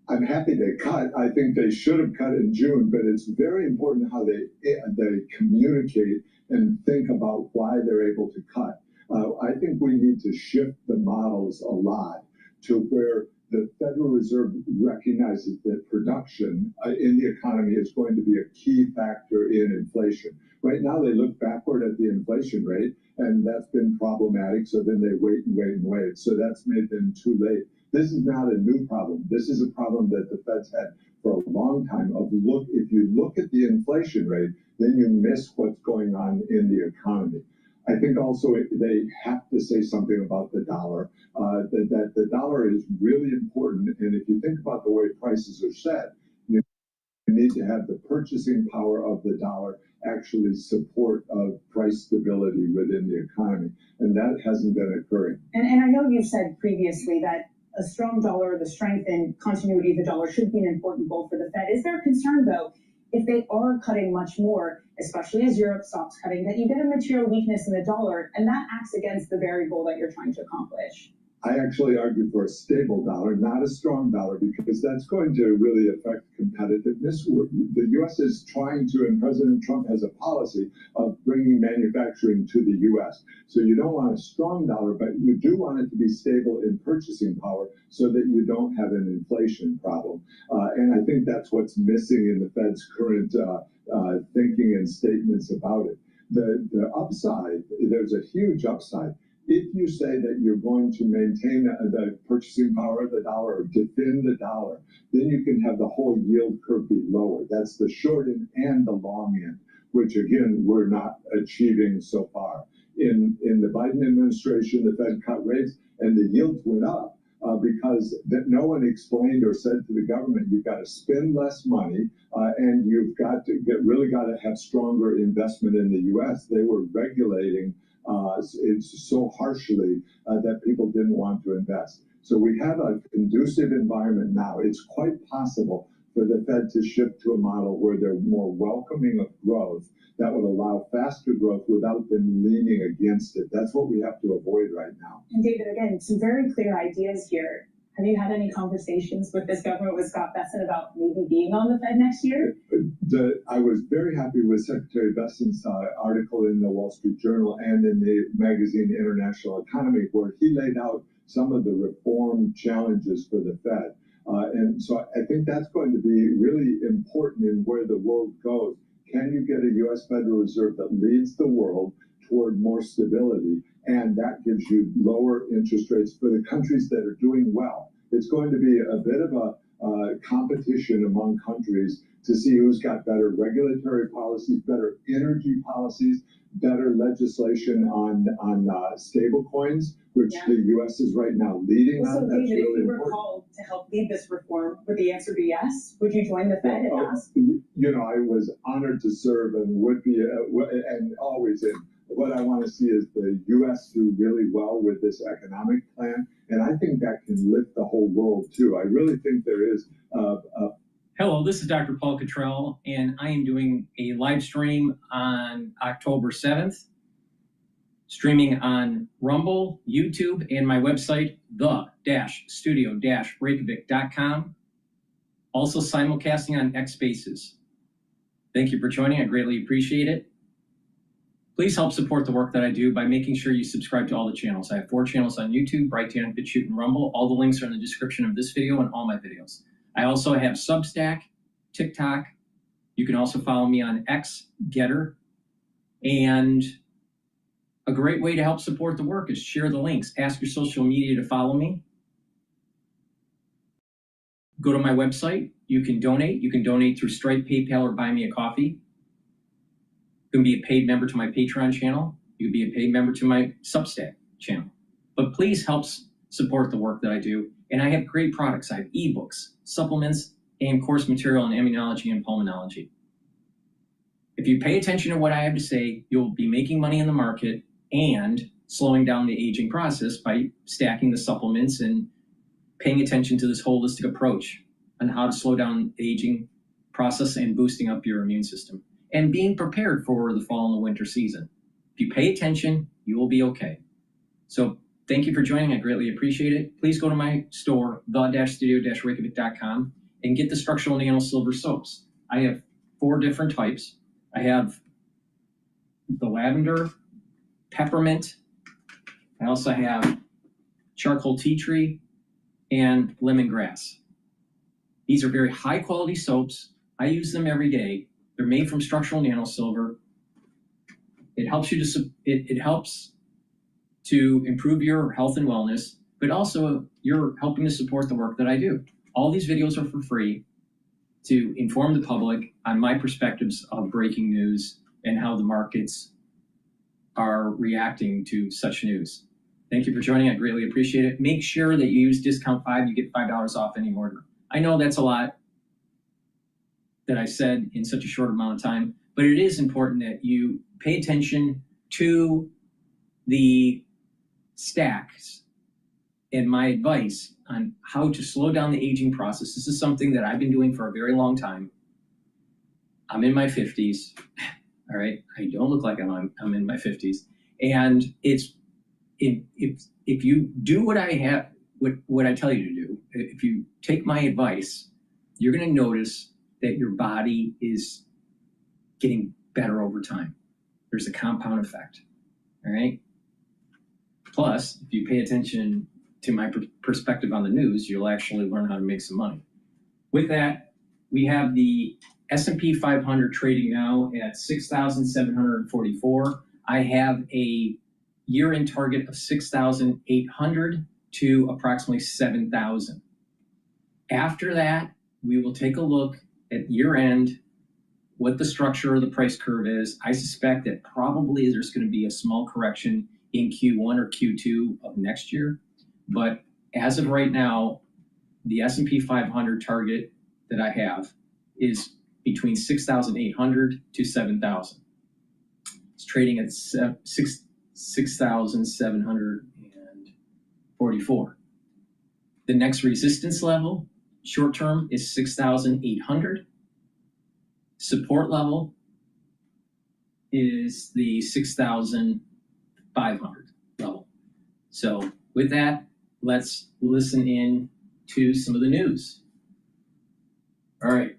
I'm happy they cut. I think they should have cut in June, but it's very important how they communicate and think about why they're able to cut. I think we need to shift the models a lot to where the Federal Reserve recognizes that production in the economy is going to be a key factor in inflation. Right now, they look backward at the inflation rate, and that's been problematic. So then they wait and wait and wait. So that's made them too late. This is not a new problem. This is a problem that the Fed's had for a long time. If you look at the inflation rate, then you miss what's going on in the economy. I think also they have to say something about the dollar, that the dollar is really important. And if you think about the way prices are set, you need to have the purchasing power of the dollar actually support price stability within the economy. And that hasn't been occurring. And I know you've said previously that a strong dollar, the strength and continuity of the dollar should be an important goal for the Fed. Is there a concern, though, if they are cutting much more, especially as Europe stops cutting, that you get a material weakness in the dollar, and that acts against the very goal that you're trying to accomplish? I actually argue for a stable dollar, not a strong dollar, because that's going to really affect competitiveness. The U.S. is trying to, and President Trump has a policy of bringing manufacturing to the U.S. So you don't want a strong dollar, but you do want it to be stable in purchasing power so that you don't have an inflation problem. And I think that's what's missing in the Fed's current thinking and statements about it. The upside, there's a huge upside. If you say that you're going to maintain the purchasing power of the dollar or defend the dollar, then you can have the whole yield curve be lower. That's the short end and the long end, which again, we're not achieving so far. In the Biden administration, the Fed cut rates and the yields went up because no one explained or said to the government, you've got to spend less money and you've got to really got to have stronger investment in the U.S. They were regulating it's so harshly that people didn't want to invest. So we have a conducive environment now. It's quite possible for the Fed to shift to a model where they're more welcoming of growth that would allow faster growth without them leaning against it. That's what we have to avoid right now. And David, again, some very clear ideas here. Have you had any conversations with this government, with Scott Bessent, about maybe being on the Fed next year? I was very happy with Secretary Bessent's article in the Wall Street Journal and in the magazine International Economy, where he laid out some of the reform challenges for the Fed. And so I think that's going to be really important in where the world goes. Can you get a U.S. Federal Reserve that leads the world toward more stability? And that gives you lower interest rates for the countries that are doing well. It's going to be a bit of a competition among countries to see who's got better regulatory policies, better energy policies, better legislation on stable coins, which the U.S. is right now leading on. So, That's David, really if you were important. called to help lead this reform, would the answer be yes? Would you join the Fed and ask? You know, I was honored to serve and would be, and always in. What I want to see is the U.S. do really well with this economic plan, and I think that can lift the whole world too. I really think there is Hello, this is Dr. Paul Cottrell, and I am doing a live stream on October 7th, streaming on Rumble, YouTube, and my website, the-studio-reykjavik.com. Also simulcasting on X Spaces. Thank you for joining. I greatly appreciate it. Please help support the work that I do by making sure you subscribe to all the channels. I have 4 channels on YouTube, Brighteon, Bitchute, and Rumble. All the links are in the description of this video and all my videos. I also have Substack, TikTok. You can also follow me on X, GETTR. And a great way to help support the work is share the links. Ask your social media to follow me. Go to my website. You can donate. You can donate through Stripe, PayPal, or Buy Me a Coffee. You can be a paid member to my Patreon channel. You can be a paid member to my Substack channel. But please help support the work that I do. And I have great products. I have ebooks, supplements, and course material in immunology and pulmonology. If you pay attention to what I have to say, you'll be making money in the market and slowing down the aging process by stacking the supplements and paying attention to this holistic approach on how to slow down the aging process and boosting up your immune system and being prepared for the fall and the winter season. If you pay attention, you will be okay. So Thank you for joining. I greatly appreciate it. Please go to my store, the-studio-reykjavik.com, and get the structural nano silver soaps. I have 4 different types. I have the lavender, peppermint. I also have charcoal tea tree and lemongrass. These are very high quality soaps. I use them every day. They're made from structural nano silver. It helps you to it helps to improve your health and wellness, but also you're helping to support the work that I do. All these videos are for free to inform the public on my perspectives of breaking news and how the markets are reacting to such news. Thank you for joining. I greatly appreciate it. Make sure that you use discount 5. You get $5 off any order. I know that's a lot that I said in such a short amount of time, but it is important that you pay attention to the stacks and my advice on how to slow down the aging process. This is something that I've been doing for a very long time. I'm in my 50s. All right. I don't look like I'm in my 50s. And it's if you do what I tell you to do, if you take my advice, you're going to notice that your body is getting better over time. There's a compound effect. All right. Plus, if you pay attention to my perspective on the news, you'll actually learn how to make some money. With that, we have the S&P 500 trading now at 6,744. I have a year-end target of 6,800 to approximately 7,000. After that, we will take a look at year-end, what the structure of the price curve is. I suspect that probably there's going to be a small correction in Q1 or Q2 of next year. But as of right now, the S&P 500 target that I have is between 6,800 to 7,000. It's trading at 6,744. The next resistance level, short term, is 6,800. Support level is the 6,500 level. So with that, let's listen in to some of the news. All right.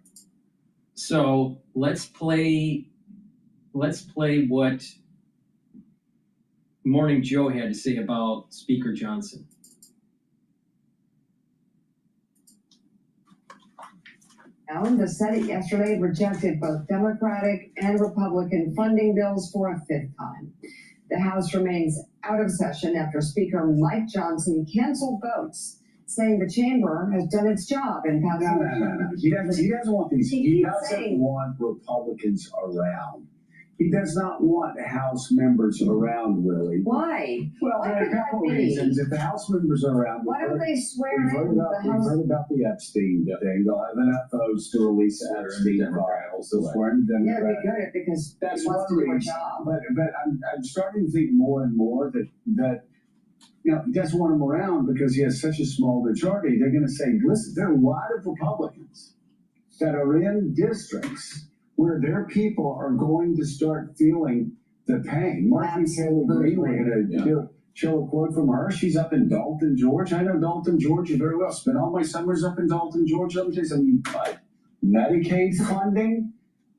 So let's play what Morning Joe had to say about Speaker Johnson. The Senate yesterday rejected both Democratic and Republican funding bills for a 5th time. The House remains out of session after Speaker Mike Johnson canceled votes, saying the chamber has done its job in passing. No. He doesn't want these. He doesn't want Republicans around. He does not want House members around, Willie. Why? Well, there are a couple of reasons. If the House members are around, why don't they swear in we've heard about the Epstein thing. They'll have enough votes to release the Epstein files. They'll swear in Yeah, Democrat. be good because That's he wants one to do a reason. job. But I'm starting to think more and more that he doesn't want him around because he has such a small majority. They're going to say, listen, there are a lot of Republicans that are in districts where their people are going to start feeling the pain. Marjorie Taylor Greene, we're going to show a quote from her. She's up in Dalton, Georgia. I know Dalton, Georgia very well. Spent all my summers up in Dalton, Georgia. Let me tell you something. You cut Medicaid funding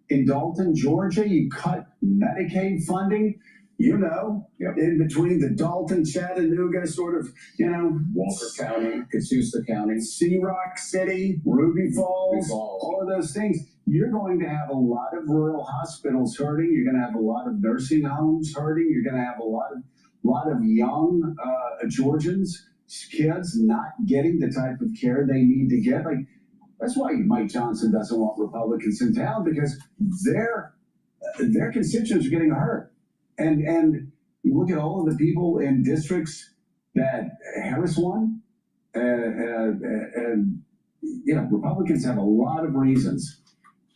in Dalton, Georgia. You cut Medicaid funding. In between the Dalton, Chattanooga, sort of, Walker County, Casusta County, Sea Rock City, Ruby Falls, all of those things. You're going to have a lot of rural hospitals hurting. You're going to have a lot of nursing homes hurting. You're going to have a lot of young Georgians, kids not getting the type of care they need to get. Like, that's why Mike Johnson doesn't want Republicans in town, because their constituents are getting hurt. And you look at all of the people in districts that Harris won, and Republicans have a lot of reasons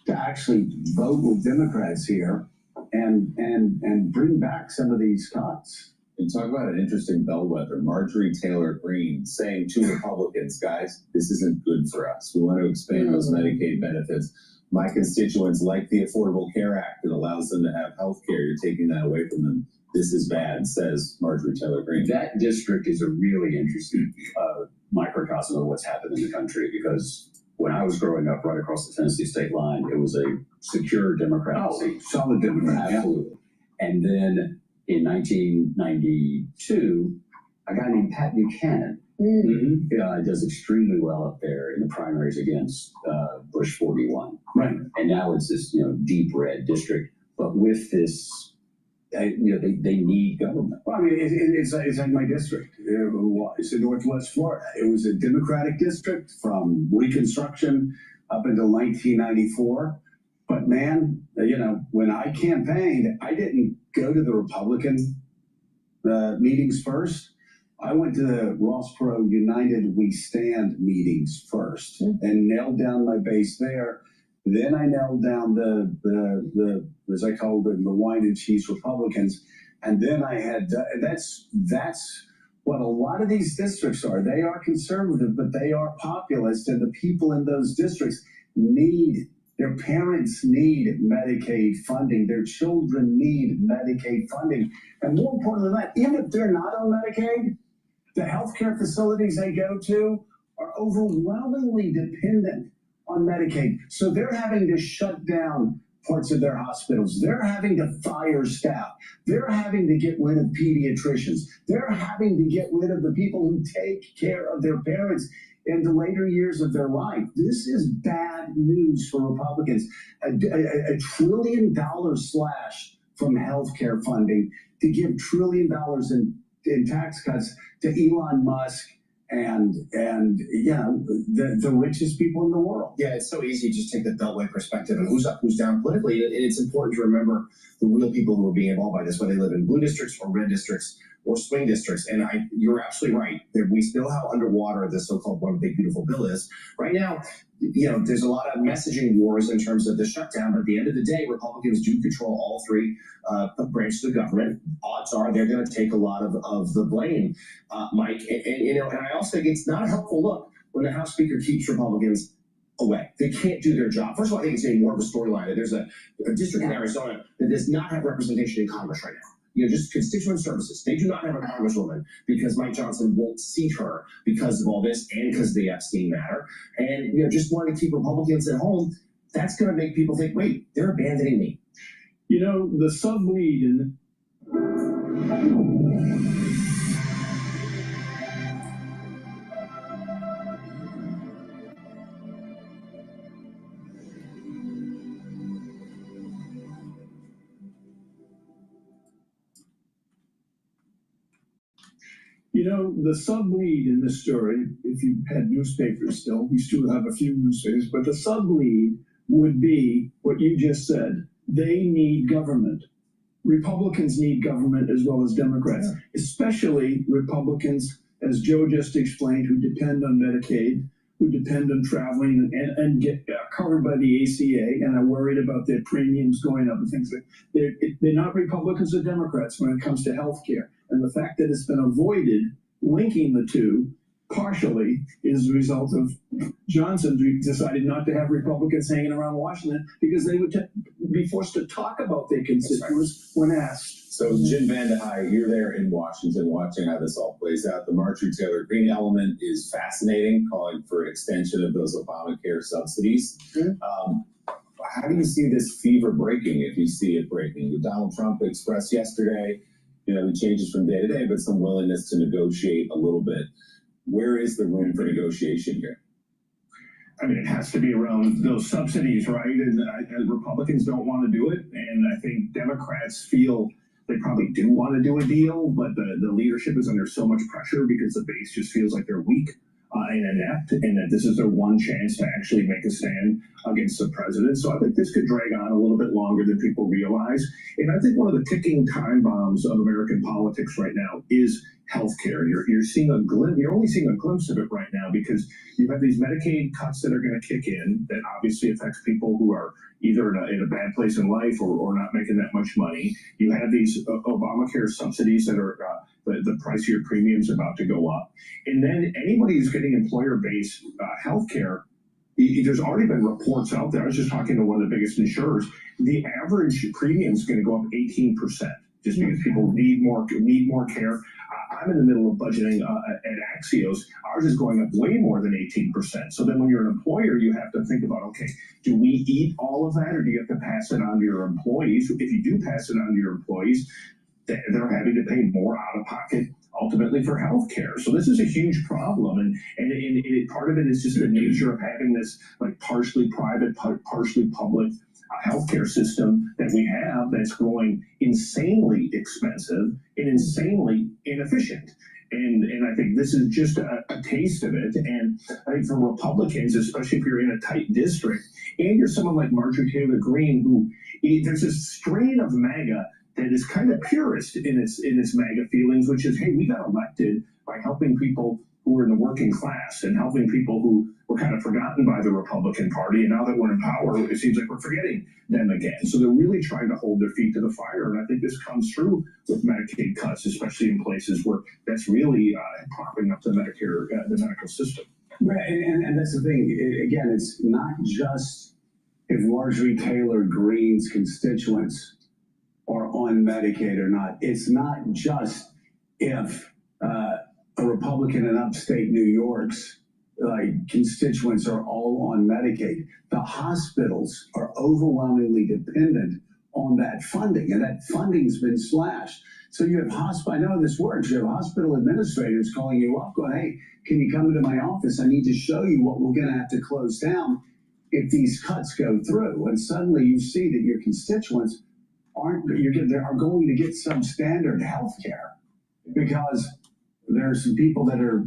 to actually vote with Democrats here and bring back some of these cuts. And talk about an interesting bellwether. Marjorie Taylor Greene saying to Republicans, guys, this isn't good for us. We want to expand those Medicaid benefits. My constituents like the Affordable Care Act that allows them to have health care. You're taking that away from them. this is bad, says Marjorie Taylor Greene. That district is a really interesting microcosm of what's happened in the country, because when I was growing up right across the Tennessee state line, it was a secure Democratic seat. Solid Democrat. Absolutely. And then in 1992, a guy named Pat Buchanan does extremely well up there in the primaries against Bush 41. Right. And now it's this, deep red district, but with this, they need government. Well, I mean, it's like my district. It's in Northwest Florida. It was a Democratic district from Reconstruction up until 1994. But man, when I campaigned, I didn't go to the Republican meetings first. I went to the Ross Perot United We Stand meetings first and nailed down my base there. Then I nailed down the as I called them, the wine and cheese Republicans. And then I had, and that's what a lot of these districts are. They are conservative, but they are populist, and the people in those districts their parents need Medicaid funding. Their children need Medicaid funding. And more important than that, even if they're not on Medicaid, the healthcare facilities they go to are overwhelmingly dependent on Medicaid. So they're having to shut down parts of their hospitals. They're having to fire staff. They're having to get rid of pediatricians. They're having to get rid of the people who take care of their parents in the later years of their life. This is bad news for Republicans. A $1 trillion slash from healthcare funding to give $1 trillion in tax cuts to Elon Musk and the richest people in the world. Yeah, it's so easy to just take the Beltway perspective and who's up, who's down politically. And it's important to remember the real people who are being involved by this, whether they live in blue districts or red districts or swing districts. And you're absolutely right. We still have underwater the so-called One Big Beautiful Bill is. Right now, there's a lot of messaging wars in terms of the shutdown, but at the end of the day, Republicans do control all three branches of government. Odds are they're going to take a lot of the blame, Mike. And I also think it's not a helpful look when the House Speaker keeps Republicans away. They can't do their job. First of all, I think it's more of a storyline that there's a district in Arizona that does not have representation in Congress right now. Just constituent services. They do not have a congresswoman because Mike Johnson won't seat her because of all this and because of the Epstein matter. And, just wanting to keep Republicans at home, that's going to make people think, wait, they're abandoning me. The sub-lead in the sub-lead in this story, if you had newspapers still, we still have a few newspapers, but the sub-lead would be what you just said. They need government. Republicans need government as well as Democrats, especially Republicans, as Joe just explained, who depend on Medicaid, who depend on traveling and get covered by the ACA and are worried about their premiums going up and things like that. They're not Republicans or Democrats when it comes to health care. And the fact that it's been avoided, linking the two, partially is a result of Johnson decided not to have Republicans hanging around Washington because they would be forced to talk about their constituents when asked. So Jim Vandehei, you're there in Washington watching how this all plays out. The Marjorie Taylor Greene element is fascinating, calling for extension of those Obamacare subsidies. How do you see this fever breaking, if you see it breaking? Donald Trump expressed yesterday, the changes from day to day, but some willingness to negotiate a little bit. Where is the room for negotiation here? I mean, it has to be around those subsidies, right? And Republicans don't want to do it. And I think Democrats feel they probably do want to do a deal, but the leadership is under so much pressure because the base just feels like they're weak and inept, and that this is their one chance to actually make a stand against the president. So I think this could drag on a little bit longer than people realize. And I think one of the ticking time bombs of American politics right now is healthcare. You're seeing a glimpse. You're only seeing a glimpse of it right now because you have these Medicaid cuts that are going to kick in that obviously affects people who are either in a bad place in life or not making that much money. You have these Obamacare subsidies that are the price of your premiums about to go up. And then anybody who's getting employer-based healthcare, there's already been reports out there. I was just talking to one of the biggest insurers. The average premium is going to go up 18%. just because people need more care. I'm in the middle of budgeting at Axios. Ours is going up way more than 18%. So then when you're an employer, you have to think about, okay, do we eat all of that, or do you have to pass it on to your employees? If you do pass it on to your employees, they're having to pay more out of pocket ultimately for health care. So this is a huge problem. And part of it is just the nature of having this like partially private, partially public healthcare system that we have that's growing insanely expensive and insanely inefficient. And I think this is just a taste of it. And I think for Republicans, especially if you're in a tight district, and you're someone like Marjorie Taylor Greene, who there's this strain of MAGA that is kind of purist in its MAGA feelings, which is, hey, we got elected by helping people who were in the working class and helping people who were kind of forgotten by the Republican Party. And now that we're in power, it seems like we're forgetting them again. So they're really trying to hold their feet to the fire. And I think this comes through with Medicaid cuts, especially in places where that's really propping up the Medicare, the medical system. Right, and that's the thing. Again, it's not just if Marjorie Taylor Greene's constituents are on Medicaid or not. It's not just if a Republican in upstate New York's constituents are all on Medicaid. The hospitals are overwhelmingly dependent on that funding, and that funding's been slashed. So you have I know this works. You have hospital administrators calling you up, going, "Hey, can you come into my office? I need to show you what we're going to have to close down if these cuts go through." And suddenly you see that your constituents are going to get substandard health care because there are some people that are,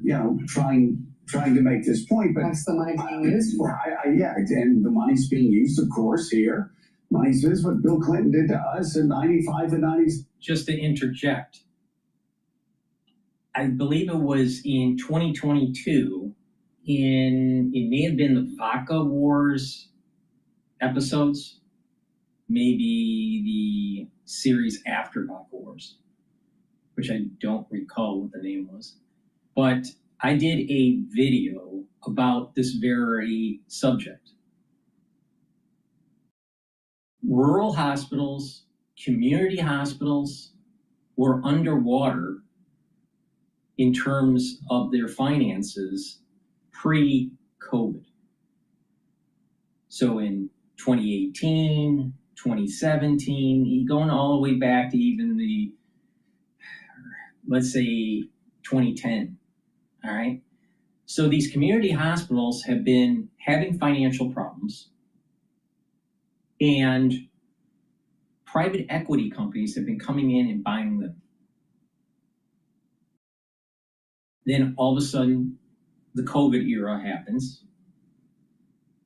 trying to make this point. But What's the money being used for? And the money's being used, of course, here. Money's used what Bill Clinton did to us in 95 and 90s. Just to interject, I believe it was in 2022, it may have been the Vodka Wars episodes, maybe the series after Vodka Wars, which I don't recall what the name was. But I did a video about this very subject. Rural hospitals, community hospitals were underwater in terms of their finances pre-COVID. So in 2018, 2017, going all the way back to even let's say 2010, all right? So these community hospitals have been having financial problems, and private equity companies have been coming in and buying them. Then all of a sudden, the COVID era happens.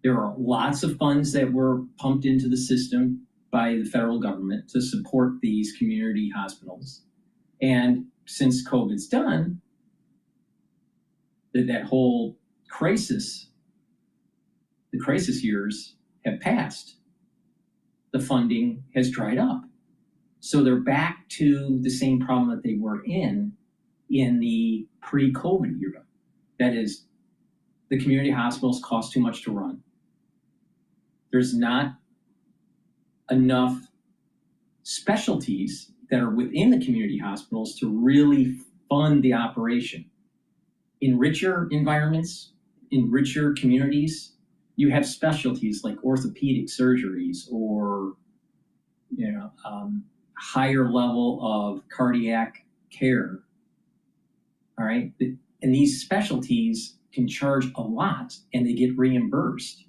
There are lots of funds that were pumped into the system by the federal government to support these community hospitals. And since COVID's done, that whole crisis, the crisis years have passed. The funding has dried up. So they're back to the same problem that they were in the pre-COVID era. That is, the community hospitals cost too much to run. There's not enough specialties that are within the community hospitals to really fund the operation. In richer environments, in richer communities, you have specialties like orthopedic surgeries or higher level of cardiac care. All right, and these specialties can charge a lot, and they get reimbursed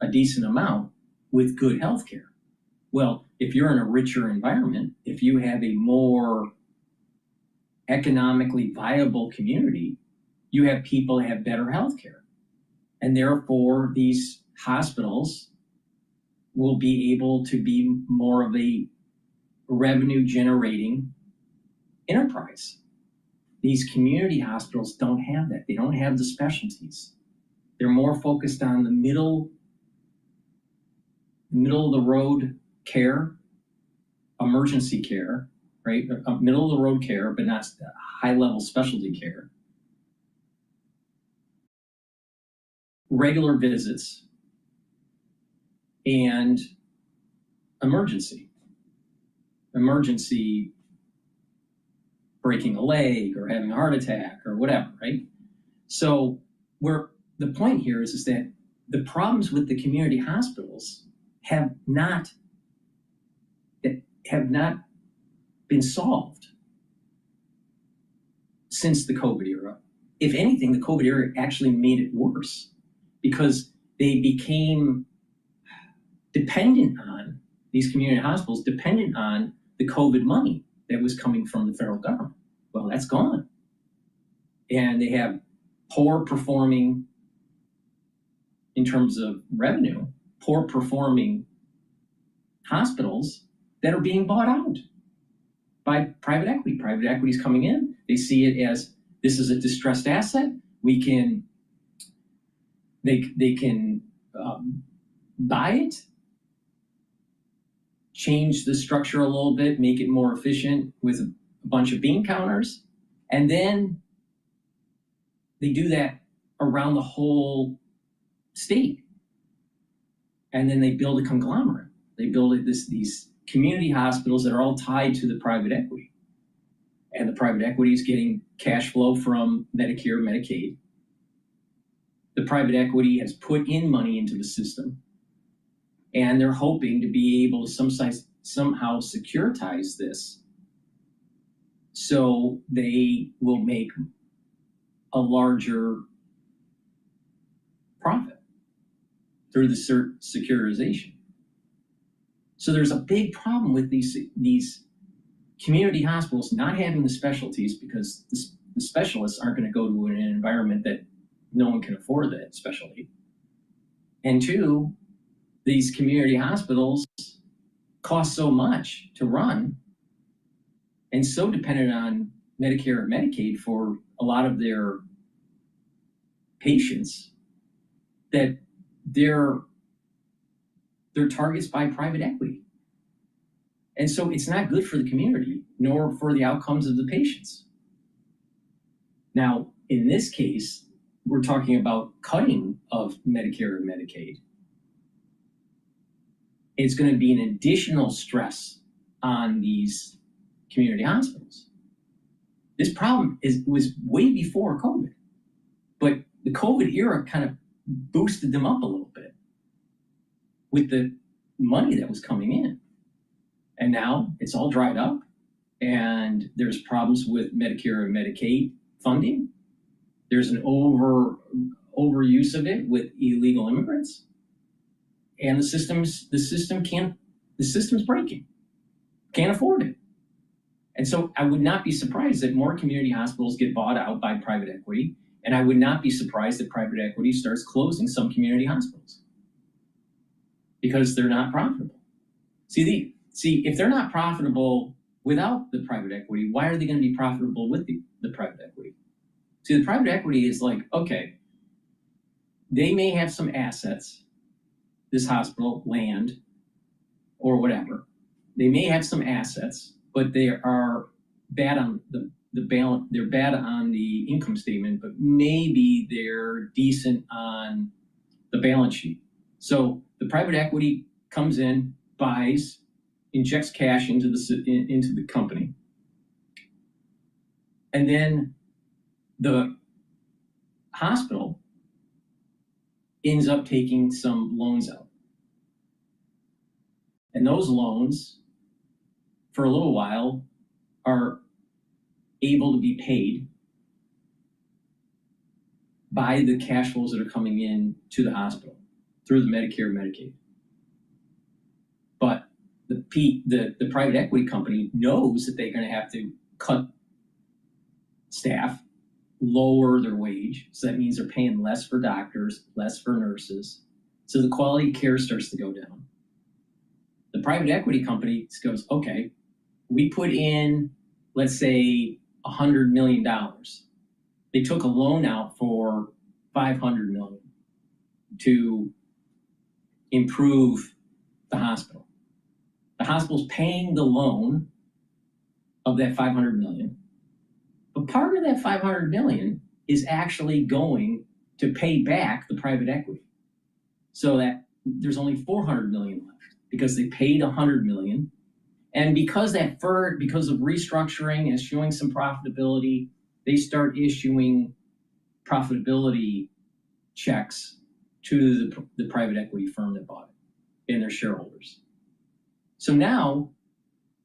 a decent amount with good health care. Well, if you're in a richer environment, if you have a more economically viable community, you have people that have better health care. And therefore, these hospitals will be able to be more of a revenue generating enterprise. These community hospitals don't have that. They don't have the specialties. They're more focused on the middle of the road care, emergency care, right? Middle of the road care, but not high level specialty care. Regular visits and emergency breaking a leg or having a heart attack or whatever, right? So the point here is that the problems with the community hospitals have not been solved since the COVID era. If anything, the COVID era actually made it worse because they became dependent on, these community hospitals, dependent on the COVID money that was coming from the federal government. Well, that's gone. And they have poor performing, in terms of revenue, poor performing hospitals that are being bought out by private equity. Private equity is coming in. They see it as, this is a distressed asset. They can buy it, change the structure a little bit, make it more efficient with a bunch of bean counters, and then they do that around the whole state. And then they build a conglomerate. They build these community hospitals that are all tied to the private equity. And the private equity is getting cash flow from Medicare, Medicaid. The private equity has put in money into the system, and they're hoping to be able to somehow securitize this so they will make a larger profit through the securitization. So there's a big problem with these community hospitals not having the specialties, because the specialists aren't going to go to an environment that no one can afford that specialty. And two, these community hospitals cost so much to run and so dependent on Medicare and Medicaid for a lot of their patients that they're targets by private equity. And so it's not good for the community, nor for the outcomes of the patients. Now, in this case, we're talking about cutting of Medicare and Medicaid. It's going to be an additional stress on these community hospitals. This problem was way before COVID, but the COVID era kind of boosted them up a little bit with the money that was coming in. And now it's all dried up, and there's problems with Medicare and Medicaid funding. There's an overuse of it with illegal immigrants, and the system's breaking. Can't afford it. And so I would not be surprised that more community hospitals get bought out by private equity, and I would not be surprised that private equity starts closing some community hospitals because they're not profitable. See, if they're not profitable without the private equity, why are they going to be profitable with the private equity? See, the private equity is like, okay, they may have some assets, this hospital, land, or whatever. They may have some assets, but they are bad on the balance. They're bad on the income statement, but maybe they're decent on the balance sheet. So the private equity comes in, buys, injects cash into the company, and then the hospital ends up taking some loans out. And those loans, for a little while, are able to be paid by the cash flows that are coming in to the hospital through the Medicare and Medicaid. But the private equity company knows that they're going to have to cut staff, lower their wage. So that means they're paying less for doctors, less for nurses. So the quality of care starts to go down. The private equity company goes, okay, we put in, let's say, $100 million. They took a loan out for $500 million to improve the hospital. The hospital's paying the loan of that $500 million. But part of that $500 million is actually going to pay back the private equity, so that there's only $400 million left because they paid $100 million, And because because of restructuring and showing some profitability, they start issuing profitability checks to the private equity firm that bought it and their shareholders. So now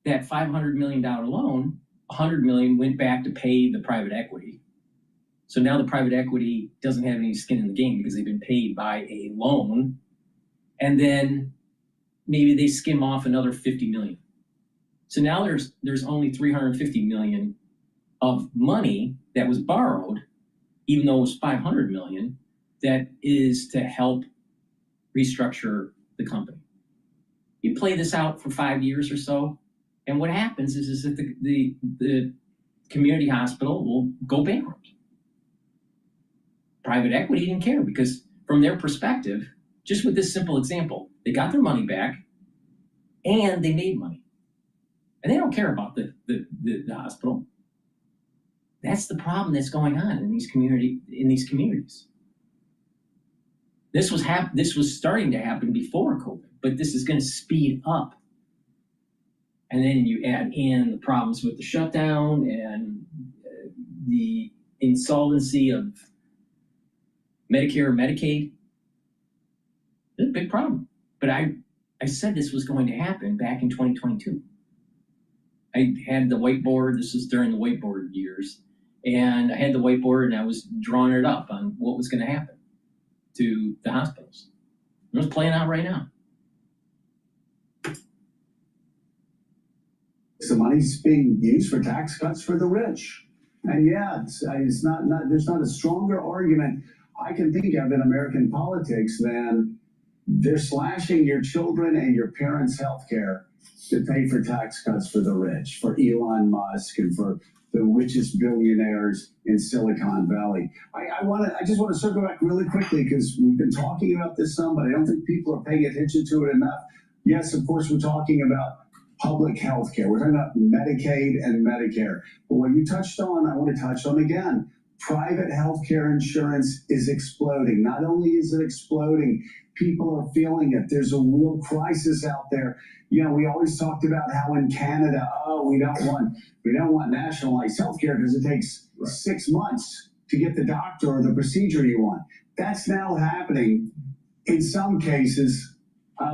that $500 million loan, $100 million went back to pay the private equity. So now the private equity doesn't have any skin in the game because they've been paid by a loan. And then maybe they skim off another 50 million. So now there's only 350 million of money that was borrowed, even though it was 500 million, that is to help restructure the company. You play this out for 5 years or so, and what happens is that the community hospital will go bankrupt. Private equity didn't care because from their perspective, just with this simple example, they got their money back and they made money. And they don't care about the hospital. That's the problem that's going on in these communities. This was starting to happen before COVID, but this is going to speed up. And then you add in the problems with the shutdown and the insolvency of Medicare and Medicaid. It's a big problem. But I said this was going to happen back in 2022. I had the whiteboard. This was during the whiteboard years. And I had the whiteboard and I was drawing it up on what was going to happen to the hospitals. It was playing out right now. The money's being used for tax cuts for the rich. And yeah, it's not there's not a stronger argument I can think of in American politics than they're slashing your children and your parents' health care to pay for tax cuts for the rich, for Elon Musk and for the richest billionaires in Silicon Valley. I just want to circle back really quickly because we've been talking about this some, but I don't think people are paying attention to it enough. Yes, of course, we're talking about public health care. We're talking about Medicaid and Medicare. But what you touched on, I want to touch on again. Private health care insurance is exploding. Not only is it exploding, people are feeling it. There's a real crisis out there. You know, we always talked about how in Canada, we don't want nationalized health care because it takes 6 months to get the doctor or the procedure you want. That's now happening in some cases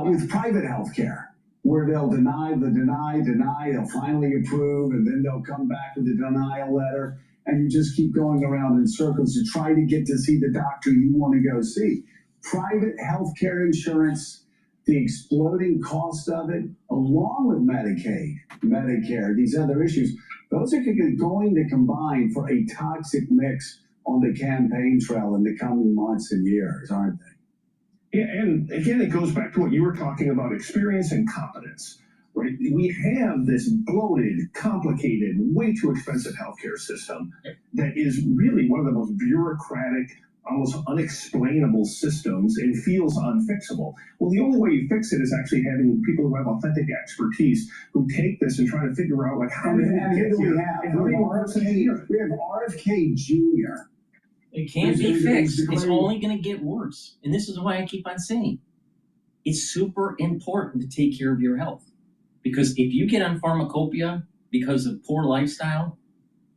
with private health care, where they'll deny, they'll finally approve, and then they'll come back with a denial letter, and you just keep going around in circles to try to get to see the doctor you want to go see. Private healthcare insurance, the exploding cost of it, along with Medicaid, Medicare, these other issues, those are going to combine for a toxic mix on the campaign trail in the coming months and years, aren't they? Yeah, and again, it goes back to what you were talking about, experience and competence, right? We have this bloated, complicated, way too expensive healthcare system that is really one of the most bureaucratic, almost unexplainable systems and feels unfixable. Well, the only way you fix it is actually having people who have authentic expertise who take this and try to figure out, like, how We have RFK Jr. It can't be fixed. It's only going to get worse. And this is why I keep on saying it's super important to take care of your health. Because if you get on pharmacopoeia because of poor lifestyle,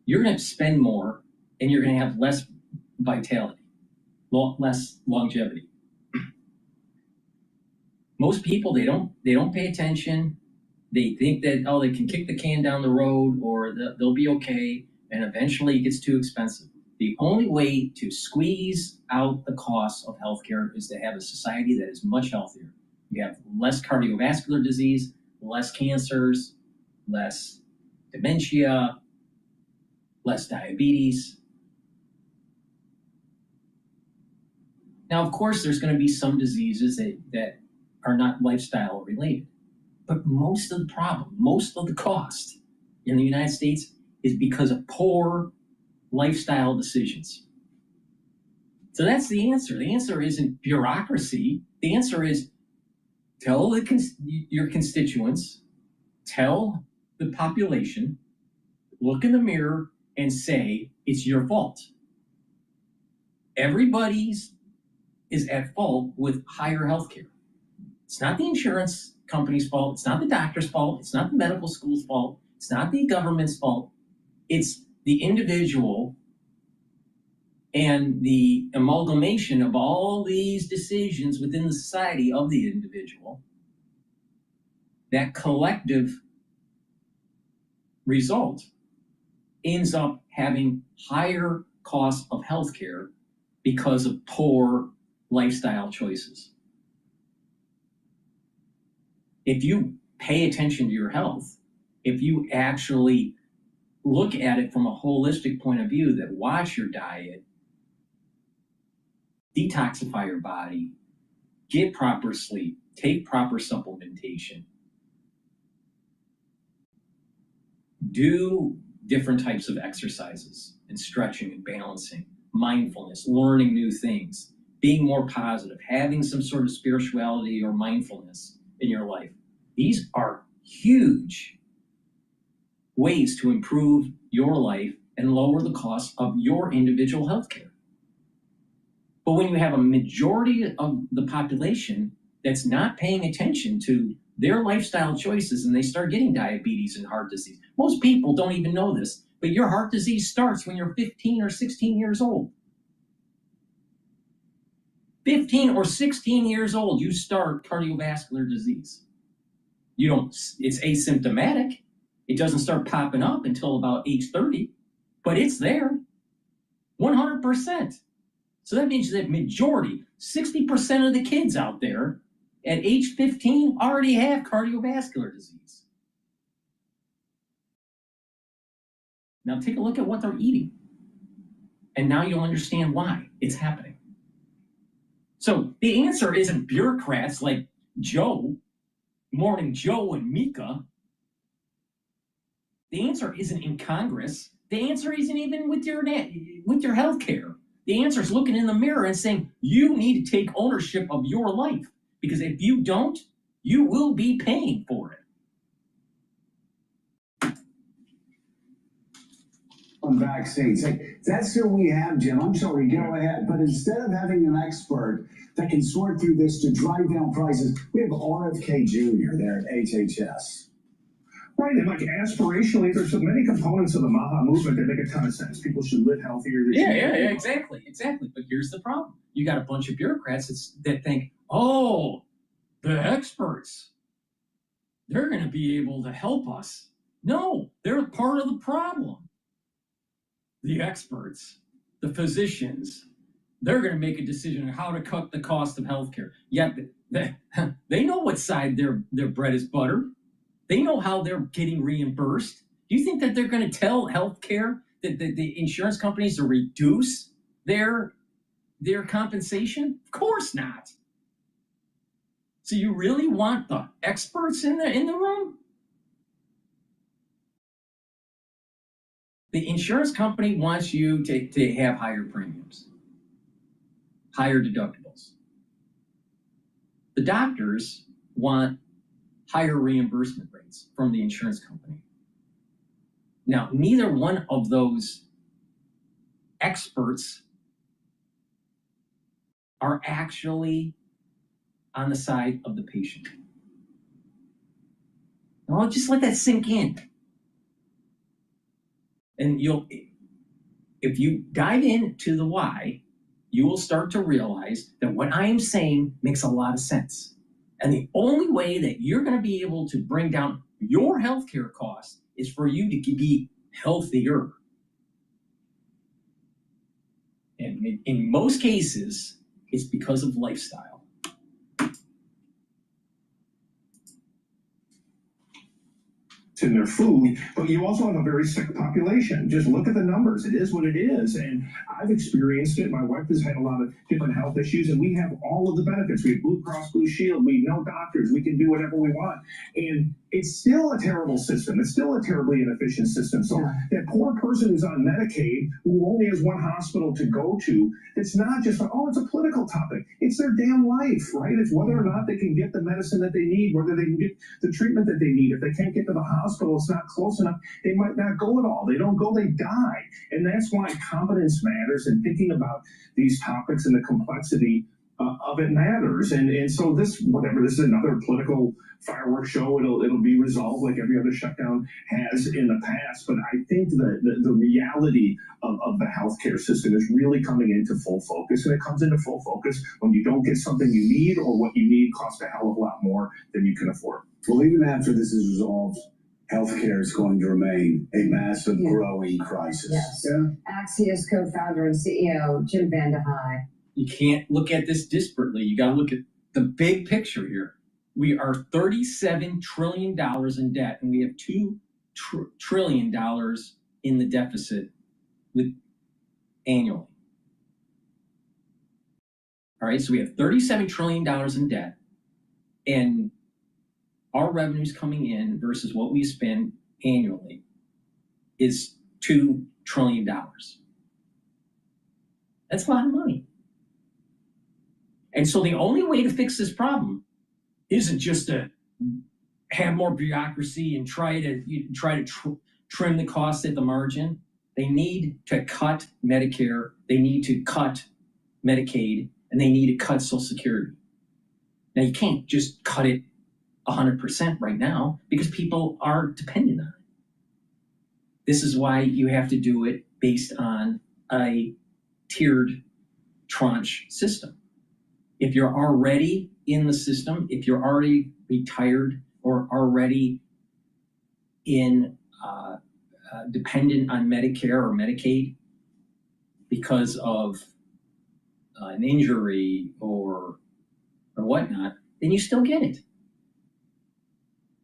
you're going to spend more and you're going to have less vitality, less longevity. Most people, they don't pay attention. They think that, they can kick the can down the road or they'll be okay. And eventually it gets too expensive. The only way to squeeze out the cost of healthcare is to have a society that is much healthier. You have less cardiovascular disease, less cancers, less dementia, less diabetes. Now, of course, there's going to be some diseases that are not lifestyle related. But most of the problem, most of the cost in the United States is because of poor lifestyle decisions. So that's the answer. The answer isn't bureaucracy. The answer is tell your constituents, tell the population, look in the mirror and say it's your fault. Everybody's is at fault with higher health care. It's not the insurance company's fault. It's not the doctor's fault. It's not the medical school's fault. It's not the government's fault. It's the individual and the amalgamation of all these decisions within the society of the individual. That collective result ends up having higher costs of healthcare because of poor lifestyle choices. If you pay attention to your health, if you actually look at it from a holistic point of view, that watch your diet, detoxify your body, get proper sleep, take proper supplementation, do different types of exercises and stretching and balancing, mindfulness, learning new things, being more positive, having some sort of spirituality or mindfulness in your life. These are huge ways to improve your life and lower the cost of your individual health care. But when you have a majority of the population that's not paying attention to their lifestyle choices and they start getting diabetes and heart disease. Most people don't even know this, but your heart disease starts when you're 15 or 16 years old. 15 or 16 years old, you start cardiovascular disease. It's asymptomatic. It doesn't start popping up until about age 30, but it's there 100%. So that means that majority, 60% of the kids out there at age 15 already have cardiovascular disease. Now take a look at what they're eating. And now you'll understand why it's happening. So the answer isn't bureaucrats like Joe, Morning Joe and Mika. The answer isn't in Congress. The answer isn't even with your health care. The answer is looking in the mirror and saying, you need to take ownership of your life. Because if you don't, you will be paying for it. On vaccines. Hey, that's who we have, Jim. I'm sorry, go ahead. But instead of having an expert that can sort through this to drive down prices, we have RFK Jr. there at HHS. Right, and like aspirationally, there's so many components of the MAHA movement that make a ton of sense. People should live healthier. Yeah, exactly. But here's the problem. You got a bunch of bureaucrats that think, oh, the experts, they're going to be able to help us. No, they're part of the problem. The experts, the physicians, they're going to make a decision on how to cut the cost of healthcare. Yet they know what side their bread is buttered. They know how they're getting reimbursed. Do you think that they're going to tell healthcare that the insurance companies to reduce their compensation? Of course not. So you really want the experts in the room? The insurance company wants you to have higher premiums, higher deductibles. The doctors want higher reimbursement rates from the insurance company. Now, neither one of those experts are actually on the side of the patient. Now, I'll just let that sink in. And if you dive into the why, you will start to realize that what I am saying makes a lot of sense. And the only way that you're going to be able to bring down your healthcare costs is for you to be healthier. And in most cases, it's because of lifestyle. In their food, but you also have a very sick population. Just look at the numbers. It is what it is. And I've experienced it. My wife has had a lot of different health issues, and we have all of the benefits. We have Blue Cross Blue Shield. We know doctors. We can do whatever we want. And it's still a terrible system. It's still a terribly inefficient system. So that poor person who's on Medicaid, who only has one hospital to go to, it's not just like, oh, it's a political topic. It's their damn life, right? It's whether or not they can get the medicine that they need, whether they can get the treatment that they need. If they can't get to the hospital, it's not close enough, they might not go at all. They don't go, they die. And that's why competence matters, and thinking about these topics and the complexity of it matters. And so this is another political fireworks show. It'll be resolved like every other shutdown has in the past. But I think the reality of the healthcare system is really coming into full focus. And it comes into full focus when you don't get something you need, or what you need costs a hell of a lot more than you can afford. Well, even after this is resolved, healthcare is going to remain a massive, growing crisis. Yes. Yeah. Axios co-founder and CEO Jim Vandehei. You can't look at this disparately. You got to look at the big picture here. We are $37 trillion in debt, and we have $2 trillion in the deficit annually. All right, so we have $37 trillion in debt, and our revenues coming in versus what we spend annually is $2 trillion. That's a lot of money. And so the only way to fix this problem isn't just to have more bureaucracy and try to trim the costs at the margin. They need to cut Medicare, they need to cut Medicaid, and they need to cut Social Security. Now, you can't just cut it 100% right now because people are dependent on it. This is why you have to do it based on a tiered tranche system. If you're already in the system, if you're already retired or already in dependent on Medicare or Medicaid because of an injury or whatnot, then you still get it.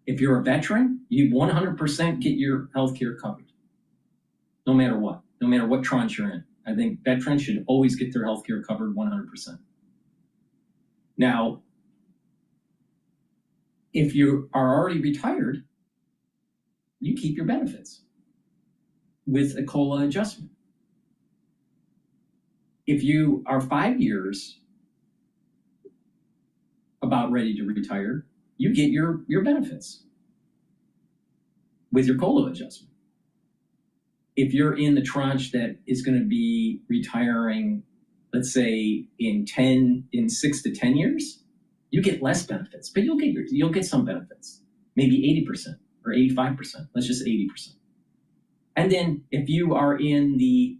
If you're a veteran, you 100% get your health care covered, no matter what tranche you're in. I think veterans should always get their health care covered 100%. Now, if you are already retired, you keep your benefits with a COLA adjustment. If you are 5 years about ready to retire, you get your benefits with your COLA adjustment. If you're in the tranche that is going to be retiring, let's say in 6 to 10 years, you get less benefits, but you'll get some benefits, maybe 80% or 85%. Let's just 80%. And then if you are in the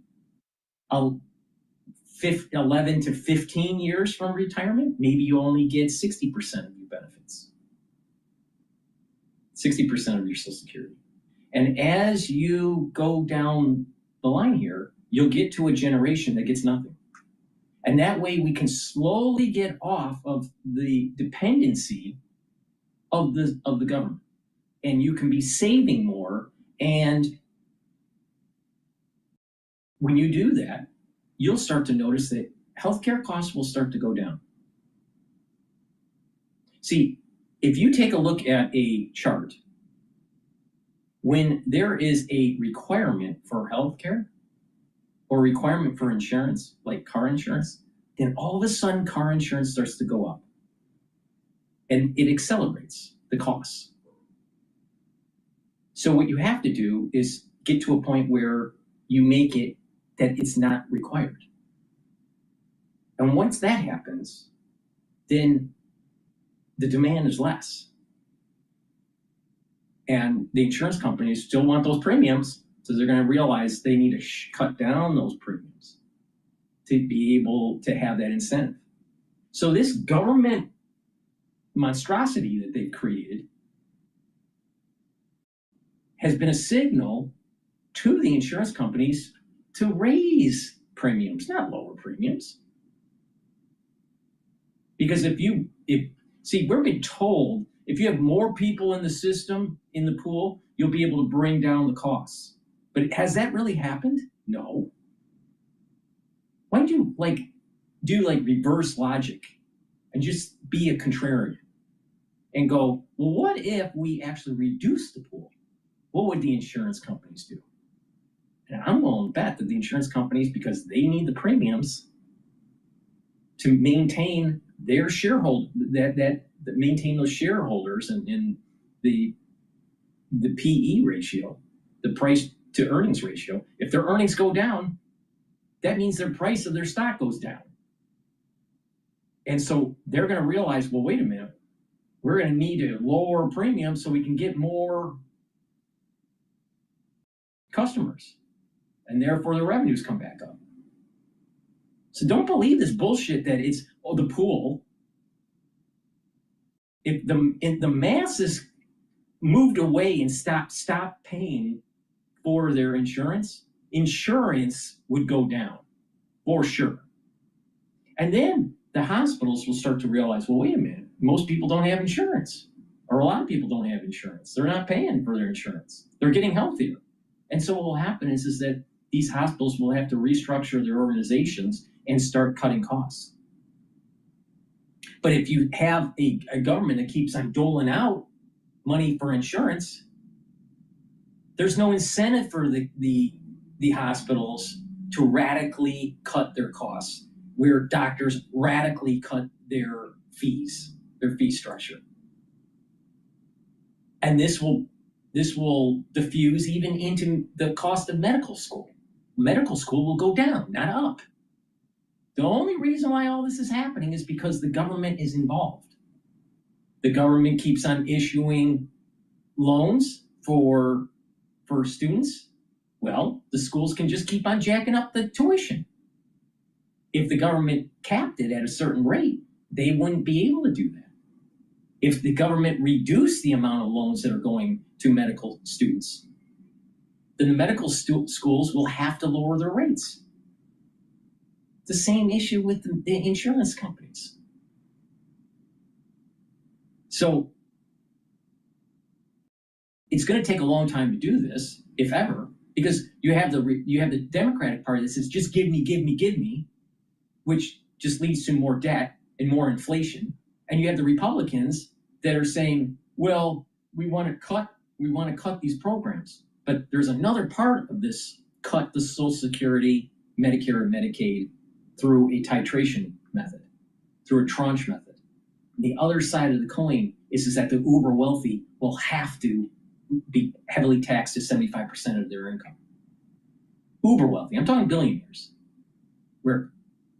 11 to 15 years from retirement, maybe you only get 60% of your benefits, 60% of your Social Security. And as you go down the line here, you'll get to a generation that gets nothing. And that way we can slowly get off of the dependency of the government. And you can be saving more. And when you do that, you'll start to notice that healthcare costs will start to go down. See, if you take a look at a chart, when there is a requirement for healthcare or requirement for insurance, like car insurance, then all of a sudden car insurance starts to go up. And it accelerates the costs. So what you have to do is get to a point where you make it that it's not required. And once that happens, then the demand is less. And the insurance companies still want those premiums, so they're going to realize they need to cut down those premiums to be able to have that incentive. So this government monstrosity that they've created has been a signal to the insurance companies to raise premiums, not lower premiums. Because we're being told if you have more people in the system, in the pool, you'll be able to bring down the costs. But has that really happened? No. Why don't you do reverse logic and just be a contrarian and go, well, what if we actually reduce the pool? What would the insurance companies do? And I'm willing to bet that the insurance companies, because they need the premiums to maintain their shareholder, that maintain those shareholders and the PE ratio, the price to earnings ratio. If their earnings go down, that means their price of their stock goes down. And so they're going to realize, well, wait a minute, we're going to need to lower premiums so we can get more customers. And therefore the revenues come back up. So don't believe this bullshit that it's, oh, the pool. If the masses moved away and stopped paying for their insurance would go down for sure. And then the hospitals will start to realize, well, wait a minute, most people don't have insurance, or a lot of people don't have insurance. They're not paying for their insurance. They're getting healthier. And so what will happen is that these hospitals will have to restructure their organizations and start cutting costs. But if you have a government that keeps on doling out money for insurance, there's no incentive for the hospitals to radically cut their costs, where doctors radically cut their fees, their fee structure. And this will diffuse even into the cost of medical school. Medical school will go down, not up. The only reason why all this is happening is because the government is involved. The government keeps on issuing loans for students. Well, the schools can just keep on jacking up the tuition. If the government capped it at a certain rate, they wouldn't be able to do that. If the government reduced the amount of loans that are going to medical students, then the medical schools will have to lower their rates. The same issue with the insurance companies. So it's going to take a long time to do this, if ever, because you have the Democratic Party that says just give me, which just leads to more debt and more inflation. And you have the Republicans that are saying, well, we want to cut these programs. But there's another part of this: cut the Social Security, Medicare, and Medicaid through a titration method, through a tranche method. The other side of the coin is that the uber wealthy will have to be heavily taxed to 75% of their income. Uber wealthy, I'm talking billionaires, where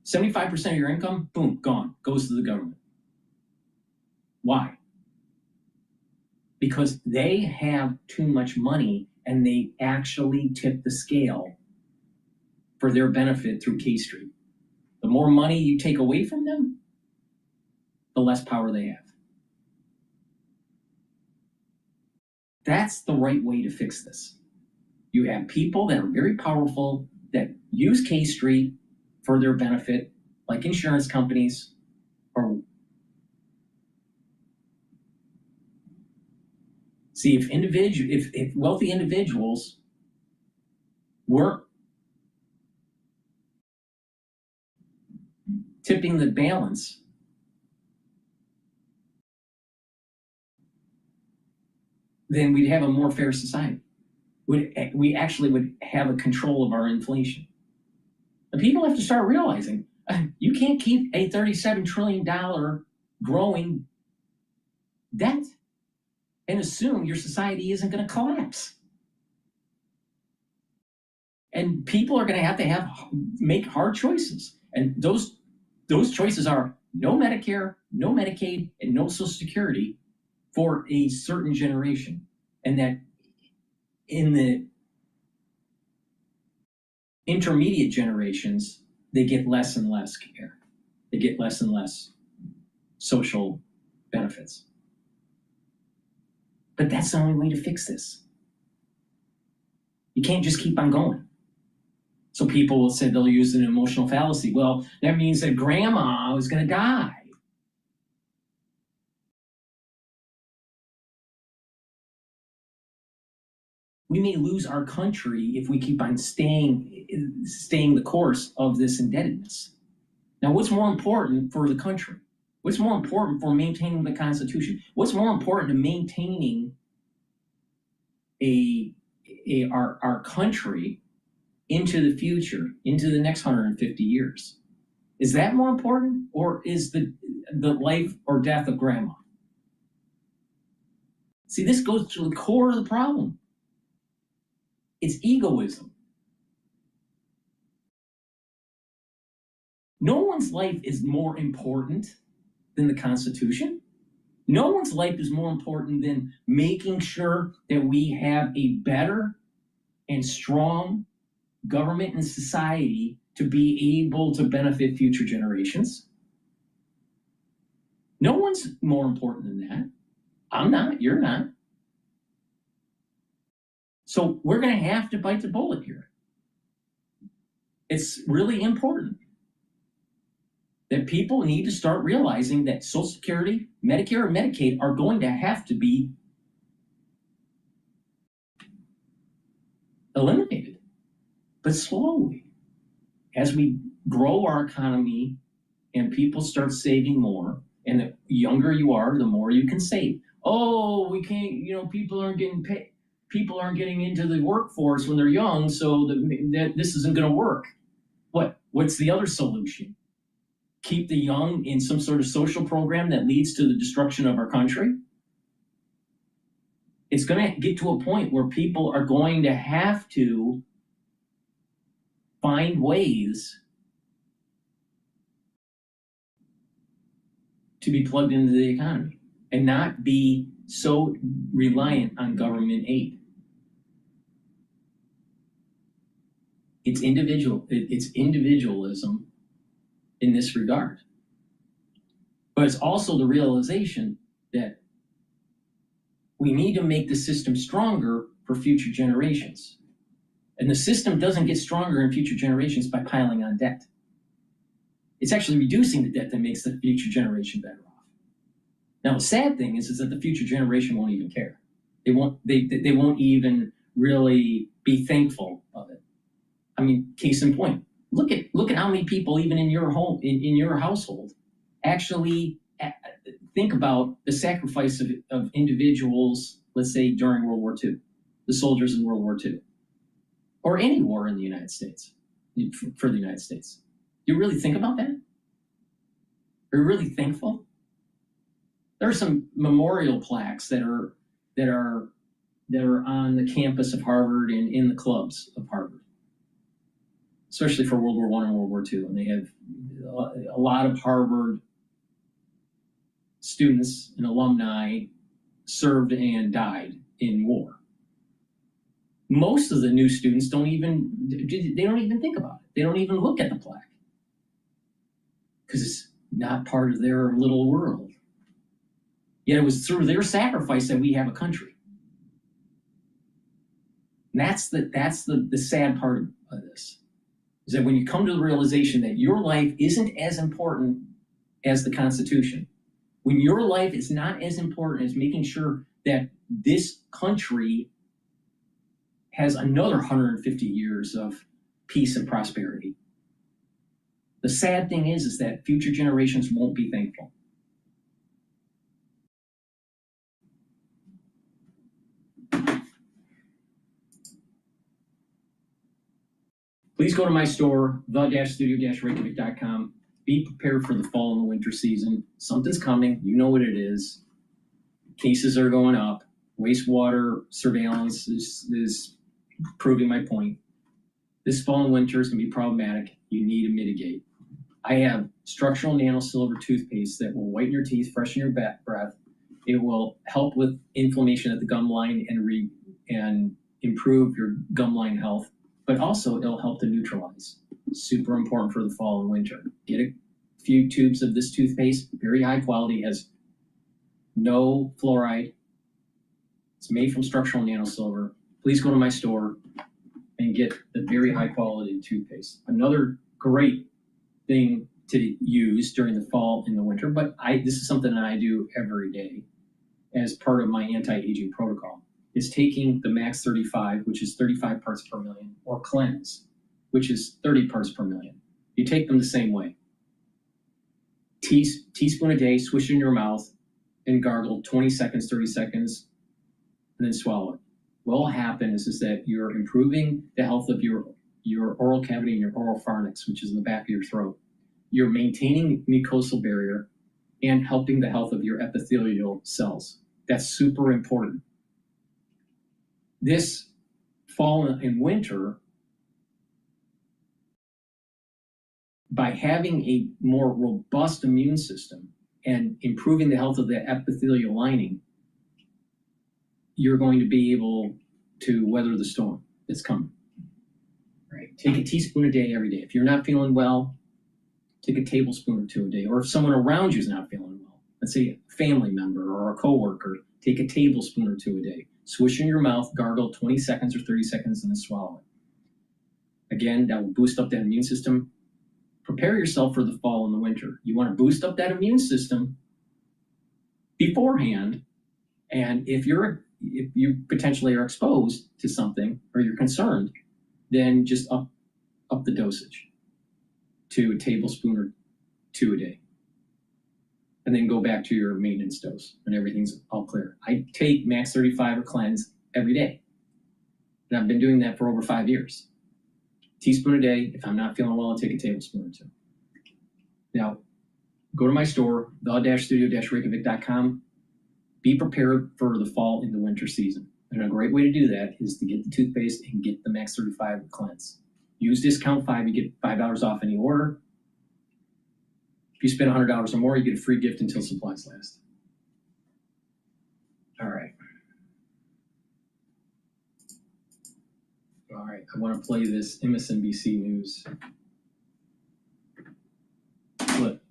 75% of your income, boom, gone, goes to the government. Why? Because they have too much money and they actually tip the scale for their benefit through K Street. The more money you take away from them, the less power they have. That's the right way to fix this. You have people that are very powerful that use K Street for their benefit, like insurance companies, or see if wealthy individuals weren't tipping the balance, then we'd have a more fair society. We actually would have a control of our inflation. And people have to start realizing you can't keep a $37 trillion growing debt and assume your society isn't going to collapse. And people are going to have make hard choices. And those choices are no Medicare, no Medicaid, and no Social Security for a certain generation. And that in the intermediate generations, they get less and less care. They get less and less social benefits. But that's the only way to fix this. You can't just keep on going. So people will say they'll use an emotional fallacy. Well, that means that grandma is going to die. We may lose our country if we keep on staying the course of this indebtedness. Now, what's more important for the country? What's more important for maintaining the Constitution? What's more important to maintaining our country into the future, into the next 150 years? Is that more important, or is the life or death of grandma? See, this goes to the core of the problem. It's egoism. No one's life is more important than the Constitution. No one's life is more important than making sure that we have a better and strong government and society to be able to benefit future generations. No one's more important than that. I'm not, you're not. So we're going to have to bite the bullet here. It's really important that people need to start realizing that Social Security, Medicare, and Medicaid are going to have to be eliminated, but slowly. As we grow our economy and people start saving more, and the younger you are, the more you can save. Oh, we can't, you know, people aren't getting paid. People aren't getting into the workforce when they're young, so this isn't going to work. What's the other solution? Keep the young in some sort of social program that leads to the destruction of our country? It's going to get to a point where people are going to have to find ways to be plugged into the economy and not be so reliant on government aid. It's individualism in this regard. But it's also the realization that we need to make the system stronger for future generations. And the system doesn't get stronger in future generations by piling on debt. It's actually reducing the debt that makes the future generation better off. Now, the sad thing is that the future generation won't even care. They won't even really be thankful of it. I mean, case in point, look at how many people, even in your home, in your household, actually think about the sacrifice of individuals, let's say during World War II, the soldiers in World War II, or any war in the United States, for the United States. You really think about that? Are you really thankful? There are some memorial plaques that are on the campus of Harvard and in the clubs of Harvard, especially for World War I and World War II. And they have a lot of Harvard students and alumni served and died in war. Most of the new students don't even think about it. They don't even look at the plaque because it's not part of their little world. Yet it was through their sacrifice that we have a country. And that's the sad part of this, is that when you come to the realization that your life isn't as important as the Constitution, when your life is not as important as making sure that this country has another 150 years of peace and prosperity, the sad thing is that future generations won't be thankful. Please go to my store, the-studio-reykjavik.com. Be prepared for the fall and the winter season. Something's coming. You know what it is. Cases are going up. Wastewater surveillance is proving my point. This fall and winter is going to be problematic. You need to mitigate. I have structural nanosilver toothpaste that will whiten your teeth, freshen your breath. It will help with inflammation at the gum line and improve your gum line health. But also it'll help to neutralize. Super important for the fall and winter. Get a few tubes of this toothpaste, very high quality, has no fluoride. It's made from structural nanosilver. Please go to my store and get the very high quality toothpaste. Another great thing to use during the fall and the winter, but this is something that I do every day as part of my anti-aging protocol, is taking the Max 35, which is 35 parts per million, or Cleanse, which is 30 parts per million. You take them the same way. Teaspoon a day, swish in your mouth, and gargle 20 seconds, 30 seconds, and then swallow it. What will happen is that you're improving the health of your oral cavity and your oral pharynx, which is in the back of your throat. You're maintaining mucosal barrier and helping the health of your epithelial cells. That's super important. This fall and winter, by having a more robust immune system and improving the health of the epithelial lining, you're going to be able to weather the storm that's coming. Right? Take a teaspoon a day every day. If you're not feeling well, take a tablespoon or two a day. Or if someone around you is not feeling well, let's say a family member or a coworker, take a tablespoon or two a day. Swish in your mouth, gargle 20 seconds or 30 seconds, and then swallow it. Again, that will boost up that immune system. Prepare yourself for the fall and the winter. You want to boost up that immune system beforehand. And if you potentially are exposed to something or you're concerned, then just up the dosage to a tablespoon or two a day. And then go back to your maintenance dose when everything's all clear. I take Max 35 or Cleanse every day. And I've been doing that for over 5 years. Teaspoon a day. If I'm not feeling well, I'll take a tablespoon or two. Now, go to my store, the-studio-reykjavik.com. Be prepared for the fall and the winter season. And a great way to do that is to get the toothpaste and get the Max 35 Cleanse. Use discount 5, you get $5 off any order. If you spend $100 or more, you get a free gift until supplies last. All right. All right, I want to play this MSNBC News clip.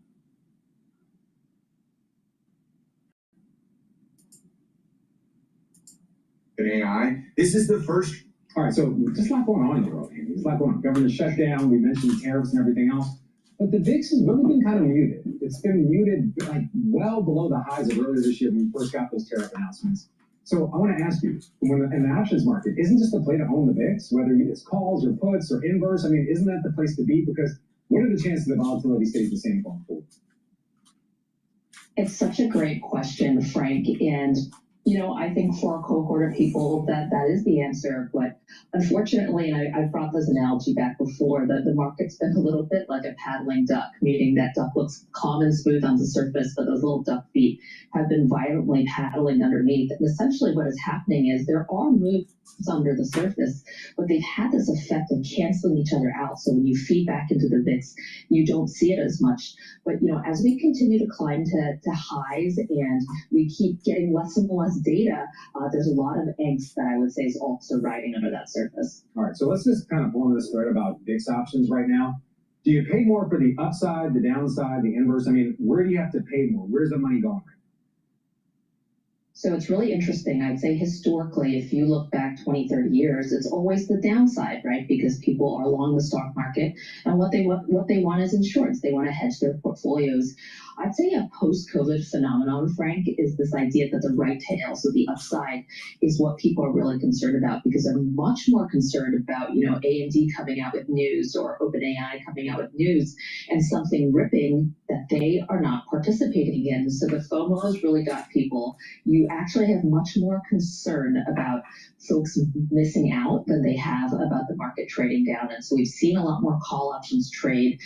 AI. This is the first. All right, so there's a lot going on in the world, Andy. There's a lot going on. Government shutdown, we mentioned tariffs and everything else. But the VIX has really been kind of muted. It's been muted like well below the highs of earlier this year when we first got those tariff announcements. So I want to ask you, in the options market, isn't just the play to own the VIX, whether it's calls or puts or inverse? I mean, isn't that the place to be? Because what are the chances the volatility stays the same going forward? It's such a great question, Frank. And, you know, I think for a cohort of people that is the answer. But unfortunately, and I've brought this analogy back before, that the market's been a little bit like a paddling duck, meaning that duck looks calm and smooth on the surface, but those little duck feet have been violently paddling underneath. And essentially what is happening is there are moves under the surface, but they've had this effect of canceling each other out. So when you feed back into the VIX, you don't see it as much. But, you know, as we continue to climb to highs and we keep getting less and less data, there's a lot of angst that I would say is also riding under that surface. All right, so let's just kind of pull on this thread about VIX options right now. Do you pay more for the upside, the downside, the inverse? I mean, where do you have to pay more? Where's the money going? So it's really interesting. I'd say historically, if you look back 20, 30 years, it's always the downside, right? Because people are long the stock market, and what they want is insurance. They want to hedge their portfolios. I'd say a post-COVID phenomenon, Frank, is this idea that the right tail, so the upside, is what people are really concerned about, because they're much more concerned about, you know, AMD coming out with news or OpenAI coming out with news and something ripping that they are not participating in. So the FOMO has really got people. You actually have much more concern about folks missing out than they have about the market trading down. And so we've seen a lot more call options trade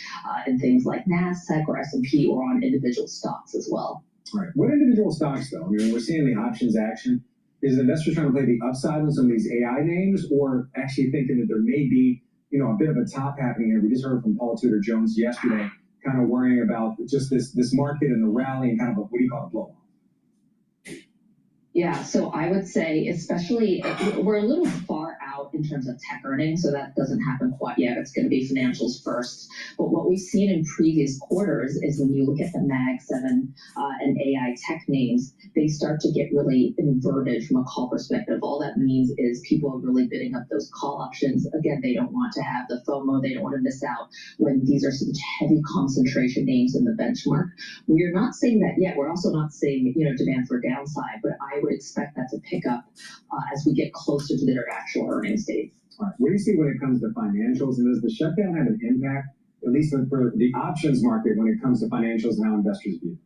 in things like NASDAQ or S&P or on individual stocks as well. All right. What individual stocks, though? I mean, we're seeing the options action. Is investors trying to play the upside on some of these AI names, or actually thinking that there may be, you know, a bit of a top happening here? We just heard from Paul Tudor Jones yesterday, kind of worrying about just this market and the rally and kind of what do you call a blow off? Yeah, so I would say, especially, we're a little far out in terms of tech earnings, so that doesn't happen quite yet. It's going to be financials first. But what we've seen in previous quarters is when you look at the Mag 7 and AI tech names, they start to get really inverted from a call perspective. All that means is people are really bidding up those call options. Again, they don't want to have the FOMO. They don't want to miss out when these are such heavy concentration names in the benchmark. We're not seeing that yet. We're also not seeing, you know, demand for downside, but I would expect that to pick up as we get closer to their actual earnings date. All right. What do you see when it comes to financials? And does the shutdown have an impact, at least for the options market, when it comes to financials and how investors view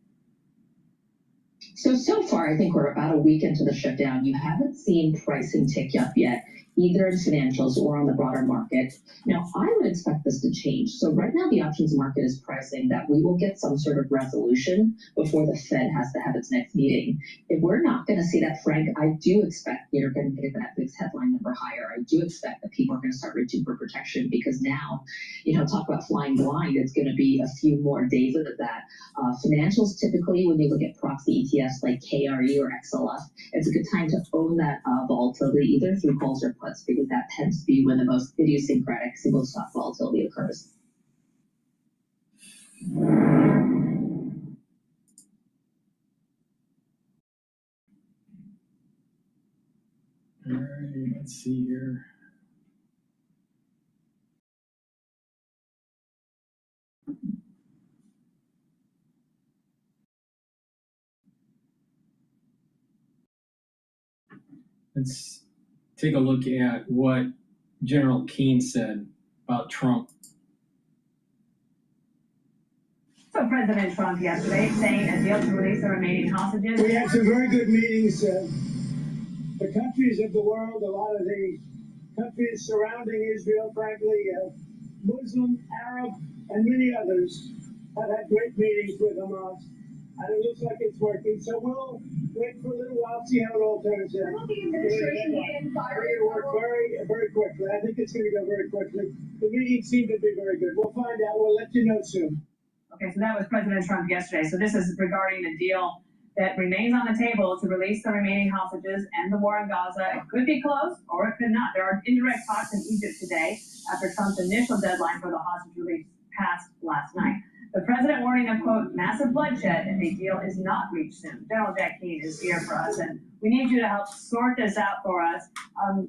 it? So far, I think we're about a week into the shutdown. You haven't seen pricing tick up yet. either in financials or on the broader market. Now, I would expect this to change. So right now, the options market is pricing that we will get some sort of resolution before the Fed has to have its next meeting. If we're not going to see that, Frank, I do expect you're going to get that big headline number higher. I do expect that people are going to start reaching for protection because now, talk about flying blind, it's going to be a few more days of that. Financials, typically, when you look at proxy ETFs like KRE or XLF, it's a good time to own that volatility either through calls or puts, because that tends to be when the most idiosyncratic single stock volatility occurs. All right, let's see here. Let's take a look at what General Keane said about Trump. So President Trump yesterday saying a deal to release the remaining hostages. We had some very good meetings. The countries of the world, a lot of the countries surrounding Israel, frankly, Muslim, Arab, and many others have had great meetings with Hamas. And it looks like it's working. So we'll wait for a little while, see how it all turns out. Will the administration begin firing? It'll work very, very quickly. I think it's going to go very quickly. The meetings seem to be very good. We'll find out. We'll let you know soon. Okay, so that was President Trump yesterday. So this is regarding the deal that remains on the table to release the remaining hostages and the war in Gaza. It could be close or it could not. There are indirect talks in Egypt today after Trump's initial deadline for the hostage release passed last night. The president warning of, quote, massive bloodshed if a deal is not reached soon. General Jack Keane is here for us, and we need you to help sort this out for us. Do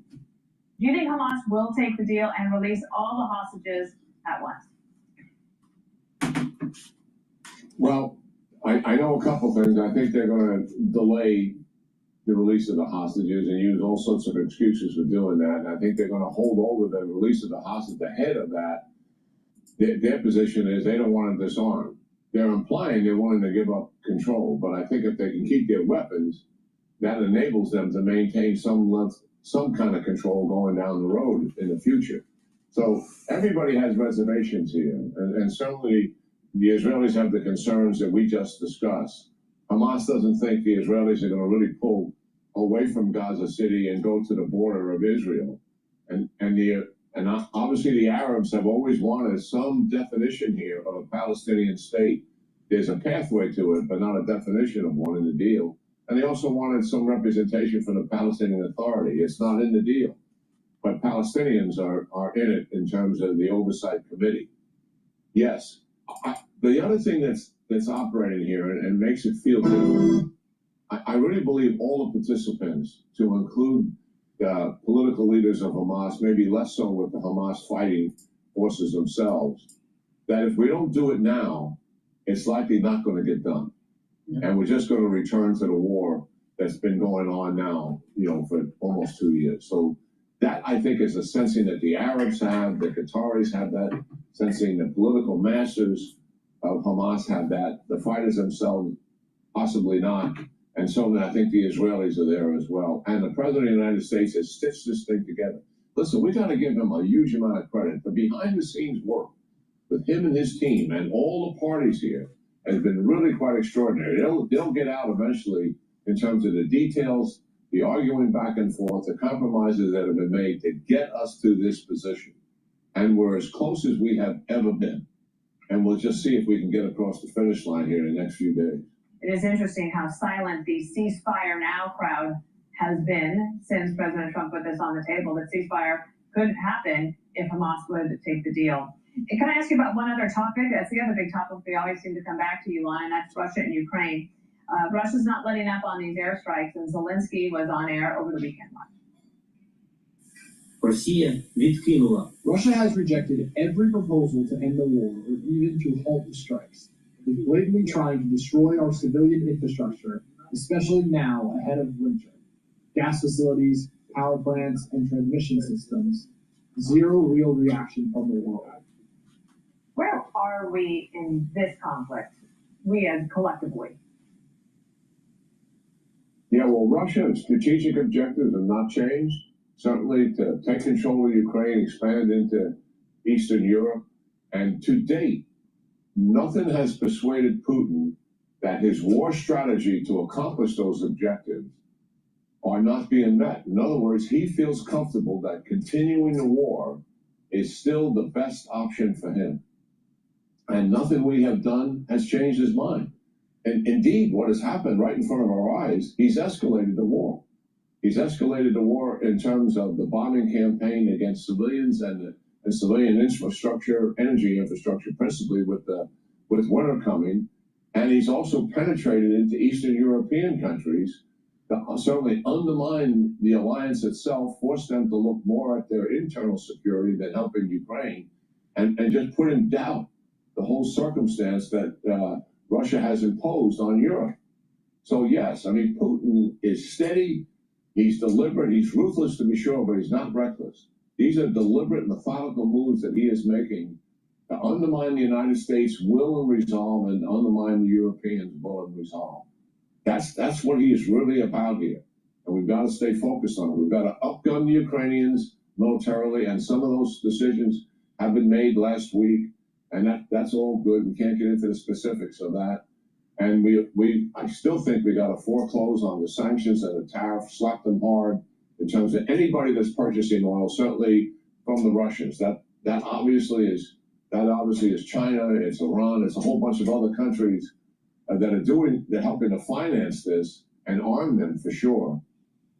you think Hamas will take the deal and release all the hostages at once? Well, I know a couple things. I think they're going to delay the release of the hostages and use all sorts of excuses for doing that. And I think they're going to hold over the release of the hostages ahead of that. Their position is they don't want to disarm. They're implying they're willing to give up control, but I think if they can keep their weapons, that enables them to maintain some kind of control going down the road in the future. So everybody has reservations here, and certainly the Israelis have the concerns that we just discussed. Hamas doesn't think the Israelis are going to really pull away from Gaza City and go to the border of Israel, and obviously the Arabs have always wanted some definition here of a Palestinian state. There's a pathway to it, but not a definition of one in the deal. And they also wanted some representation from the Palestinian Authority. It's not in the deal, but Palestinians are in it in terms of the oversight committee. Yes. The other thing that's operating here and makes it feel good, I really believe all the participants, to include political leaders of Hamas, maybe less so with the Hamas fighting forces themselves, that if we don't do it now, it's likely not going to get done. Yeah. And we're just going to return to the war that's been going on now, for almost 2 years. So that, I think, is a sensing that the Arabs have, the Qataris have that sensing, the political masters of Hamas have that, the fighters themselves possibly not. And so I think the Israelis are there as well. And the President of the United States has stitched this thing together. Listen, we got to give him a huge amount of credit. The behind-the-scenes work with him and his team and all the parties here has been really quite extraordinary. They'll get out eventually in terms of the details, the arguing back and forth, the compromises that have been made to get us to this position. And we're as close as we have ever been. And we'll just see if we can get across the finish line here in the next few days. It is interesting how silent the ceasefire now crowd has been since President Trump put this on the table. That ceasefire could happen if Hamas would take the deal. And can I ask you about one other topic? That's the other big topic we always seem to come back to you on, and that's Russia and Ukraine. Russia's not letting up on these airstrikes, and Zelensky was on air over the weekend. Russia has rejected every proposal to end the war or even to halt the strikes. It is blatantly trying to destroy our civilian infrastructure, especially now ahead of winter. Gas facilities, power plants, and transmission systems. Zero real reaction from the world. Where are we in this conflict, we as collectively? Yeah, well, Russia's strategic objectives have not changed. certainly to take control of Ukraine, expand into Eastern Europe. And to date, nothing has persuaded Putin that his war strategy to accomplish those objectives are not being met. In other words, he feels comfortable that continuing the war is still the best option for him. And nothing we have done has changed his mind. And indeed, what has happened right in front of our eyes, he's escalated the war. He's escalated the war in terms of the bombing campaign against civilians and civilian infrastructure, energy infrastructure, principally with winter coming. And he's also penetrated into Eastern European countries that certainly undermine the alliance itself, force them to look more at their internal security than helping Ukraine, and just put in doubt the whole circumstance that Russia has imposed on Europe. So yes, I mean, Putin is steady, he's deliberate, he's ruthless to be sure, but he's not reckless. These are deliberate, methodical moves that he is making to undermine the United States' will and resolve and undermine the Europeans' will and resolve. That's what he is really about here. And we've got to stay focused on it. We've got to outgun the Ukrainians militarily, and some of those decisions have been made last week, and that's all good. We can't get into the specifics of that. And I still think we got to foreclose on the sanctions and the tariff, slap them hard in terms of anybody that's purchasing oil, certainly from the Russians. That obviously is China, it's Iran, it's a whole bunch of other countries they're helping to finance this and arm them for sure.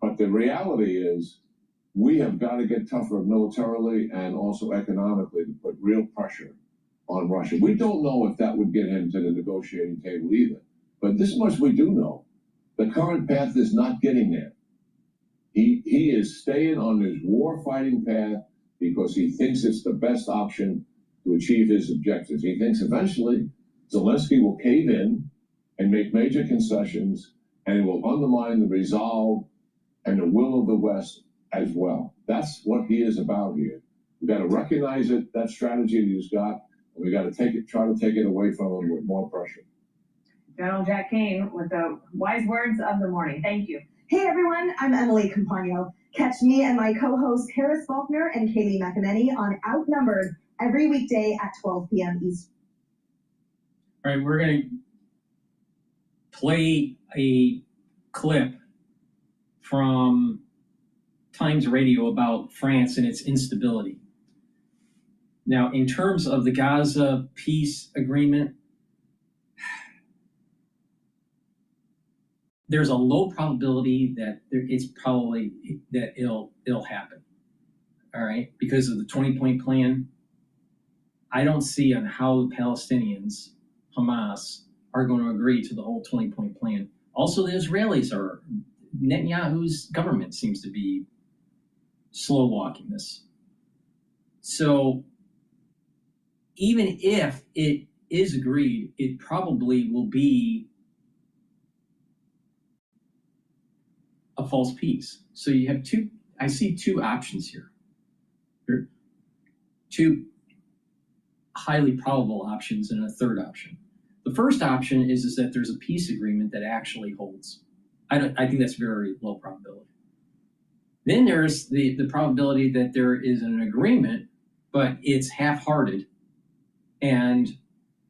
But the reality is we have got to get tougher militarily and also economically to put real pressure on Russia. We don't know if that would get him to the negotiating table either. But this much we do know. The current path is not getting there. He is staying on his war fighting path because he thinks it's the best option to achieve his objectives. He thinks eventually Zelensky will cave in and make major concessions, and it will undermine the resolve and the will of the West as well. That's what he is about here. We've got to recognize it, that strategy that he's got, and we got to try to take it away from him with more pressure. General Jack Kane with the wise words of the morning. Thank you. Hey everyone, I'm Emily Campagno. Catch me and my co-hosts Harris Faulkner and Kaylee McEnany on Outnumbered every weekday at 12 p.m. Eastern. All right, we're going to play a clip from Times Radio about France and its instability. Now, in terms of the Gaza peace agreement, there's a low probability that it'll happen. All right, because of the 20-point plan. I don't see on how the Palestinians, Hamas, are going to agree to the whole 20-point plan. Also, the Israelis are, Netanyahu's government seems to be slow walking this. So even if it is agreed, it probably will be a false peace. So you have I see two options here. There are two highly probable options and a third option. The first option is that there's a peace agreement that actually holds. I think that's very low probability. Then there's the probability that there is an agreement, but it's half-hearted, and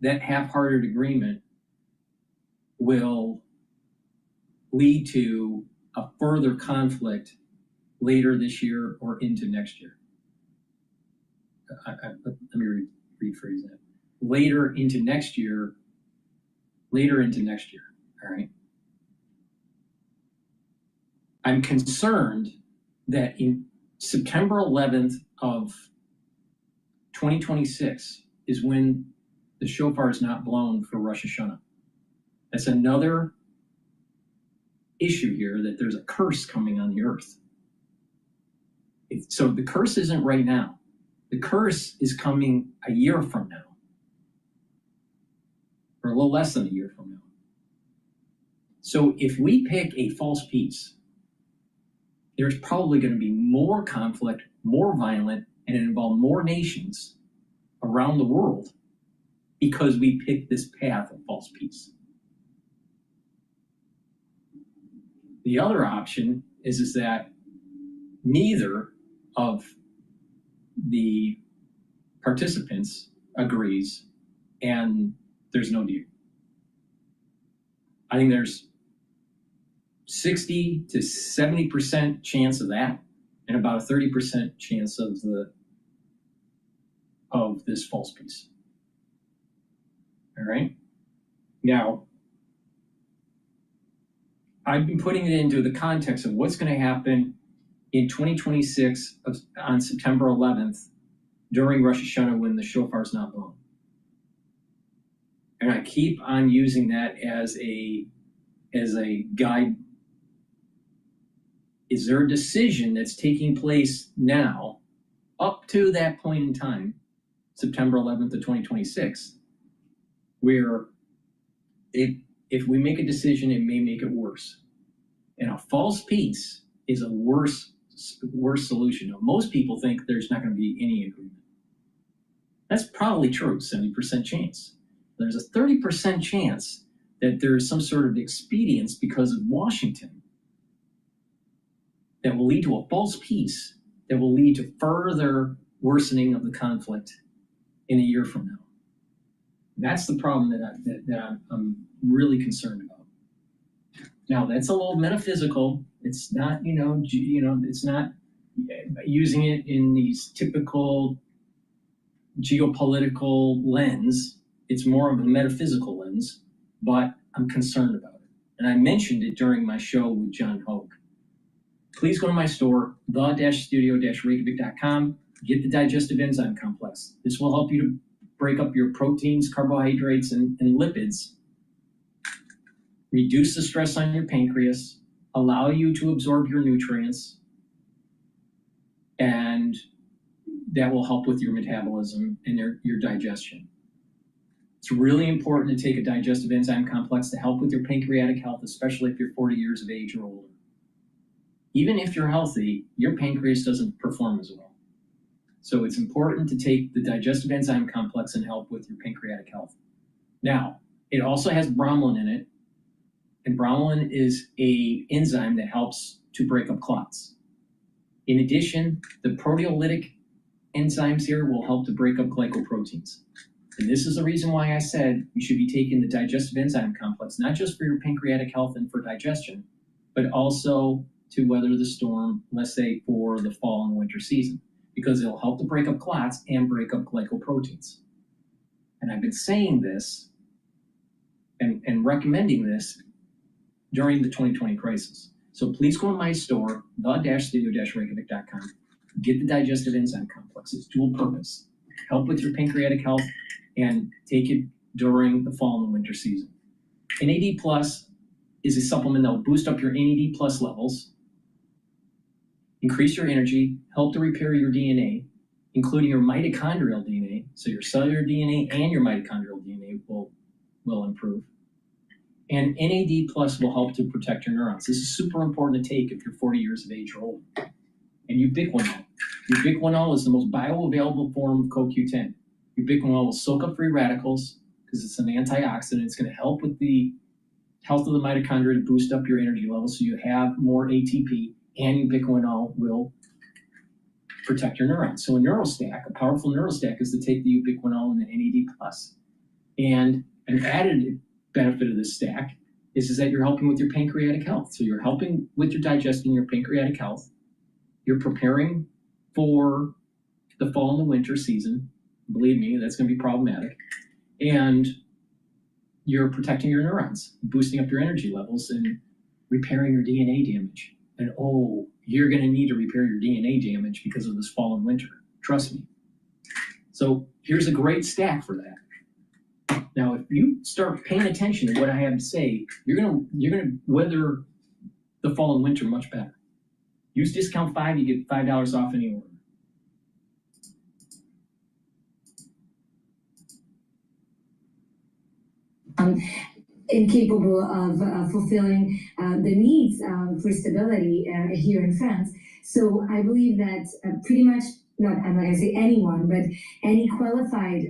that half-hearted agreement will lead to a further conflict later this year or into next year. Let me rephrase that. Later into next year, all right? I'm concerned that in September 11th of 2026 is when the shofar is not blown for Rosh Hashanah. That's another issue here, that there's a curse coming on the earth. So the curse isn't right now. The curse is coming a year from now, or a little less than a year from now. So if we pick a false peace, there's probably going to be more conflict, more violent, and involve more nations around the world because we picked this path of false peace. The other option is that neither of the participants agrees, and there's no deal. I think there's 60 to 70% chance of that, and about a 30% chance of this false peace. All right. Now, I've been putting it into the context of what's going to happen in 2026 on September 11th during Rosh Hashanah when the shofar's not blown. And I keep on using that as a guide. Is there a decision that's taking place now up to that point in time, September 11th of 2026, where if we make a decision, it may make it worse. And a false peace is a worse solution. Now, most people think there's not going to be any agreement. That's probably true, 70% chance. There's a 30% chance that there's some sort of expedience because of Washington that will lead to a false peace that will lead to further worsening of the conflict in a year from now. That's the problem that I'm really concerned about. Now, that's a little metaphysical. It's not, it's not using it in these typical geopolitical lens. It's more of a metaphysical lens, but I'm concerned about it. And I mentioned it during my show with John Hogue. Please go to my store, the-studio-reykjavik.com. Get the digestive enzyme complex. This will help you to break up your proteins, carbohydrates, and lipids, reduce the stress on your pancreas, allow you to absorb your nutrients, and that will help with your metabolism and your digestion. It's really important to take a digestive enzyme complex to help with your pancreatic health, especially if you're 40 years of age or older. Even if you're healthy, your pancreas doesn't perform as well. So it's important to take the digestive enzyme complex and help with your pancreatic health. Now, it also has bromelain in it, and bromelain is an enzyme that helps to break up clots. In addition, the proteolytic enzymes here will help to break up glycoproteins. And this is the reason why I said you should be taking the digestive enzyme complex, not just for your pancreatic health and for digestion, but also to weather the storm, let's say for the fall and winter season, because it'll help to break up clots and break up glycoproteins. And I've been saying this and recommending this during the 2020 crisis. So please go to my store, the-studio-reykjavik.com. Get the digestive enzyme complex. It's dual purpose. Help with your pancreatic health and take it during the fall and winter season. NAD Plus is a supplement that will boost up your NAD Plus levels, increase your energy, help to repair your DNA, including your mitochondrial DNA. So your cellular DNA and your mitochondrial DNA will improve. And NAD Plus will help to protect your neurons. This is super important to take if you're 40 years of age or older. And ubiquinol. Ubiquinol is the most bioavailable form of CoQ10. Ubiquinol will soak up free radicals because it's an antioxidant. It's going to help with the health of the mitochondria to boost up your energy levels so you have more ATP, and ubiquinol will protect your neurons. So a neurostack, a powerful neurostack, is to take the ubiquinol and the NAD+. And an added benefit of this stack is that you're helping with your pancreatic health. So you're helping with your digestion, your pancreatic health. You're preparing for the fall and the winter season. Believe me, that's going to be problematic. And you're protecting your neurons, boosting up your energy levels, and repairing your DNA damage. And you're going to need to repair your DNA damage because of this fall and winter. Trust me. So here's a great stack for that. Now, if you start paying attention to what I have to say, you're gonna weather the fall and winter much better. Use discount 5, you get $5 off any order. Incapable of fulfilling the needs for stability here in France. So I believe that pretty much not, I'm not going to say anyone, but any qualified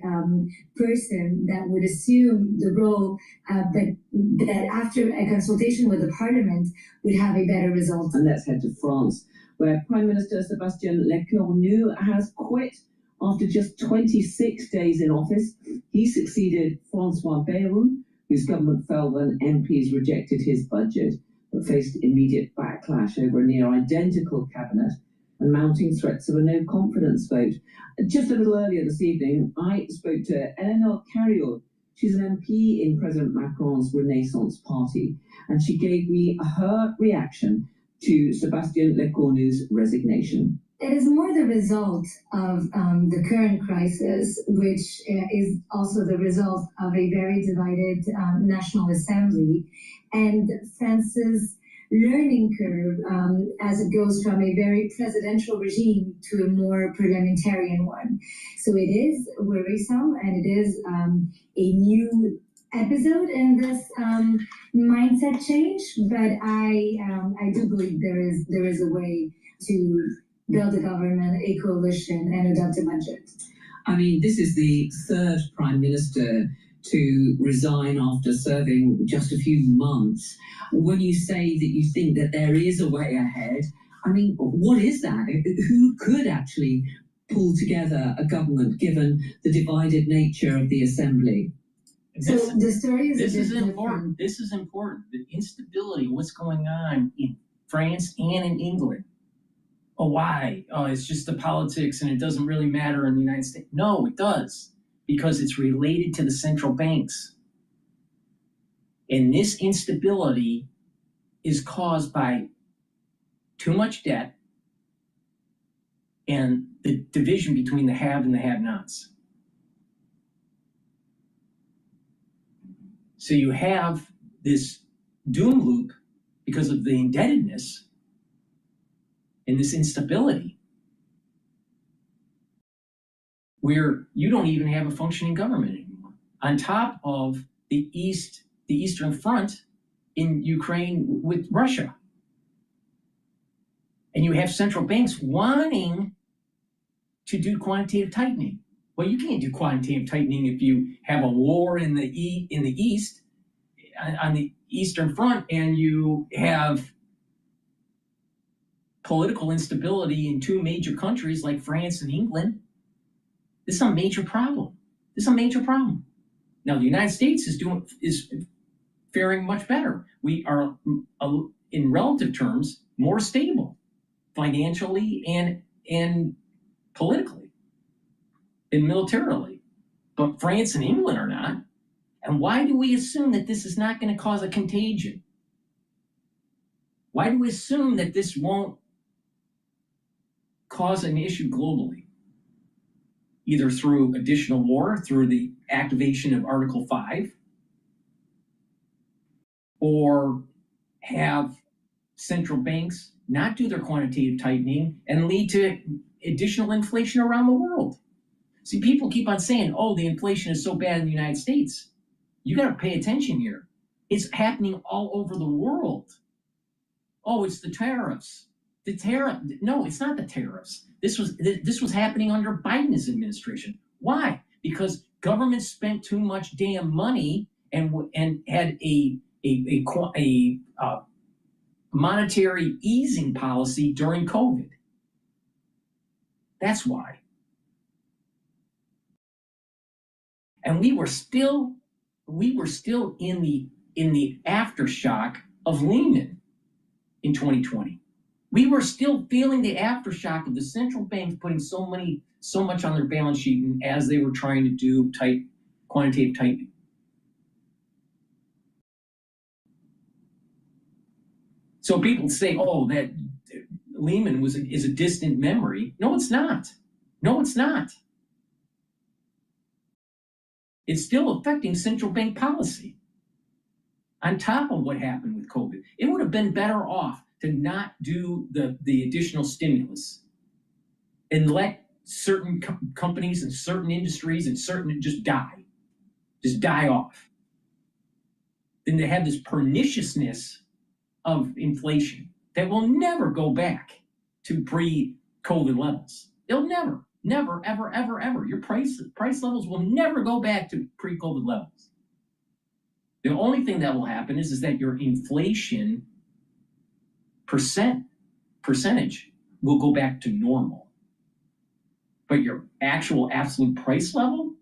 person that would assume the role, but that after a consultation with the parliament would have a better result. And let's head to France, where Prime Minister Sébastien Lecornu has quit after just 26 days in office. He succeeded François Bayrou, whose government fell when MPs rejected his budget, but faced immediate backlash over a near identical cabinet and mounting threats of a no-confidence vote. Just a little earlier this evening, I spoke to Eleanor Carriot. She's an MP in President Macron's Renaissance Party, and she gave me her reaction to Sébastien Lecornu's resignation. It is more the result of the current crisis, which is also the result of a very divided National Assembly and France's learning curve as it goes from a very presidential regime to a more parliamentarian one. So it is worrisome, and it is a new episode in this mindset change. But I do believe there is a way to build a government, a coalition, and adopt a budget. I mean, this is the third Prime Minister to resign after serving just a few months. When you say that you think that there is a way ahead, I mean, what is that? Who could actually pull together a government given the divided nature of the Assembly? So the story is important. This is important. The instability, what's going on in France and in England. Oh, why? Oh, it's just the politics and it doesn't really matter in the United States. No, it does, because it's related to the central banks. And this instability is caused by too much debt and the division between the have and the have-nots. So you have this doom loop because of the indebtedness and this instability, where you don't even have a functioning government anymore. On top of the Eastern Front in Ukraine with Russia. And you have central banks wanting to do quantitative tightening. Well, you can't do quantitative tightening if you have a war in the East, on the Eastern Front, and you have political instability in two major countries like France and England. This is a major problem. Now, the United States is faring much better. We are, in relative terms, more stable financially and politically and militarily. But France and England are not. And why do we assume that this is not going to cause a contagion? Why do we assume that this won't cause an issue globally? Either through additional war, through the activation of Article 5, or have central banks not do their quantitative tightening and lead to additional inflation around the world. See, people keep on saying, oh, the inflation is so bad in the United States. You got to pay attention here. It's happening all over the world. Oh, it's the tariffs. No, it's not the tariffs. This was happening under Biden's administration. Why? Because government spent too much damn money and had a monetary easing policy during COVID. That's why. And we were still in the aftershock of Lehman in 2020. We were still feeling the aftershock of the central banks putting so much on their balance sheet as they were trying to do quantitative tightening. So people say, oh, that Lehman is a distant memory. No, it's not. It's still affecting central bank policy. On top of what happened with COVID, it would have been better off to not do the additional stimulus and let certain companies and certain industries and certain just die off, than to have this perniciousness of inflation that will never go back to pre-COVID levels. They'll never, ever, ever, ever. Your price levels will never go back to pre-COVID levels. The only thing that will happen is that your inflation percentage will go back to normal. But your actual absolute price level,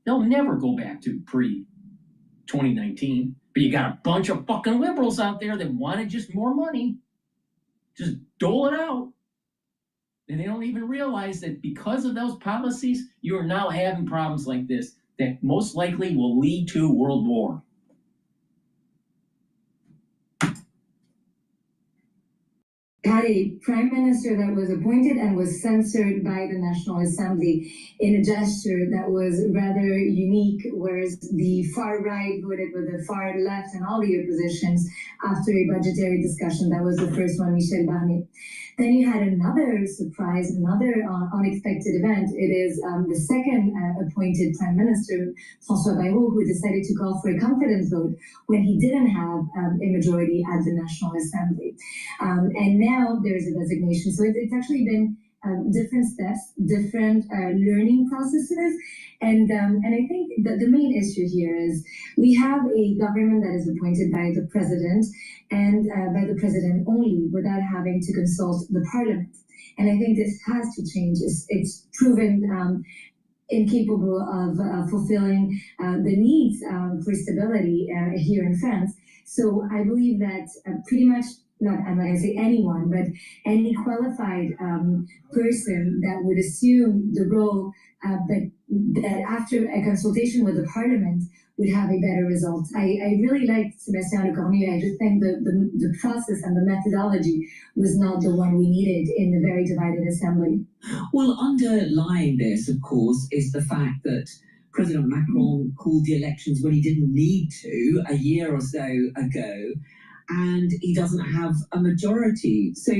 they'll never go back to pre-2019. But you got a bunch of fucking liberals out there that wanted just more money. Just dole it out. And they don't even realize that because of those policies, you are now having problems like this that most likely will lead to world war. Had a prime minister that was appointed and was censored by the National Assembly in a gesture that was rather unique, whereas the far right voted with the far left and all the oppositions after a budgetary discussion. That was the first one, Michel Barnier. Then you had another surprise, another unexpected event. It is the second appointed prime minister, François Bayrou, who decided to call for a confidence vote when he didn't have a majority at the National Assembly. And now there's a resignation. So it's actually been different steps, different learning processes. And I think that the main issue here is we have a government that is appointed by the president and by the president only without having to consult the parliament. And I think this has to change. It's proven incapable of fulfilling the needs for stability here in France. So I believe that pretty much, I'm not going to say anyone, but any qualified person that would assume the role, but that after a consultation with the parliament would have a better result. I really liked Sébastien Lecornu. I just think the process and the methodology was not the one we needed in the very divided assembly. Well, underlying this, of course, is the fact that President Macron called the elections when he didn't need to a year or so ago, and he doesn't have a majority. So,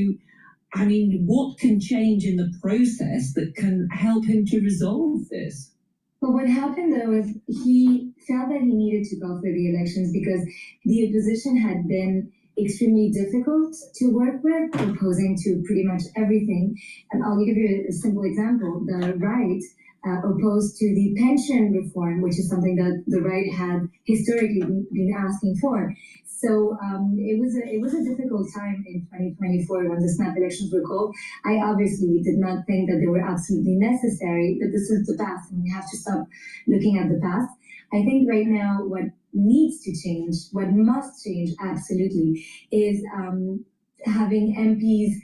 I mean, what can change in the process that can help him to resolve this? Well, what happened though is he felt that he needed to go for the elections because the opposition had been extremely difficult to work with, opposing to pretty much everything. And I'll give you a simple example. The right opposed to the pension reform, which is something that the right had historically been asking for. So it was a difficult time in 2024 when the snap elections were called. I obviously did not think that they were absolutely necessary, but this is the past, and we have to stop looking at the past. I think right now what needs to change, what must change absolutely, is having MPs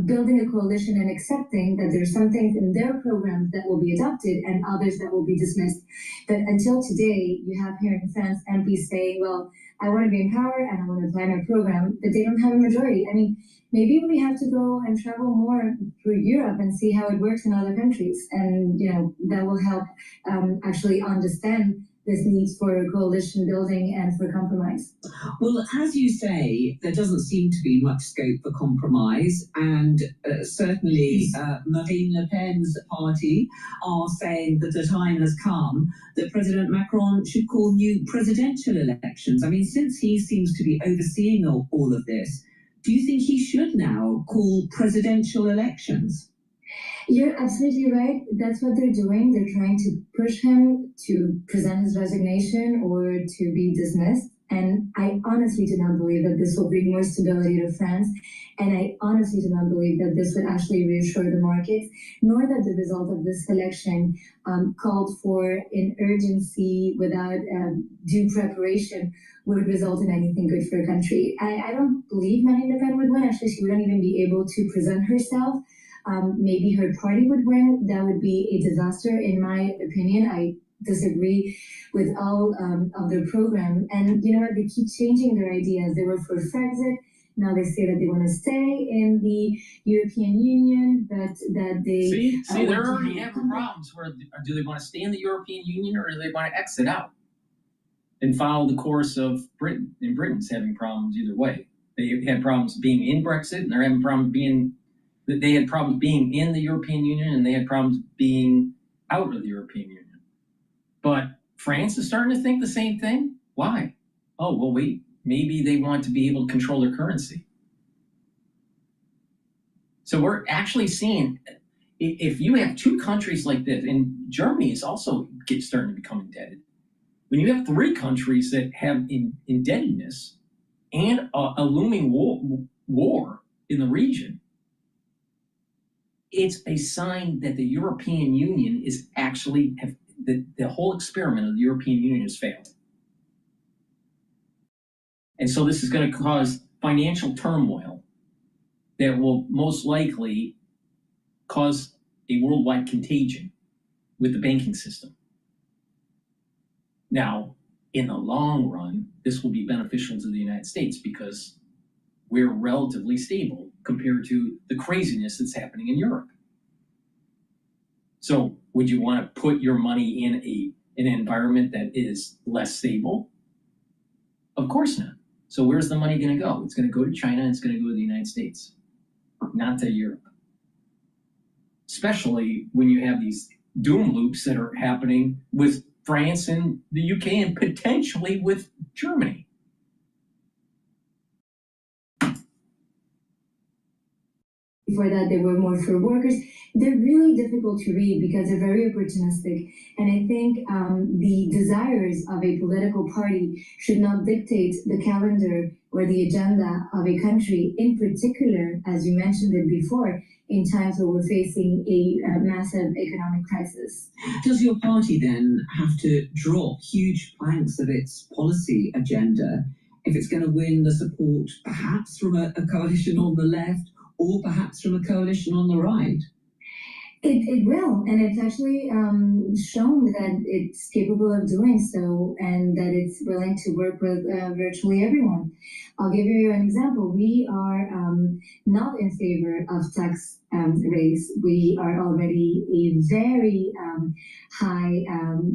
building a coalition and accepting that there's some things in their programs that will be adopted and others that will be dismissed. But until today, you have here in France MPs say, well, I want to be in power and I want to apply my program, but they don't have a majority. I mean, maybe we have to go and travel more through Europe and see how it works in other countries. And, that will help actually understand this need for coalition building and for compromise. Well, as you say, there doesn't seem to be much scope for compromise, and certainly Marine Le Pen's party are saying that the time has come that President Macron should call new presidential elections. I mean, since he seems to be overseeing all of this, do you think he should now call presidential elections? You're absolutely right. That's what they're doing. They're trying to push him to present his resignation or to be dismissed. And I honestly do not believe that this will bring more stability to France. And I honestly do not believe that this would actually reassure the markets, nor that the result of this election called for an urgency without due preparation would result in anything good for a country. I don't believe Marine Le Pen would win. Actually, she wouldn't even be able to present herself. Maybe her party would win. That would be a disaster, in my opinion. I disagree with all of their program. And you know what? They keep changing their ideas. They were for Brexit. Now they say that they want to stay in the European Union, but that they... See, they're already having problems. Where do they want to stay in the European Union or do they want to exit out and follow the course of Britain? And Britain's having problems either way. They had problems being in Brexit, and they're having problems being... They had problems being in the European Union, and they had problems being out of the European Union. But France is starting to think the same thing. Why? Oh, well, wait. Maybe they want to be able to control their currency. So we're actually seeing if you have two countries like this, and Germany is also starting to become indebted. When you have three countries that have indebtedness and a looming war in the region, it's a sign that the European Union is actually the whole experiment of the European Union has failed. And so this is going to cause financial turmoil that will most likely cause a worldwide contagion with the banking system. Now, in the long run, this will be beneficial to the United States because we're relatively stable compared to the craziness that's happening in Europe. So would you want to put your money in an environment that is less stable? Of course not. So where's the money going to go? It's going to go to China, and it's going to go to the United States, not to Europe. Especially when you have these doom loops that are happening with France and the UK and potentially with Germany. Before that, they were more for workers. They're really difficult to read because they're very opportunistic. And I think the desires of a political party should not dictate the calendar or the agenda of a country, in particular, as you mentioned it before, in times where we're facing a massive economic crisis. Does your party then have to drop huge planks of its policy agenda if it's going to win the support perhaps from a coalition on the left or perhaps from a coalition on the right? It will, and it's actually shown that it's capable of doing so and that it's willing to work with virtually everyone. I'll give you an example. We are not in favor of tax raise. We are already a very high,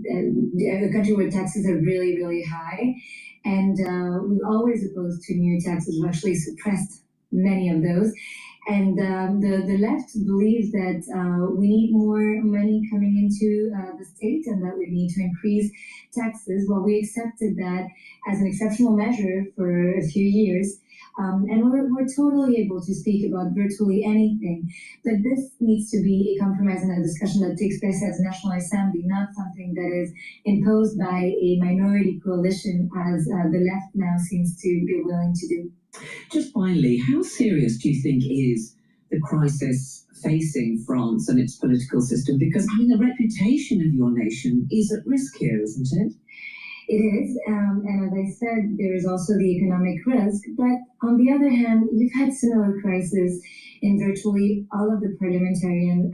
a country where taxes are really, really high, and we're always opposed to new taxes. We've actually suppressed many of those. And the left believes that we need more money coming into the state and that we need to increase taxes. Well, we accepted that as an exceptional measure for a few years. And we're totally able to speak about virtually anything. But this needs to be a compromise and a discussion that takes place at the National Assembly, not something that is imposed by a minority coalition as the left now seems to be willing to do. Just finally, how serious do you think is the crisis facing France and its political system? Because, I mean, the reputation of your nation is at risk here, isn't it? It is, and as I said, there is also the economic risk. But on the other hand, you've had similar crises in virtually all of the parliamentarian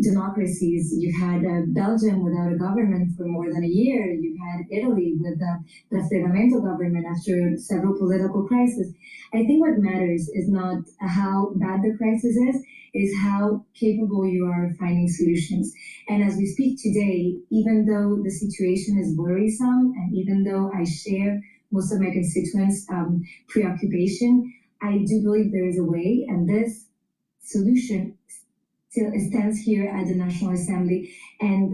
democracies. You've had Belgium without a government for more than a year. You've had Italy with the Parlamento government after several political crises. I think what matters is not how bad the crisis is how capable you are of finding solutions. And as we speak today, even though the situation is worrisome, and even though I share most of my constituents' preoccupation, I do believe there is a way, and this solution still stands here at the National Assembly, and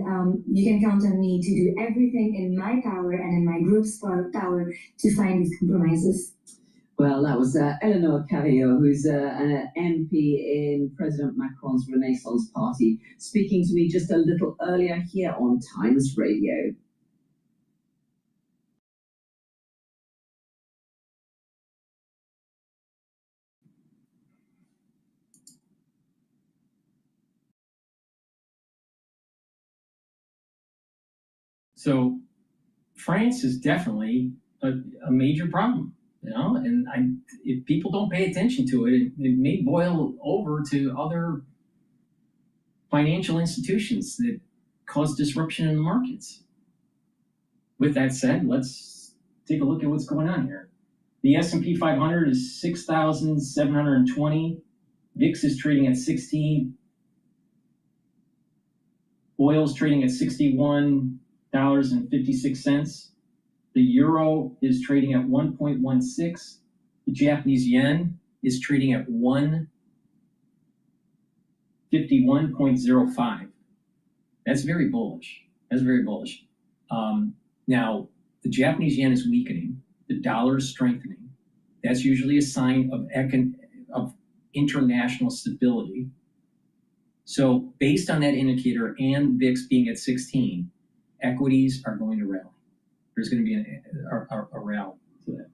you can count on me to do everything in my power and in my group's power to find these compromises. Well, that was Eleanor Carriot, who's an MP in President Macron's Renaissance Party, speaking to me just a little earlier here on Times Radio. So France is definitely a major problem, you know, and if people don't pay attention to it, it may boil over to other financial institutions that cause disruption in the markets. With that said, let's take a look at what's going on here. The S&P 500 is 6,720. VIX is trading at 16. Oil is trading at $61.56. The euro is trading at 1.16. The Japanese yen is trading at 151.05. That's very bullish. That's very bullish. Now, the Japanese yen is weakening. The dollar is strengthening. That's usually a sign of international stability. So based on that indicator and VIX being at 16, equities are going to rally. There's going to be a rally to that.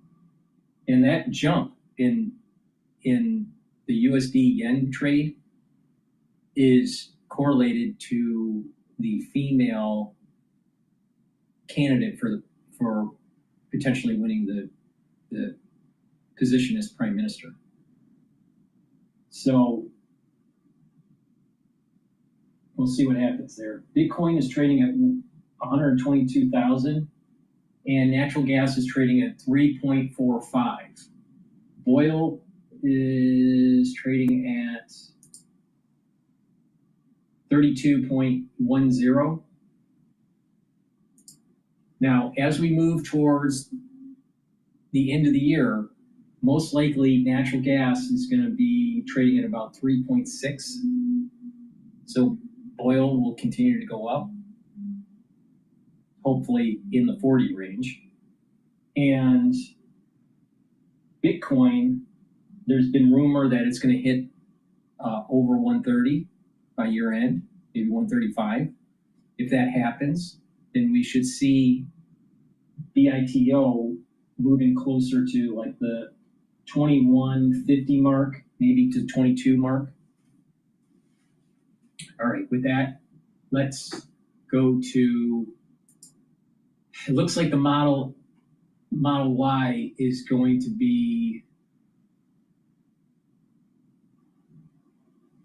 And that jump in the USD yen trade is correlated to the female candidate for potentially winning the position as prime minister. So we'll see what happens there. Bitcoin is trading at 122,000 and natural gas is trading at 3.45. Oil is trading at 32.10. Now, as we move towards the end of the year, most likely natural gas is going to be trading at about 3.6. So oil will continue to go up, hopefully in the 40 range. And Bitcoin, there's been rumor that it's going to hit over 130 by year end, maybe 135. If that happens, then we should see BITO moving closer to like the 2150 mark, maybe to 22 mark. All right, with that, let's go to, it looks like the Model Y is going to be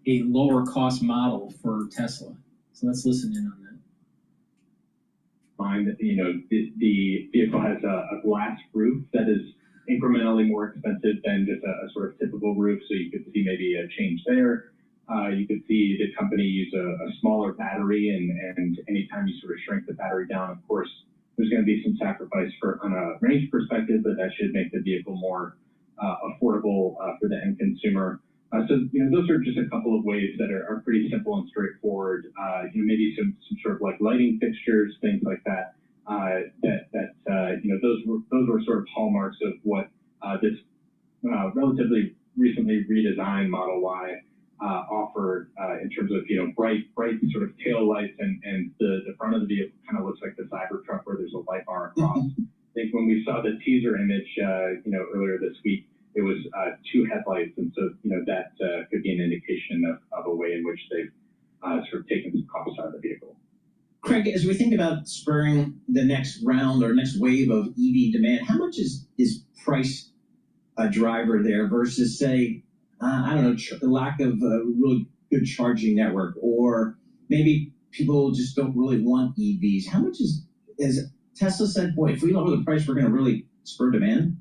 a lower cost model for Tesla. So let's listen in on that. Find that, the vehicle has a glass roof that is incrementally more expensive than just a sort of typical roof. So you could see maybe a change there. You could see the company use a smaller battery, and anytime you sort of shrink the battery down, of course, there's going to be some sacrifice on a range perspective, but that should make the vehicle more affordable for the end consumer. So those are just a couple of ways that are pretty simple and straightforward. Maybe some sort of like lighting fixtures, things like that. Those were sort of hallmarks of what this relatively recently redesigned Model Y offered in terms of bright sort of tail lights, and the front of the vehicle kind of looks like the Cybertruck where there's a light bar across. I think when we saw the teaser image earlier this week, it was two headlights, and so that could be an indication of a way in which they've sort of taken some costs out of the vehicle. Craig, as we think about spurring the next round or next wave of EV demand, how much is price a driver there versus, say, lack of a really good charging network, or maybe people just don't really want EVs? How much is Tesla said, boy, if we lower the price, we're going to really spur demand?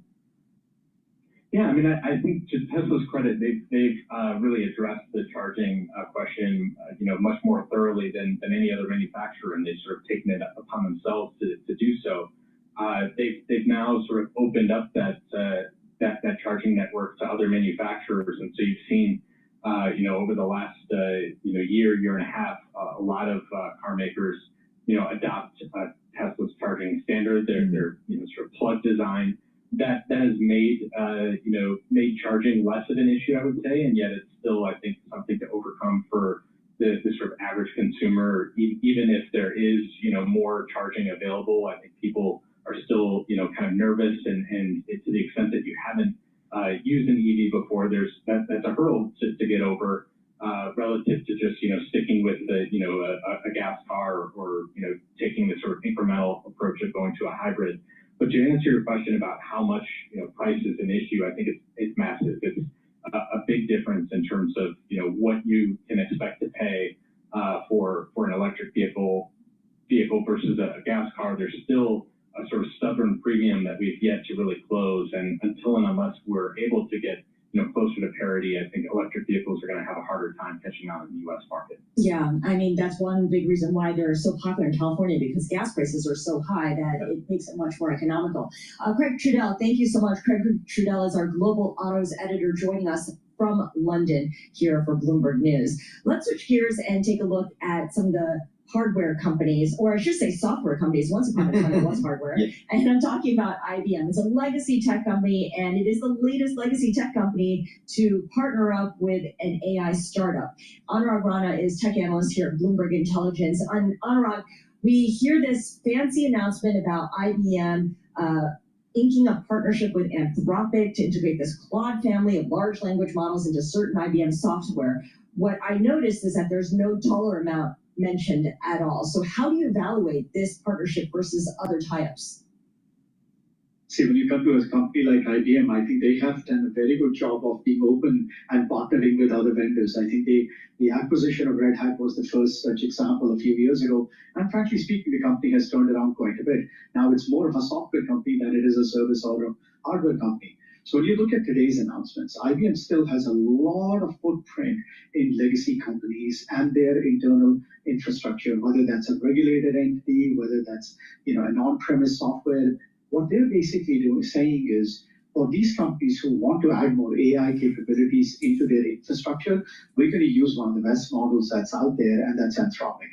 Yeah, I mean, I think to Tesla's credit, they've really addressed the charging question, much more thoroughly than any other manufacturer, and they've sort of taken it upon themselves to do so. They've now sort of opened up that charging network to other manufacturers, and so you've seen, over the last year and a half, a lot of car makers, adopt Tesla's charging standard. Their sort of plug design. That has made charging less of an issue, I would say, and yet it's still, I think, something to overcome for the sort of average consumer. Even if there is more charging available, I think people are still kind of nervous, and to the extent that you haven't used an EV before, that's a hurdle to get over relative to just sticking with a gas car or taking the sort of incremental approach of going to a hybrid. But to answer your question about how much price is an issue, I think it's massive. It's a big difference in terms of what you can expect to pay for an electric vehicle versus a gas car. There's still a sort of stubborn premium that we've yet to really close, and until and unless we're able to get closer to parity, I think electric vehicles are going to have a harder time catching on in the U.S. market. Yeah, I mean, that's one big reason why they're so popular in California, because gas prices are so high that it makes it much more economical. Craig Trudell, thank you so much. Craig Trudell is our Global Autos editor joining us from London here for Bloomberg News. Let's switch gears and take a look at some of the hardware companies, or I should say software companies. Once upon a time it was hardware. Yeah. And I'm talking about IBM. It's a legacy tech company, and it is the latest legacy tech company to partner up with an AI startup. Anurag Rana is tech analyst here at Bloomberg Intelligence. Anurag, we hear this fancy announcement about IBM inking a partnership with Anthropic to integrate this Claude family of large language models into certain IBM software. What I noticed is that there's no dollar amount mentioned at all. So how do you evaluate this partnership versus other tie-ups? See, when you come to a company like IBM, I think they have done a very good job of being open and partnering with other vendors. I think the acquisition of Red Hat was the first such example a few years ago. And frankly speaking, the company has turned around quite a bit. Now it's more of a software company than it is a service or a hardware company. So when you look at today's announcements, IBM still has a lot of footprint in legacy companies and their internal infrastructure, whether that's a regulated entity, whether that's an on-premise software. What they're basically saying is, for these companies who want to add more AI capabilities into their infrastructure, we're going to use one of the best models that's out there, and that's Anthropic.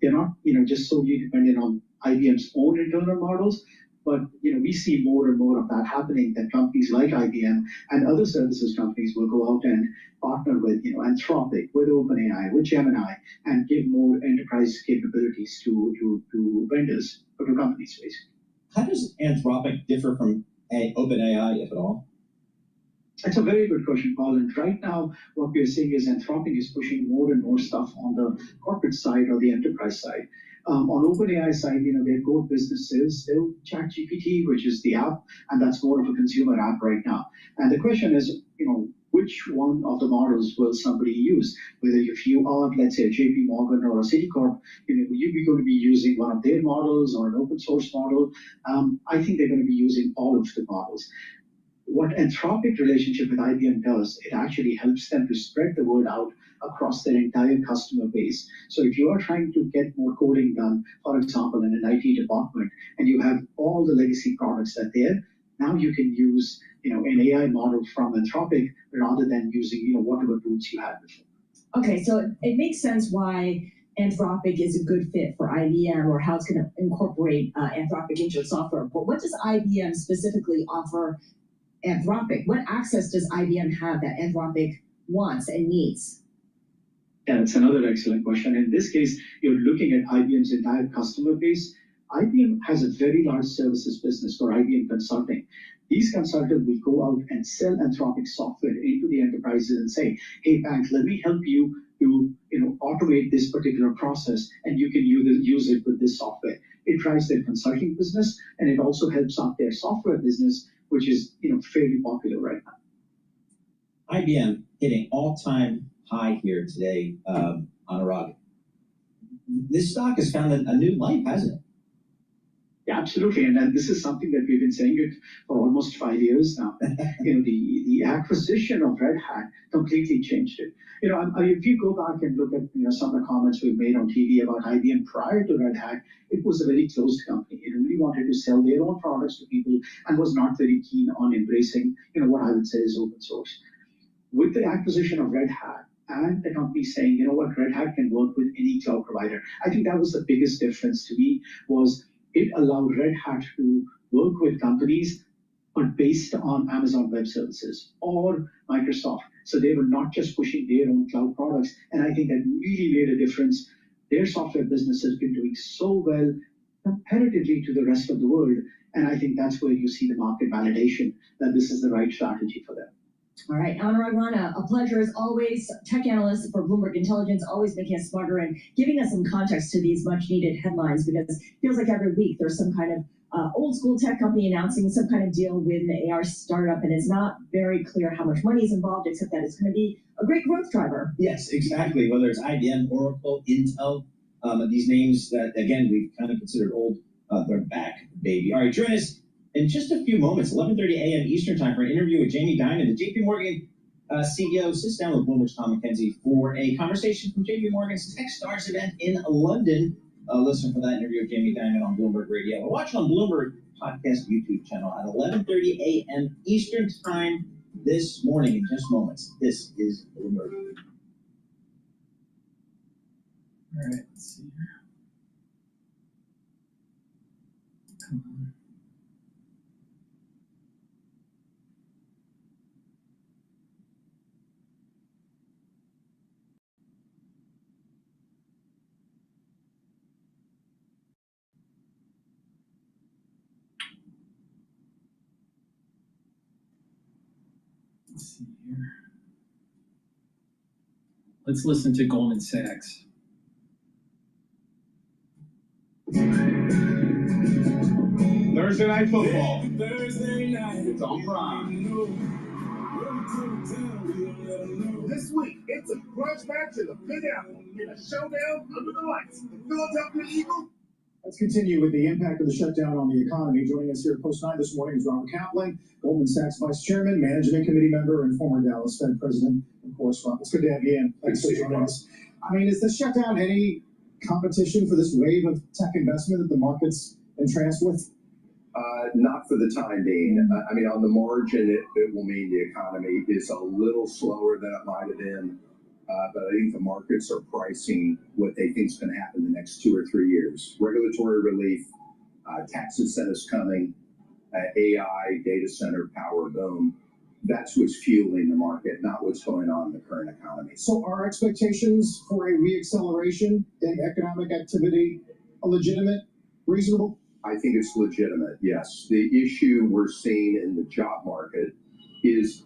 They're not, just solely dependent on IBM's own internal models, but we see more and more of that happening. That companies like IBM and other services companies will go out and partner with, Anthropic, with OpenAI, with Gemini, and give more enterprise capabilities to vendors or to companies, basically. How does Anthropic differ from OpenAI, if at all? That's a very good question, Paul. And right now, what we're seeing is Anthropic is pushing more and more stuff on the corporate side or the enterprise side. On OpenAI side, their core business is still ChatGPT, which is the app, and that's more of a consumer app right now. And the question is, which one of the models will somebody use? Whether if you are, let's say, a JP Morgan or a Citicorp, will you be going to be using one of their models or an open source model? I think they're going to be using all of the models. What Anthropic relationship with IBM does, it actually helps them to spread the word out across their entire customer base. So if you are trying to get more coding done, for example, in an IT department, and you have all the legacy products that there, now you can use an AI model from Anthropic rather than using whatever tools you had before. Okay, so it makes sense why Anthropic is a good fit for IBM, or how it's going to incorporate Anthropic into its software. But what does IBM specifically offer Anthropic? What access does IBM have that Anthropic wants and needs? Yeah, that's another excellent question. In this case, you're looking at IBM's entire customer base. IBM has a very large services business for IBM Consulting. These consultants will go out and sell Anthropic software into the enterprises and say, hey, bank, let me help you to automate this particular process, and you can use it with this software. It drives their consulting business, and it also helps out their software business, which is fairly popular right now. IBM hitting all-time high here today, Anurag. This stock has found a new life, hasn't it? Yeah, absolutely. And this is something that we've been saying it for almost 5 years now. The acquisition of Red Hat completely changed it. If you go back and look at some of the comments we've made on TV about IBM prior to Red Hat, it was a very closed company. It really wanted to sell their own products to people and was not very keen on embracing what I would say is open source. With the acquisition of Red Hat, and the company saying, Red Hat can work with any cloud provider. I think that was the biggest difference to me, was it allowed Red Hat to work with companies, but based on Amazon Web Services or Microsoft. So they were not just pushing their own cloud products. And I think that really made a difference. Their software business has been doing so well comparatively to the rest of the world. And I think that's where you see the market validation that this is the right strategy for them. All right, Anurag Rana, a pleasure as always. Tech analyst for Bloomberg Intelligence, always making us smarter and giving us some context to these much needed headlines, because it feels like every week there's some kind of old school tech company announcing some kind of deal with an AR startup, and it's not very clear how much money is involved, except that it's going to be a great growth driver. Yes, exactly. Whether it's IBM, Oracle, Intel, these names that, again, we've kind of considered old, they're back, baby. All right, join us in just a few moments, 11:30 a.m. Eastern time, for an interview with Jamie Dimon, the JP Morgan CEO, sits down with Bloomberg's Tom McKenzie for a conversation from JP Morgan's TechStars event in London. Listen for that interview with Jamie Dimon on Bloomberg Radio. Or watch on Bloomberg Podcast YouTube channel at 11:30 a.m. Eastern time this morning. In just moments, this is Bloomberg. All right, let's see here. Come on. Let's see here. Let's listen to Goldman Sachs. Thursday Night Football. It's on Prime. This week, it's a grudge match in the Big Apple in a showdown under the lights. The Philadelphia Eagles. Let's continue with the impact of the shutdown on the economy. Joining us here at Post 9 this morning is Robert Kaplan, Goldman Sachs Vice Chairman, Management Committee member, and former Dallas Fed President and correspondent. It's good to have you in. Thanks for joining us. I mean, is this shutdown any competition for this wave of tech investment that the market's entranced with? Not for the time being. I mean, on the margin, it will mean the economy is a little slower than it might have been. But I think the markets are pricing what they think is going to happen in the next 2 or 3 years. Regulatory relief, tax incentives coming, AI, data center, power boom. That's what's fueling the market, not what's going on in the current economy. So are expectations for a reacceleration in economic activity legitimate, reasonable? I think it's legitimate, yes. The issue we're seeing in the job market is,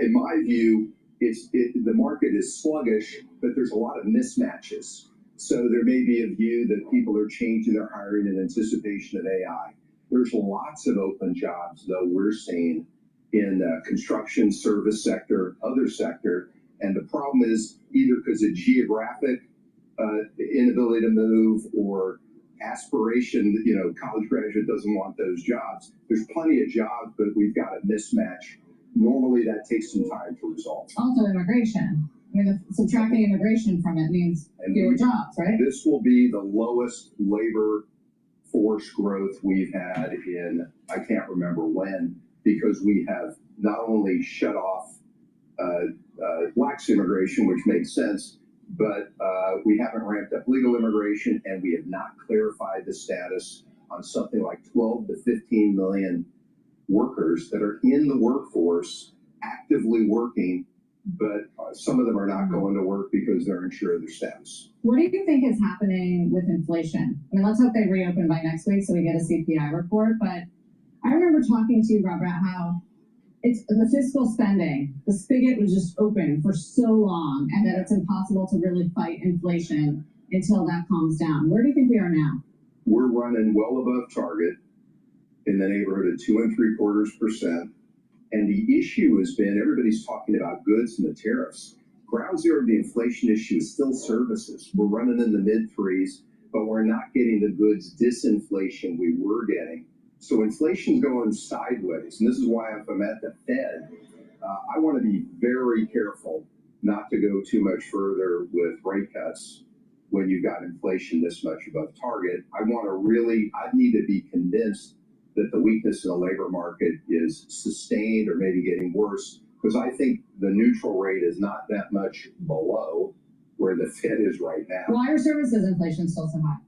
in my view, the market is sluggish, but there's a lot of mismatches. So there may be a view that people are changing their hiring in anticipation of AI. There's lots of open jobs, though, we're seeing in the construction, service sector, other sector. And the problem is either because of geographic inability to move or aspiration, college graduate doesn't want those jobs. There's plenty of jobs, but we've got a mismatch. Normally that takes some time to resolve. Also immigration. I mean, subtracting immigration from it means fewer jobs, right? This will be the lowest labor force growth we've had in, I can't remember when, because we have not only shut off lax immigration, which makes sense, but we haven't ramped up legal immigration, and we have not clarified the status on something like 12 to 15 million workers that are in the workforce, actively working, but some of them are not going to work because they're unsure of their status. What do you think is happening with inflation? I mean, let's hope they reopen by next week so we get a CPI report. But I remember talking to you, Robert, how it's the fiscal spending, the spigot was just open for so long, and that it's impossible to really fight inflation until that calms down. Where do you think we are now? We're running well above target in the neighborhood of 2.75%. And the issue has been, everybody's talking about goods and the tariffs. Ground zero of the inflation issue is still services. We're running in the mid-threes, but we're not getting the goods disinflation we were getting. So inflation's going sideways. And this is why if I'm at the Fed, I want to be very careful not to go too much further with rate cuts when you've got inflation this much above target. I need to be convinced that the weakness in the labor market is sustained or maybe getting worse, because I think the neutral rate is not that much below where the Fed is right now. Why are services inflation still so high?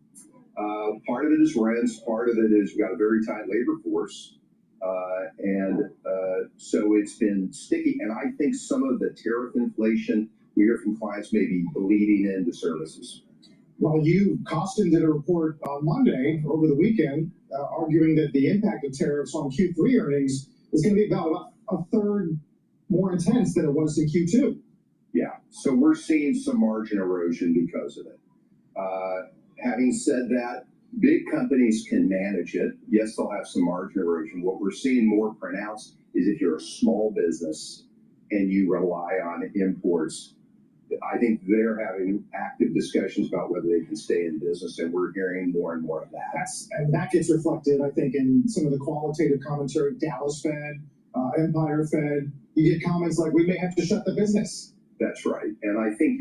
Part of it is rents, part of it is we've got a very tight labor force, so it's been sticky. And I think some of the tariff inflation we hear from clients may be bleeding into services. Well, Costin did a report on Monday over the weekend arguing that the impact of tariffs on Q3 earnings is going to be about a third more intense than it was in Q2. Yeah, so we're seeing some margin erosion because of it. Having said that, big companies can manage it. Yes, they'll have some margin erosion. What we're seeing more pronounced is if you're a small business and you rely on imports, I think they're having active discussions about whether they can stay in business, and we're hearing more and more of that. And that gets reflected, I think, in some of the qualitative commentary. Dallas Fed, Empire Fed. You get comments like, "We may have to shut the business." That's right, and I think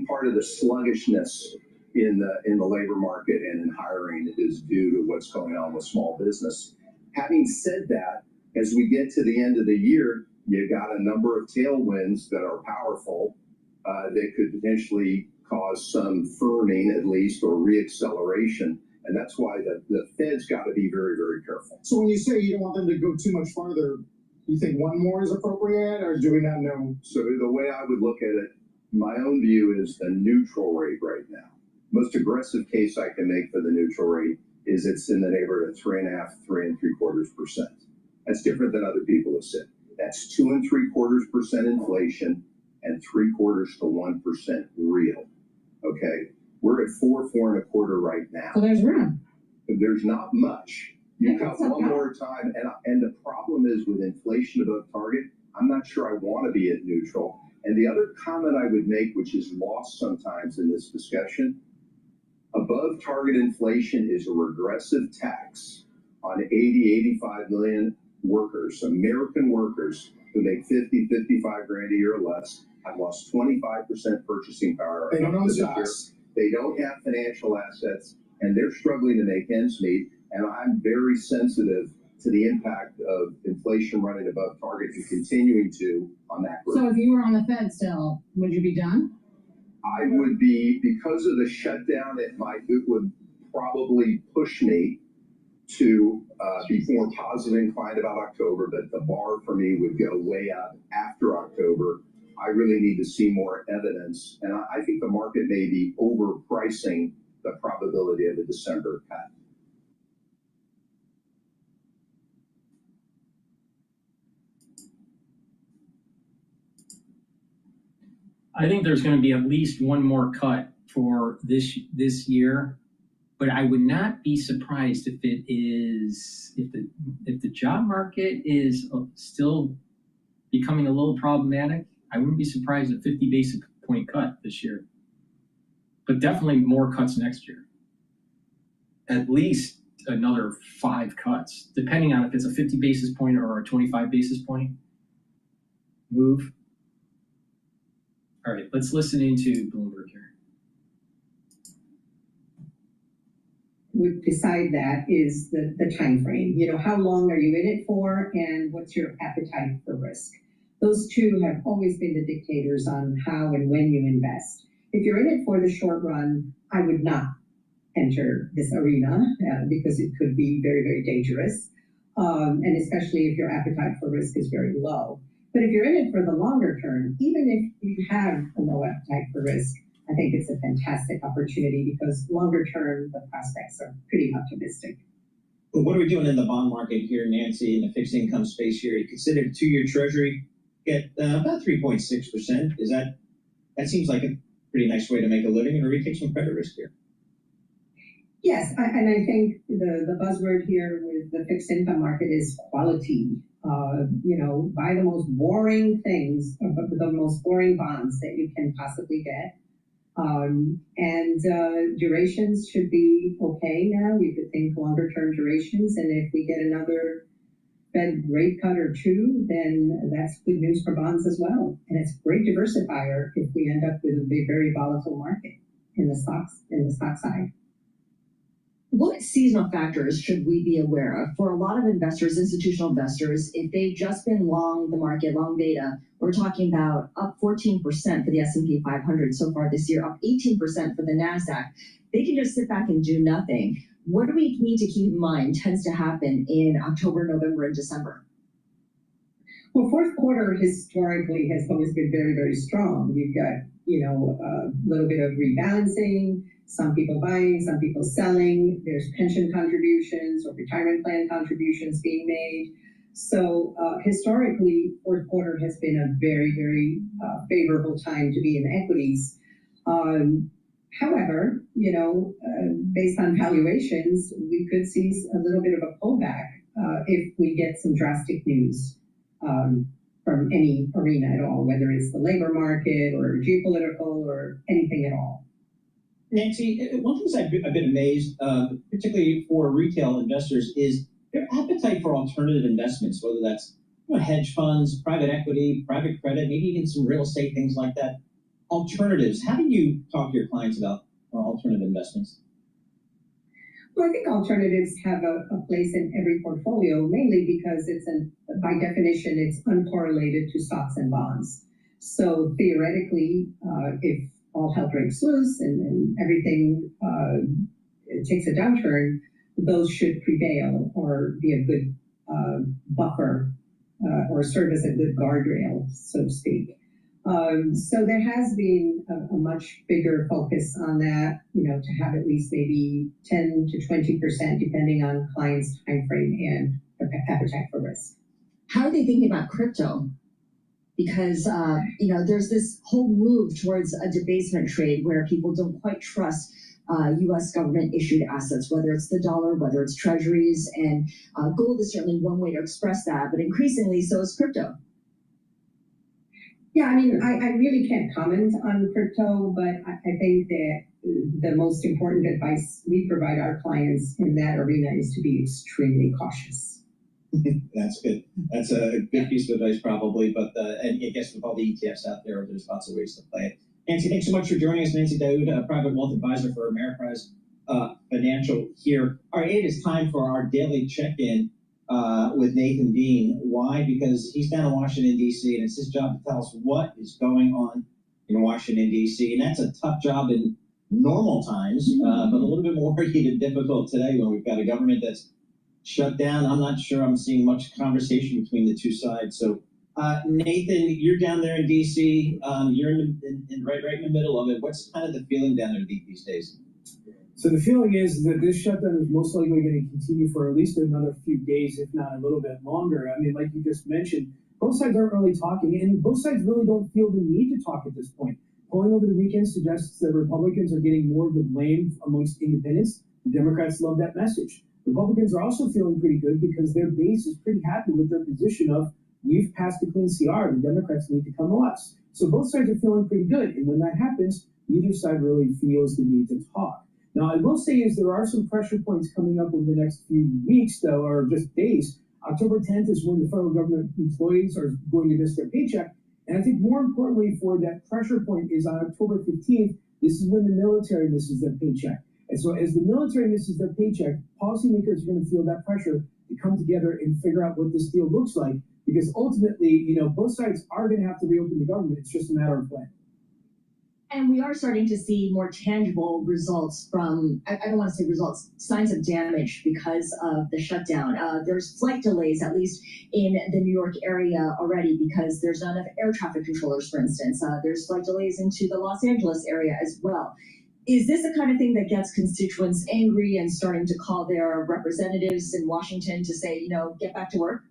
part of the sluggishness in the labor market and in hiring is due to what's going on with small business. Having said that, as we get to the end of the year, you got a number of tailwinds that are powerful. That could potentially cause some firming at least or reacceleration. And that's why the Fed's got to be very, very careful. So when you say you don't want them to go too much farther, you think one more is appropriate, or do we not know? So the way I would look at it, my own view is the neutral rate right now. Most aggressive case I can make for the neutral rate is it's in the neighborhood of 3.5%, 3.75%. That's different than other people have said. That's 2.75% inflation and 0.75% to 1% real. Okay, we're at 4.25% right now. So there's room. There's not much. You cut one okay. more time, and the problem is with inflation above target, I'm not sure I want to be at neutral. And the other comment I would make, which is lost sometimes in this discussion, above target inflation is a regressive tax on 80, 85 million workers, American workers who make 50, 55 grand a year or less, have lost 25% purchasing power. They don't own stocks. They don't have financial assets, and they're struggling to make ends meet. And I'm very sensitive to the impact of inflation running above target and continuing to on that group. So if you were on the Fed still, would you be done? I would be, because of the shutdown, it would probably push me to be more positive inclined about October, but the bar for me would go way up after October. I really need to see more evidence, and I think the market may be overpricing the probability of a December cut. I think there's going to be at least one more cut for this year, but I would not be surprised if the job market is still becoming a little problematic. I wouldn't be surprised at 50 basis point cut this year, but definitely more cuts next year. At least another 5 cuts, depending on if it's a 50 basis point or a 25 basis point move. All right, let's listen into Bloomberg here. Beside that is the time frame. You know, how long are you in it for, and what's your appetite for risk? Those two have always been the dictators on how and when you invest. If you're in it for the short run, I would not enter this arena because it could be very, very dangerous, and especially if your appetite for risk is very low. But if you're in it for the longer term, even if you have a low appetite for risk, I think it's a fantastic opportunity because longer term, the prospects are pretty optimistic. Well, what are we doing in the bond market here, Nancy, in the fixed income space here? You consider 2-year treasury get about 3.6%. Is that seems like a pretty nice way to make a living, or we take some credit risk here? Yes, and I think the buzzword here with the fixed income market is quality. You know, buy the most boring things, the most boring bonds that you can possibly get. Durations should be okay now. You could think longer term durations, and if we get another Fed rate cut or 2, then that's good news for bonds as well. And it's a great diversifier if we end up with a very volatile market in the stock side. What seasonal factors should we be aware of? For a lot of investors, institutional investors, if they've just been long the market, long beta, we're talking about up 14% for the S&P 500 so far this year, up 18% for the NASDAQ. They can just sit back and do nothing. What do we need to keep in mind tends to happen in October, November, and December? Well, fourth quarter historically has always been very, very strong. You've got, you know, a little bit of rebalancing, some people buying, some people selling. There's pension contributions or retirement plan contributions being made. So historically, fourth quarter has been a very, very favorable time to be in equities. However, you know, based on valuations, we could see a little bit of a pullback if we get some drastic news from any arena at all, whether it's the labor market or geopolitical or anything at all. Nancy, one thing I've been amazed, particularly for retail investors, is their appetite for alternative investments, whether that's hedge funds, private equity, private credit, maybe even some real estate, things like that. Alternatives. How do you talk to your clients about alternative investments? Well, I think alternatives have a place in every portfolio, mainly because by definition, it's uncorrelated to stocks and bonds. So theoretically, if all hell breaks loose and everything it takes a downturn, those should prevail or be a good buffer or serve as a good guardrail, so to speak. So there has been a much bigger focus on that, to have at least maybe 10 to 20%, depending on clients' time frame and appetite for risk. How are they thinking about crypto? Because, there's this whole move towards a debasement trade where people don't quite trust U.S. government issued assets, whether it's the dollar, whether it's treasuries, and gold is certainly one way to express that, but increasingly so is crypto. Yeah, I mean, I really can't comment on crypto, but I think that the most important advice we provide our clients in that arena is to be extremely cautious. That's good. That's a good piece of advice, probably. But and I guess with all the ETFs out there, there's lots of ways to play it. Nancy, thanks so much for joining us. Nancy Daoud, a private wealth advisor for Ameriprise Financial here. All right, it is time for our daily check-in with Nathan Dean. Why? Because he's down in Washington, D.C., and it's his job to tell us what is going on in Washington, D.C., and that's a tough job in normal times, but a little bit more heated difficult today when we've got a government that's shut down. I'm not sure I'm seeing much conversation between the two sides. So, Nathan, you're down there in D.C., you're right in the middle of it. What's kind of the feeling down there these days? So the feeling is that this shutdown is most likely going to continue for at least another few days, if not a little bit longer. I mean, like you just mentioned, both sides aren't really talking, and both sides really don't feel the need to talk at this point. Polling over the weekend suggests that Republicans are getting more of the blame amongst independents. The Democrats love that message. Republicans are also feeling pretty good because their base is pretty happy with their position of, we've passed a clean CR, the Democrats need to come to us. So both sides are feeling pretty good, and when that happens, neither side really feels the need to talk. Now, I will say is there are some pressure points coming up over the next few weeks, though, or just days. October 10th is when the federal government employees are going to miss their paycheck. And I think more importantly for that pressure point is on October 15th, this is when the military misses their paycheck. And so as the military misses their paycheck, policymakers are going to feel that pressure to come together and figure out what this deal looks like. Because ultimately, both sides are going to have to reopen the government. It's just a matter of when. And we are starting to see more tangible results from, I don't want to say results, signs of damage because of the shutdown. There's flight delays, at least in the New York area already, because there's not enough air traffic controllers, for instance. There's flight delays into the Los Angeles area as well. Is this the kind of thing that gets constituents angry and starting to call their representatives in Washington to say, get back to work?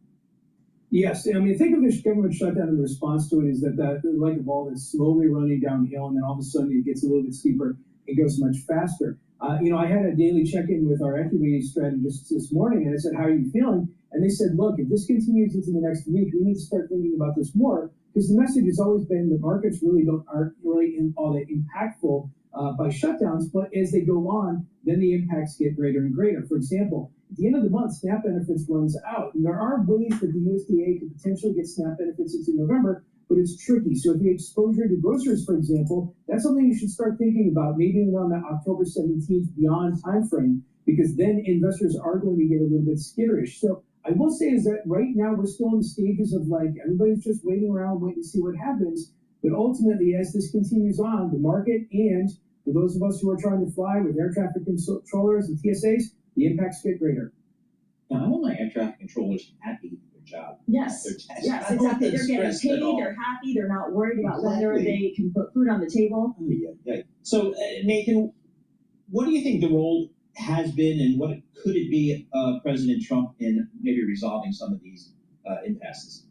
Yes, I mean, think of this government shutdown and the response to it is that like a ball that's slowly running downhill, and then all of a sudden it gets a little bit steeper, it goes much faster. I had a daily check-in with our equity strategists this morning, and I said, how are you feeling? And they said, look, if this continues into the next week, we need to start thinking about this more, because the message has always been that markets aren't really all that impactful by shutdowns, but as they go on, then the impacts get greater and greater. For example, at the end of the month, SNAP benefits runs out. And there are ways that the USDA could potentially get SNAP benefits into November, but it's tricky. So if you have exposure to groceries, for example, that's something you should start thinking about, maybe around that October 17th beyond timeframe, because then investors are going to get a little bit skitterish. So I will say is that right now we're still in the stages of everybody's just waiting around, waiting to see what happens. But ultimately, as this continues on, the market and for those of us who are trying to fly with air traffic controllers and TSAs, the impacts get greater. Now, I want my air traffic controllers happy with their job. Yes, yes, exactly. They're getting paid, they're happy, they're not worried about whether they can put food on the table. Yeah. So, Nathan, what do you think the role has been and what could it be of President Trump in maybe resolving some of these impasses?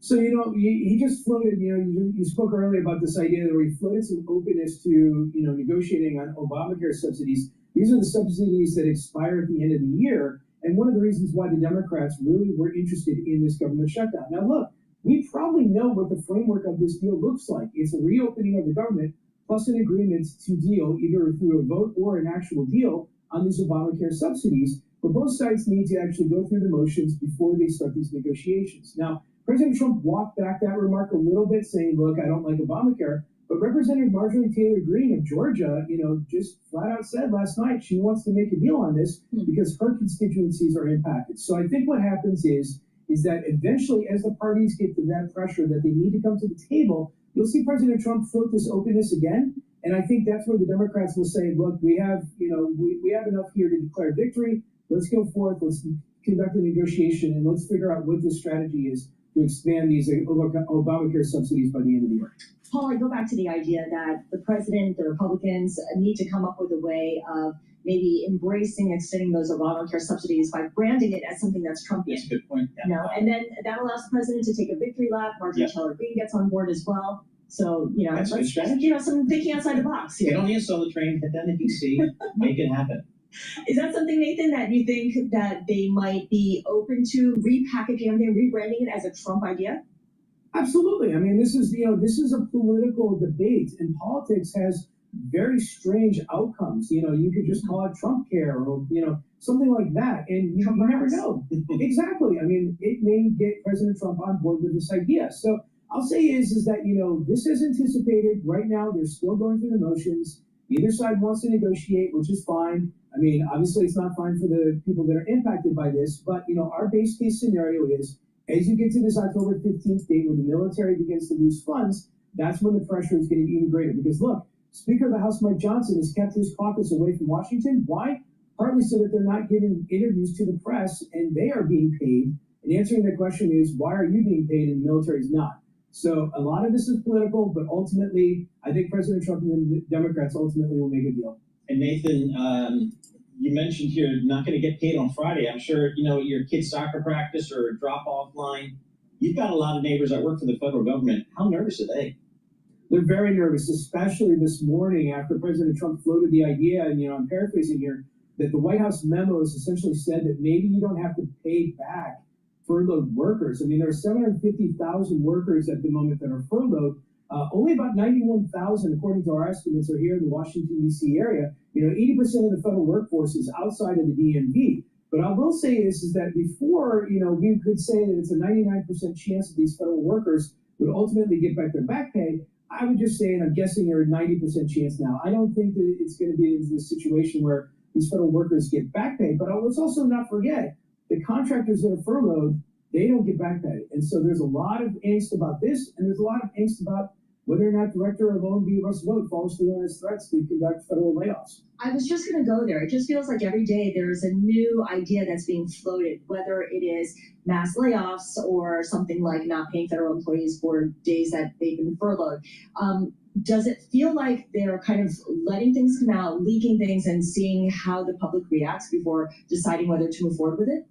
So, he just floated, you spoke earlier about this idea that he floated some openness to, negotiating on Obamacare subsidies. These are the subsidies that expire at the end of the year. And one of the reasons why the Democrats really were interested in this government shutdown. Now, look, we probably know what the framework of this deal looks like. It's a reopening of the government plus an agreement to deal either through a vote or an actual deal on these Obamacare subsidies. But both sides need to actually go through the motions before they start these negotiations. Now, President Trump walked back that remark a little bit, saying, look, I don't like Obamacare. But Representative Marjorie Taylor Greene of Georgia, just flat out said last night she wants to make a deal on this because her constituencies are impacted. So I think what happens is that eventually, as the parties get to that pressure that they need to come to the table, you'll see President Trump float this openness again. And I think that's where the Democrats will say, look, we have, we have enough here to declare victory. Let's go forth. Let's conduct a negotiation and let's figure out what the strategy is to expand these Obamacare subsidies by the end of the year. Paul, I go back to the idea that the president, the Republicans need to come up with a way of maybe embracing extending those Obamacare subsidies by branding it as something that's Trumpian. That's a good point. Yeah. You know, and then that allows the president to take a victory lap. Marjorie Taylor Greene gets on board as well. So, that's a good strategy. Some thinking outside the box here. Get on the Solar train, hit down the DC, make it happen. Is that something, Nathan, that you think that they might be open to repackaging and rebranding it as a Trump idea? Absolutely. I mean, this is a political debate, and politics has very strange outcomes. You could just call it Trump care or, something like that. And you never know. Exactly. I mean, it may get President Trump on board with this idea. So I'll say is that, this is anticipated. Right now, they're still going through the motions. Either side wants to negotiate, which is fine. I mean, obviously, it's not fine for the people that are impacted by this. But, our base case scenario is, as you get to this October 15th date where the military begins to lose funds, that's when the pressure is getting even greater. Because, look, Speaker of the House Mike Johnson has kept his caucus away from Washington. Why? Partly so that they're not giving interviews to the press, and they are being paid. And answering the question is, why are you being paid and the military is not? So a lot of this is political, but ultimately, I think President Trump and the Democrats ultimately will make a deal. And Nathan, you mentioned here not going to get paid on Friday. I'm sure, your kid's soccer practice or drop-off line. You've got a lot of neighbors that work for the federal government. How nervous are they? They're very nervous, especially this morning after President Trump floated the idea, and I'm paraphrasing here, that the White House memos essentially said that maybe you don't have to pay back furloughed workers. I mean, there are 750,000 workers at the moment that are furloughed. Only about 91,000, according to our estimates, are here in the Washington, D.C. area. 80% of the federal workforce is outside of the DMV. But I will say is that before, we could say that it's a 99% chance that these federal workers would ultimately get back their back pay. I would just say, and I'm guessing they're a 90% chance now. I don't think that it's going to be in this situation where these federal workers get back pay. But let's also not forget, the contractors that are furloughed, they don't get back pay. And so there's a lot of angst about this, and there's a lot of angst about whether or not Director of O&B Russ Vought follows through on his threats to conduct federal layoffs. I was just going to go there. It just feels like every day there's a new idea that's being floated, whether it is mass layoffs or something like not paying federal employees for days that they've been furloughed. Does it feel like they're kind of letting things come out, leaking things, and seeing how the public reacts before deciding whether to move forward with it?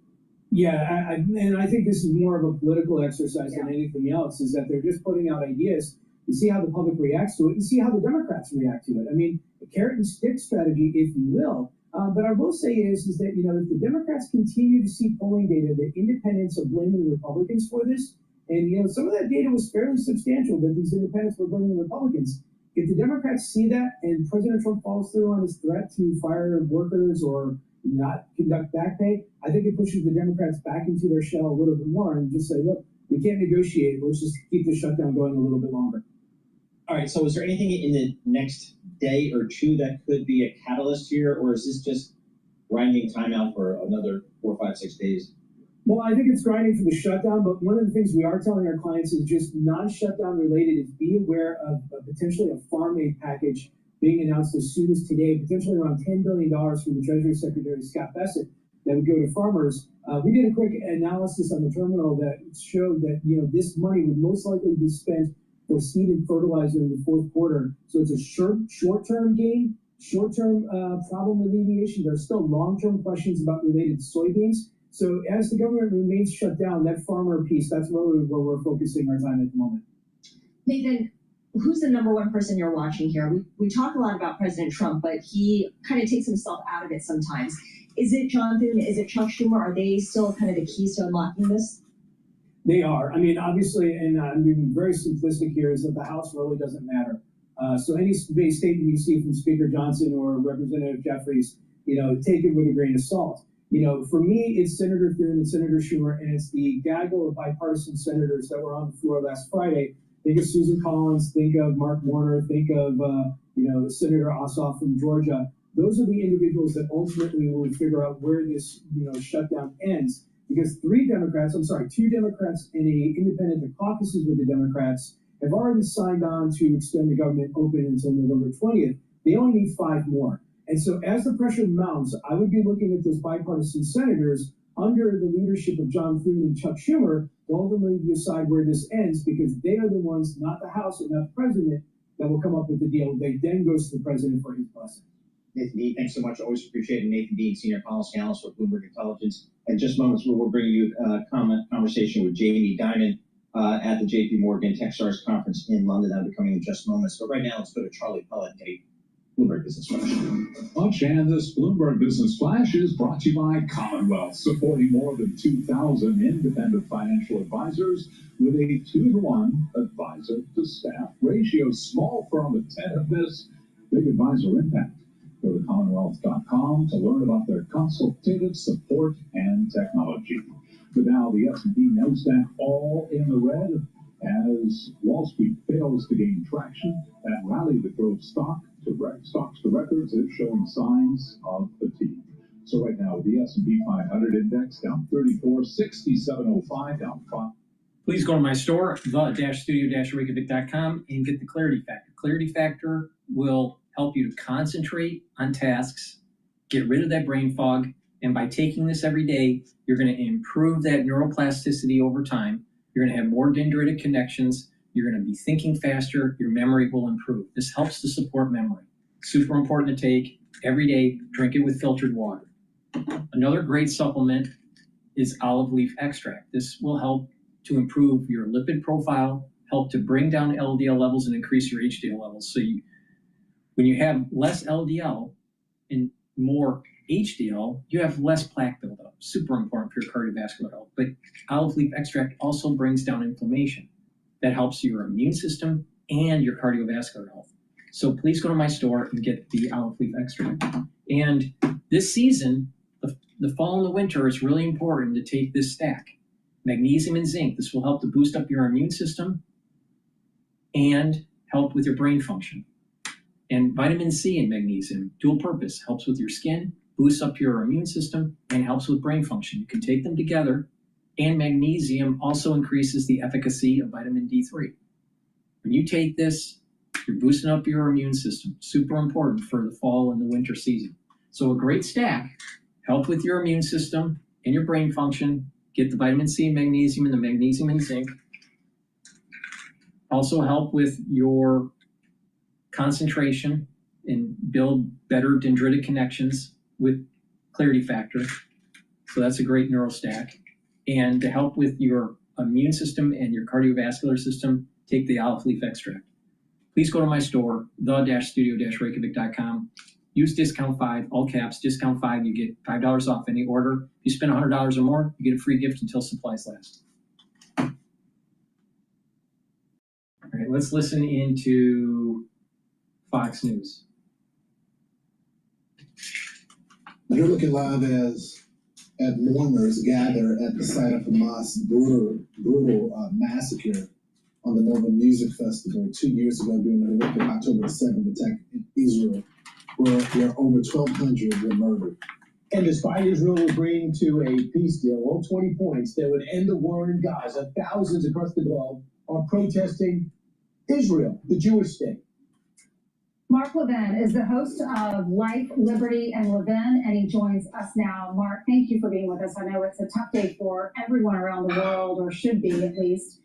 Yeah, and I think this is more of a political exercise than anything else, is that they're just putting out ideas to see how the public reacts to it and see how the Democrats react to it. I mean, a carrot and stick strategy, if you will. But I will say is that, if the Democrats continue to see polling data that independents are blaming the Republicans for this, and, some of that data was fairly substantial that these independents were blaming the Republicans. If the Democrats see that and President Trump follows through on his threat to fire workers or not conduct back pay, I think it pushes the Democrats back into their shell a little bit more and just say, look, we can't negotiate. Let's just keep the shutdown going a little bit longer. All right, so is there anything in the next day or two that could be a catalyst here, or is this just grinding time out for another 4, 5, 6 days? Well, I think it's grinding for the shutdown, but one of the things we are telling our clients is just non-shutdown related is be aware of potentially a farm aid package being announced as soon as today, potentially around $10 billion from the Treasury Secretary Scott Bessent that would go to farmers. We did a quick analysis on the terminal that showed that this money would most likely be spent for seed and fertilizer in the fourth quarter. So it's a short-term gain, short-term problem alleviation. There are still long-term questions about related to soybeans. So as the government remains shut down, that farmer piece, that's where we're focusing our time at the moment. Nathan, who's the number one person you're watching here? We talk a lot about President Trump, but he kind of takes himself out of it sometimes. Is it John Thune? Is it Chuck Schumer? Are they still kind of the keys to unlocking this? They are. I mean, obviously, and I'm being very simplistic here, is that the House really doesn't matter. So any statement you see from Speaker Johnson or Representative Jeffries, take it with a grain of salt. For me, it's Senator Thune and Senator Schumer, and it's the gaggle of bipartisan senators that were on the floor last Friday. Think of Susan Collins, think of Mark Warner, think of, Senator Ossoff from Georgia. Those are the individuals that ultimately will figure out where this, shutdown ends. Because two Democrats and an independent that caucuses with the Democrats have already signed on to extend the government open until November 20th. They only need 5 more. And so as the pressure mounts, I would be looking at those bipartisan senators under the leadership of John Thune and Chuck Schumer to ultimately decide where this ends, because they are the ones, not the House and not the president, that will come up with the deal. They then goes to the president for his blessing. Nathan Dean, thanks so much. Always appreciate it. Nathan Dean, Senior Policy Analyst with Bloomberg Intelligence. In just moments, we'll bring you a conversation with Jamie Dimon at the JP Morgan Techstars Conference in London. That'll be coming in just moments. But right now, let's go to Charlie Pellet and get a Bloomberg Business Flash. Watch, and this Bloomberg Business Flash is brought to you by Commonwealth, supporting more than 2,000 independent financial advisors with a 2-to-1 advisor to staff ratio. Small firm attentiveness, big advisor impact. Go to commonwealth.com to learn about their consultative support and technology. The Dow, the S&P, NASDAQ, all in the red as Wall Street fails to gain traction. That rally that drove stocks to records is showing signs of fatigue. So right now, the S&P 500 index down 34, 6705, down 5. Please go to my store, the-studio-reykjavik.com, and get the Clarity Factor. Clarity Factor will help you to concentrate on tasks, get rid of that brain fog, and by taking this every day, you're going to improve that neuroplasticity over time. You're going to have more dendritic connections. You're going to be thinking faster. Your memory will improve. This helps to support memory. Super important to take every day. Drink it with filtered water. Another great supplement is olive leaf extract. This will help to improve your lipid profile, help to bring down LDL levels and increase your HDL levels. So when you have less LDL and more HDL, you have less plaque buildup. Super important for your cardiovascular health. But olive leaf extract also brings down inflammation. That helps your immune system and your cardiovascular health. So please go to my store and get the olive leaf extract. And this season, the fall and the winter, it's really important to take this stack. Magnesium and zinc. This will help to boost up your immune system and help with your brain function. And vitamin C and magnesium, dual purpose, helps with your skin, boosts up your immune system, and helps with brain function. You can take them together, and magnesium also increases the efficacy of vitamin D3. When you take this, you're boosting up your immune system. Super important for the fall and the winter season. So a great stack, help with your immune system and your brain function, get the vitamin C and magnesium and the magnesium and zinc. Also help with your concentration and build better dendritic connections with Clarity Factor. So that's a great neural stack. And to help with your immune system and your cardiovascular system, take the olive leaf extract. Please go to my store, the-studio-reykjavik.com. Use discount 5, all caps, discount 5, you get $5 off any order. If you spend $100 or more, you get a free gift until supplies last. All right, let's listen into Fox News. You're looking live as mourners gather at the site of Hamas' brutal massacre on the Nova Music Festival 2 years ago during the horrific October 7th attack in Israel, where over 1,200 were murdered. And despite Israel agreeing to a peace deal on 20 points that would end the war in Gaza, thousands across the globe are protesting Israel, the Jewish state. Mark Levin is the host of Life, Liberty, and Levin, and he joins us now. Mark, thank you for being with us. I know it's a tough day for everyone around the world, or should be at least,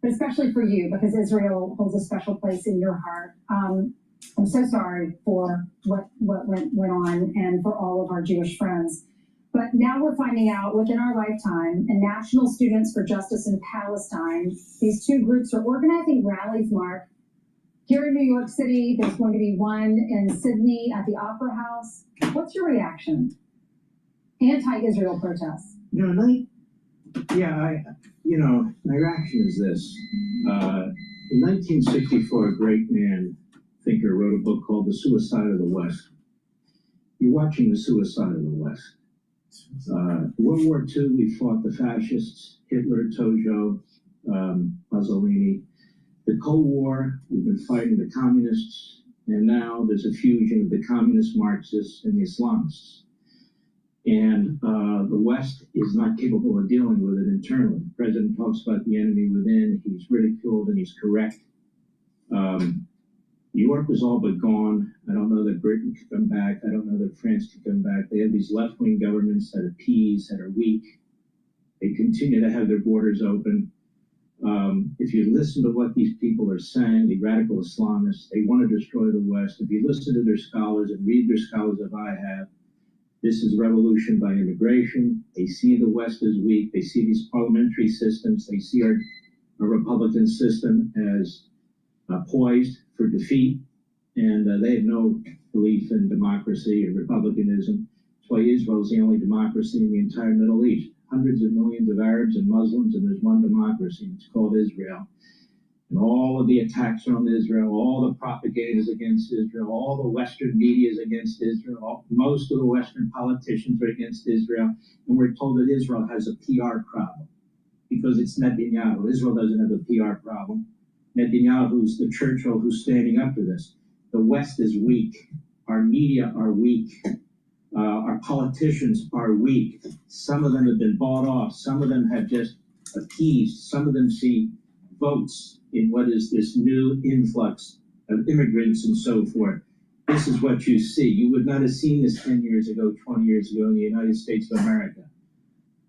but especially for you, because Israel holds a special place in your heart. I'm so sorry for what went on and for all of our Jewish friends. But now we're finding out within our lifetime, and National Students for Justice in Palestine, these two groups are organizing rallies, Mark. Here in New York City, there's going to be one in Sydney at the Opera House. What's your reaction? Anti-Israel protests. My reaction is this. In 1964, a great thinker wrote a book called The Suicide of the West. You're watching the suicide of the West. World War II, we fought the fascists, Hitler, Tojo, Mussolini. The Cold War, we've been fighting the communists, and now there's a fusion of the communist Marxists and the Islamists. And the West is not capable of dealing with it internally. The president talks about the enemy within, he's ridiculed and he's correct. Europe is all but gone. I don't know that Britain could come back. I don't know that France could come back. They have these left-wing governments that appease, that are weak. They continue to have their borders open. If you listen to what these people are saying, the radical Islamists, they want to destroy the West. If you listen to their scholars and read their scholars as I have, this is revolution by immigration. They see the West as weak. They see these parliamentary systems. They see our Republican system as poised for defeat. And they have no belief in democracy and republicanism. That's why Israel is the only democracy in the entire Middle East. Hundreds of millions of Arabs and Muslims, and there's one democracy. It's called Israel. And all of the attacks are on Israel, all the propaganda is against Israel, all the Western media is against Israel, most of the Western politicians are against Israel, and we're told that Israel has a PR problem because it's Netanyahu. Israel doesn't have a PR problem. Netanyahu's the Churchill who's standing up for this. The West is weak. Our media are weak. Our politicians are weak. Some of them have been bought off. Some of them have just appeased. Some of them see votes in what is this new influx of immigrants and so forth. This is what you see. You would not have seen this 10 years ago, 20 years ago in the United States of America.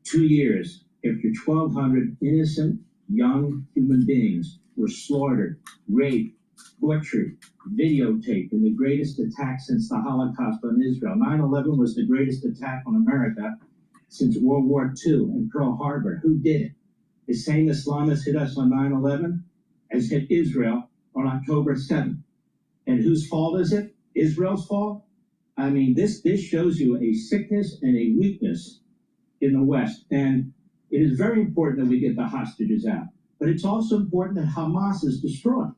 2 years after 1,200 innocent young human beings were slaughtered, raped, tortured, videotaped in the greatest attack since the Holocaust on Israel. 9/11 was the greatest attack on America since World War II and Pearl Harbor. Who did it? The same Islamists hit us on 9/11 as hit Israel on October 7th. And whose fault is it? Israel's fault? I mean, this shows you a sickness and a weakness in the West. And it is very important that we get the hostages out. But it's also important that Hamas is destroyed,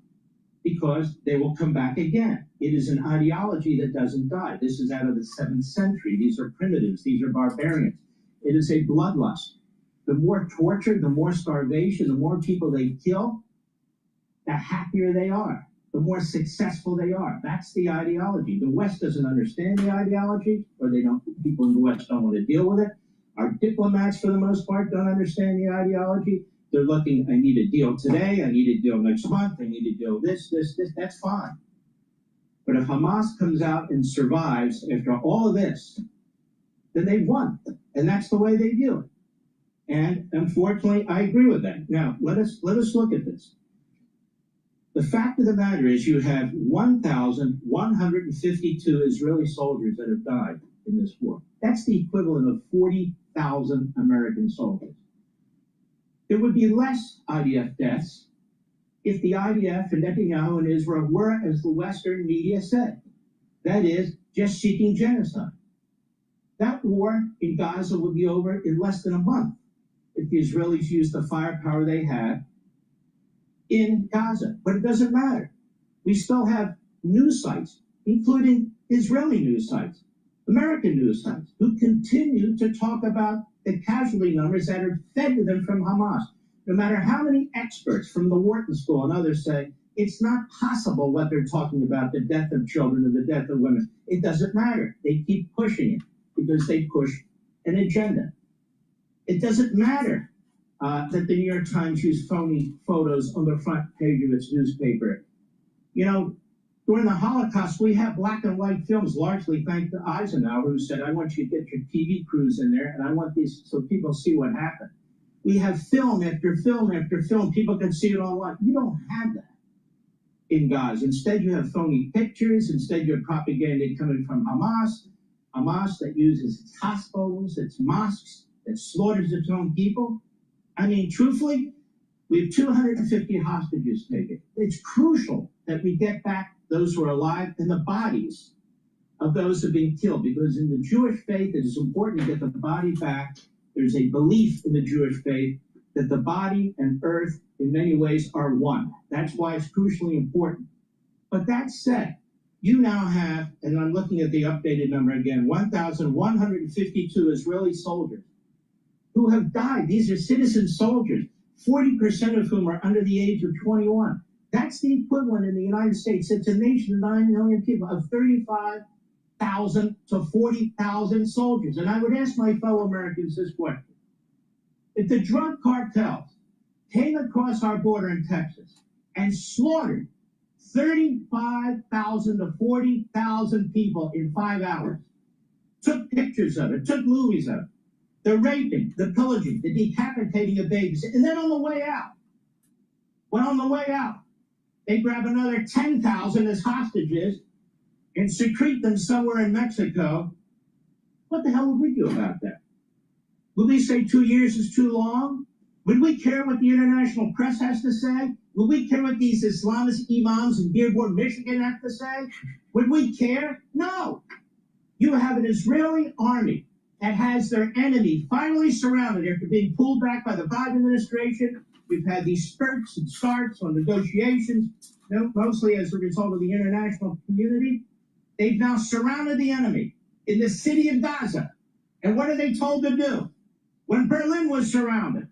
because they will come back again. It is an ideology that doesn't die. This is out of the 7th century. These are primitives. These are barbarians. It is a bloodlust. The more torture, the more starvation, the more people they kill, the happier they are, the more successful they are. That's the ideology. The West doesn't understand the ideology, or people in the West don't want to deal with it. Our diplomats, for the most part, don't understand the ideology. They're looking, I need a deal today, I need a deal next month, I need a deal this, that's fine. But if Hamas comes out and survives after all of this, then they've won. And that's the way they view it. And unfortunately, I agree with that. Now, let us look at this. The fact of the matter is you have 1,152 Israeli soldiers that have died in this war. That's the equivalent of 40,000 American soldiers. There would be less IDF deaths if the IDF and Netanyahu and Israel were, as the Western media said, that is, just seeking genocide. That war in Gaza would be over in less than a month if the Israelis used the firepower they had in Gaza. But it doesn't matter. We still have news sites, including Israeli news sites, American news sites, who continue to talk about the casualty numbers that are fed to them from Hamas. No matter how many experts from the Wharton School and others say, it's not possible what they're talking about, the death of children and the death of women. It doesn't matter. They keep pushing it because they push an agenda. It doesn't matter that the New York Times used phony photos on the front page of its newspaper. You know, during the Holocaust, we have black and white films, largely thanks to Eisenhower, who said, I want you to get your TV crews in there, and I want these so people see what happened. We have film after film after film. People can see it online. You don't have that in Gaza. Instead, you have phony pictures. Instead, you have propaganda coming from Hamas that uses its hospitals, its mosques, that slaughters its own people. I mean, truthfully, we have 250 hostages taken. It's crucial that we get back those who are alive and the bodies of those who have been killed, because in the Jewish faith, it is important to get the body back. There's a belief in the Jewish faith that the body and earth in many ways are one. That's why it's crucially important. But that said, you now have, and I'm looking at the updated number again, 1,152 Israeli soldiers who have died. These are citizen soldiers, 40% of whom are under the age of 21. That's the equivalent in the United States. It's a nation of 9 million people, of 35,000 to 40,000 soldiers. And I would ask my fellow Americans this question. If the drug cartels came across our border in Texas and slaughtered 35,000 to 40,000 people in 5 hours. Took pictures of it, took movies of it. The raping, the pillaging, the decapitating of babies. And then on the way out, they grab another 10,000 as hostages and secrete them somewhere in Mexico. What the hell would we do about that? Would we say 2 years is too long? Would we care what the international press has to say? Would we care what these Islamist imams in Dearborn, Michigan have to say? Would we care? No. You have an Israeli army that has their enemy finally surrounded after being pulled back by the Biden administration. We've had these spurts and starts on negotiations, mostly as a result of the international community. They've now surrounded the enemy in the city of Gaza. And what are they told to do? When Berlin was surrounded,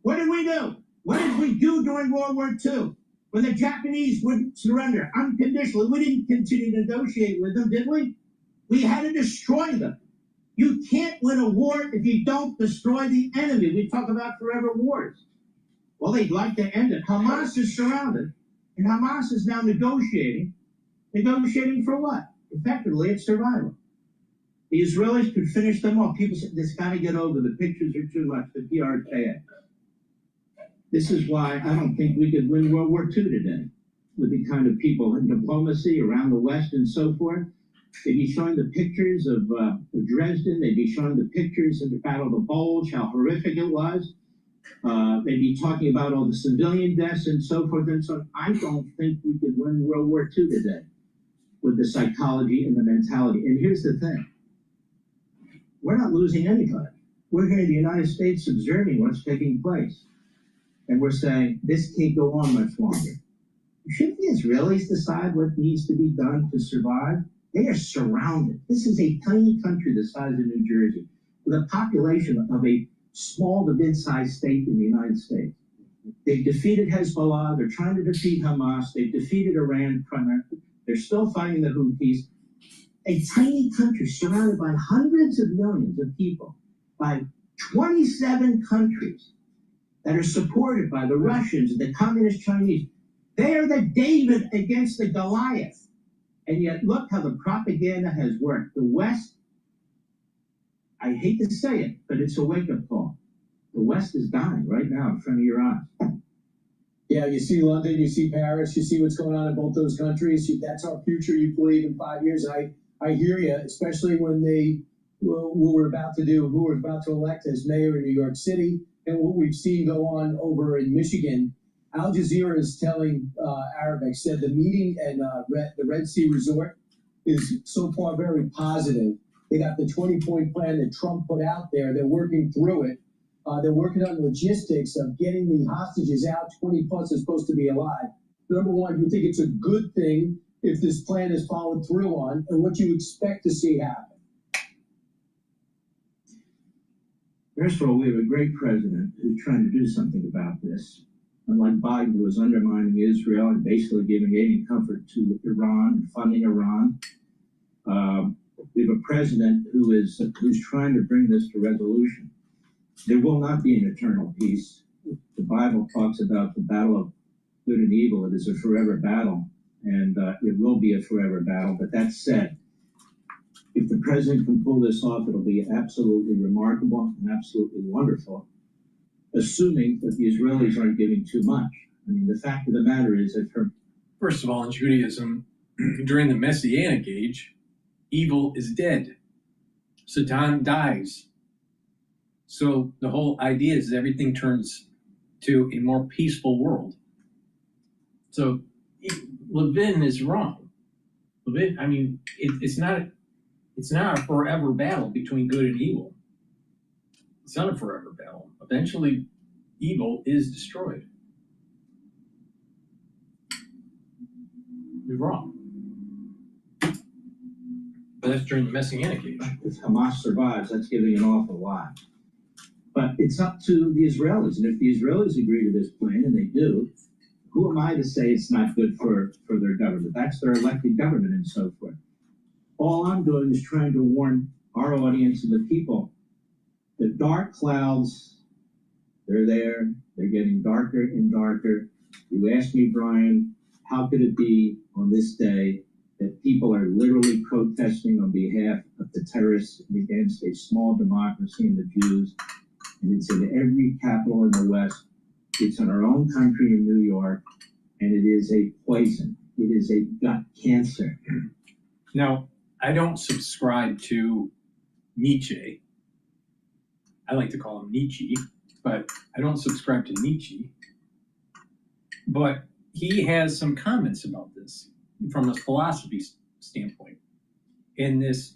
what did we do? What did we do during World War II? When the Japanese wouldn't surrender unconditionally, we didn't continue to negotiate with them, did we? We had to destroy them. You can't win a war if you don't destroy the enemy. We talk about forever wars. Well, they'd like to end it. Hamas is surrounded, and Hamas is now negotiating. Negotiating for what? Effectively, it's survival. The Israelis could finish them off. People said, this got to get over. The pictures are too much. The PR bad. This is why I don't think we could win World War II today with the kind of people in diplomacy around the West and so forth. They'd be showing the pictures of Dresden. They'd be showing the pictures of the Battle of the Bulge, how horrific it was. They'd be talking about all the civilian deaths and so forth and so on. I don't think we could win World War II today with the psychology and the mentality. And here's the thing. We're not losing anybody. We're here in the United States observing what's taking place. And we're saying, this can't go on much longer. Shouldn't the Israelis decide what needs to be done to survive? They are surrounded. This is a tiny country the size of New Jersey, with a population of a small to mid-sized state in the United States. They've defeated Hezbollah. They're trying to defeat Hamas. They've defeated Iran primarily. They're still fighting the Houthis. A tiny country surrounded by hundreds of millions of people, by 27 countries that are supported by the Russians and the Communist Chinese. They are the David against the Goliath. And yet, look how the propaganda has worked. The West, I hate to say it, but it's a wake-up call. The West is dying right now in front of your eyes. Yeah, you see London, you see Paris, you see what's going on in both those countries. That's our future, you believe, in 5 years. I hear you, especially when who we're about to elect as mayor in New York City, and what we've seen go on over in Michigan. Al Jazeera is telling Arabic, said the meeting and the Red Sea Resort is so far very positive. They got the 20-point plan that Trump put out there. They're working through it. They're working on logistics of getting the hostages out. 20 plus is supposed to be alive. Number one, do you think it's a good thing if this plan is followed through on, and what you expect to see happen? First of all, we have a great president who's trying to do something about this. Unlike Biden, who is undermining Israel and basically giving aid and comfort to Iran and funding Iran. We have a president who's trying to bring this to resolution. There will not be an eternal peace. The Bible talks about the battle of good and evil. It is a forever battle, and it will be a forever battle. But that said, if the president can pull this off, it'll be absolutely remarkable and absolutely wonderful, assuming that the Israelis aren't giving too much. I mean, the fact of the matter is that First of all, in Judaism, during the Messianic age, evil is dead. Satan dies. So the whole idea is that everything turns to a more peaceful world. So Levin is wrong. Levin, I mean, it's not a forever battle between good and evil. It's not a forever battle. Eventually, evil is destroyed. You're wrong. But that's during the Messianic age. If Hamas survives, that's giving an awful lot. But it's up to the Israelis. And if the Israelis agree to this plan, and they do, who am I to say it's not good for their government? That's their elected government and so forth. All I'm doing is trying to warn our audience and the people. The dark clouds, they're there. They're getting darker and darker. You asked me, Brian, how could it be on this day that people are literally protesting on behalf of the terrorists against a small democracy and the Jews? And it's in every capital in the West. It's in our own country in New York, and it is a poison. It is a gut cancer. Now, I don't subscribe to Nietzsche. I like to call him Nietzsche, but I don't subscribe to Nietzsche. But he has some comments about this from a philosophy standpoint. In this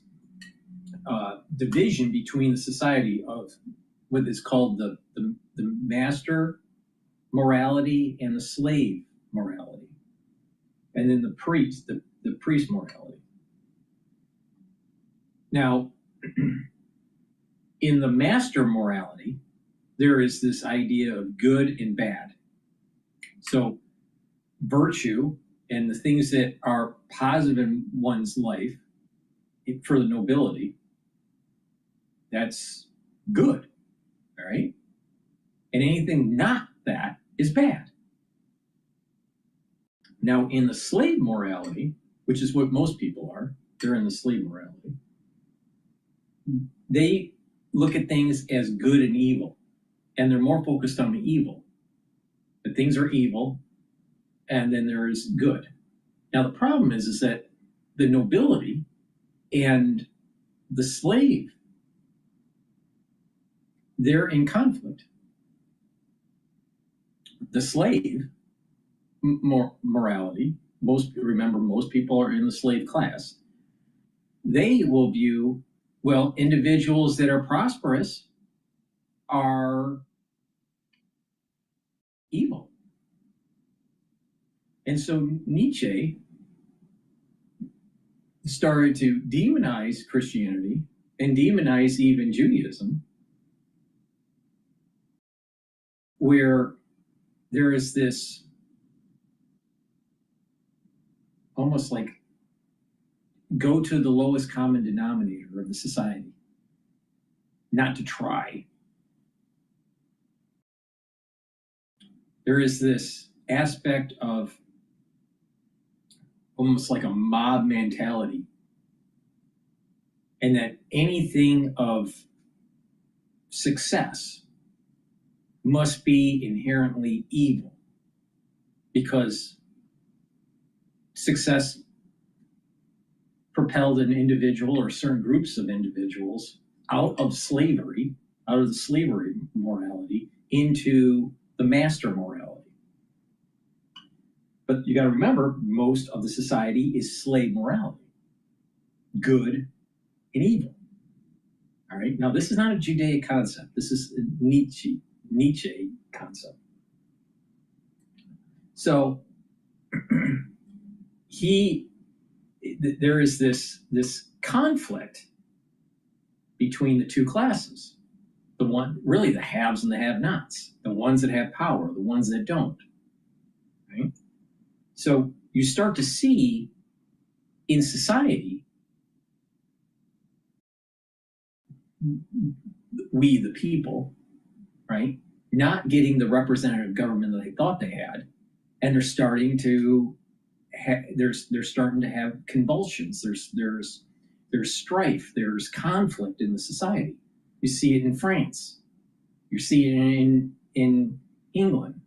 division between the society of what is called the master morality and the slave morality, and then the priest morality. Now, in the master morality, there is this idea of good and bad. So virtue and the things that are positive in one's life for the nobility, that's good, all right? And anything not that is bad. Now, in the slave morality, which is what most people are, they're in the slave morality, they look at things as good and evil, and they're more focused on the evil. That things are evil, and then there is good. Now, the problem is that the nobility and the slave, they're in conflict. The slave morality, most people are in the slave class. They will view, well, individuals that are prosperous are evil. And so Nietzsche started to demonize Christianity and demonize even Judaism, where there is this almost like go to the lowest common denominator of the society, not to try. There is this aspect of almost like a mob mentality, and that anything of success must be inherently evil, because success propelled an individual or certain groups of individuals out of slavery, out of the slavery morality, into the master morality. But you got to remember, most of the society is slave morality, good and evil. All right. Now, this is not a Judaic concept. This is a Nietzsche concept. So there is this conflict between the two classes. The haves and the have-nots, the ones that have power, the ones that don't. Right? So you start to see in society, we the people, right, not getting the representative government that they thought they had, and they're starting to they're starting to have convulsions. There's strife. There's conflict in the society. You see it in France. You see it in England.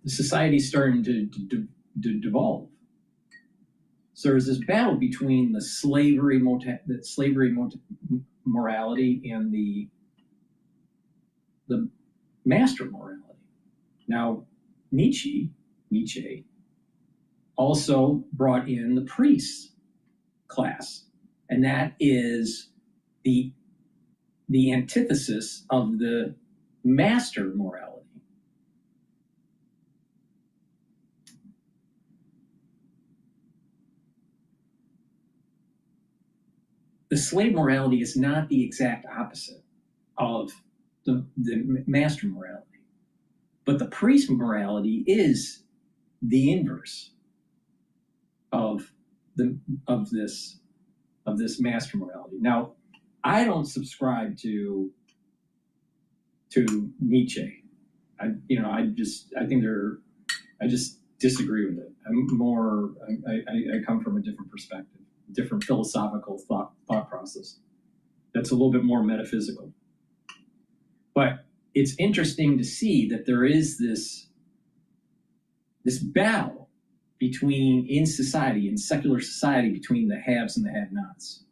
The society's starting to devolve. So there's this battle between the slavery morality and the master morality. Now, Nietzsche also brought in the priest class, and that is the antithesis of the master morality. The slave morality is not the exact opposite of the master morality, but the priest morality is the inverse of this master morality. Now, I don't subscribe to Nietzsche. I think disagree with it. I come from a different perspective, different philosophical thought process. That's a little bit more metaphysical. But it's interesting to see that there is this battle in society, in secular society, between the haves and the have-nots.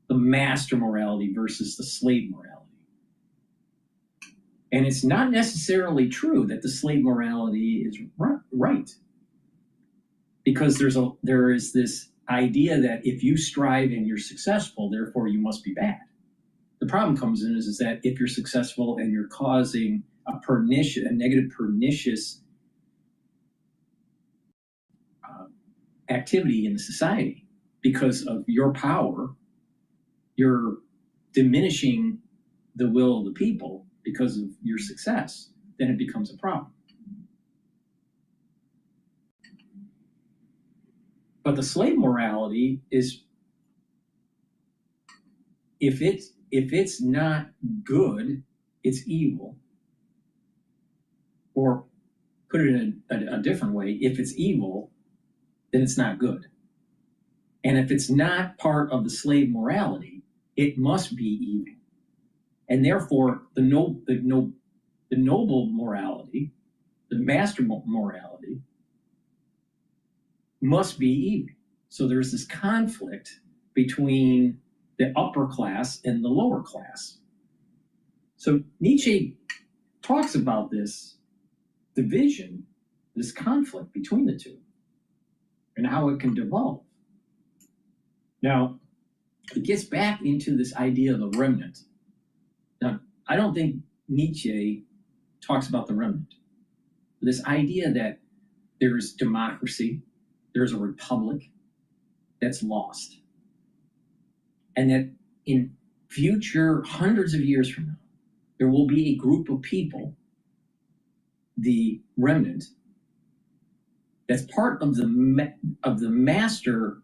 The master morality versus the slave morality. And it's not necessarily true that the slave morality is right. Because there is this idea that if you strive and you're successful, therefore you must be bad. The problem comes in is that if you're successful and you're causing a negative pernicious activity in the society because of your power, you're diminishing the will of the people because of your success, then it becomes a problem. But the slave morality is, if it's not good, it's evil. Or put it in a different way, if it's evil, then it's not good. And if it's not part of the slave morality, it must be evil. And therefore, the noble morality, the master morality, must be evil. So there's this conflict between the upper class and the lower class. So Nietzsche talks about this division, this conflict between the two, and how it can devolve. Now, it gets back into this idea of the remnant. Now, I don't think Nietzsche talks about the remnant. This idea that there's democracy, there's a republic that's lost. And that in future, hundreds of years from now, there will be a group of people, the remnant, that's part of the master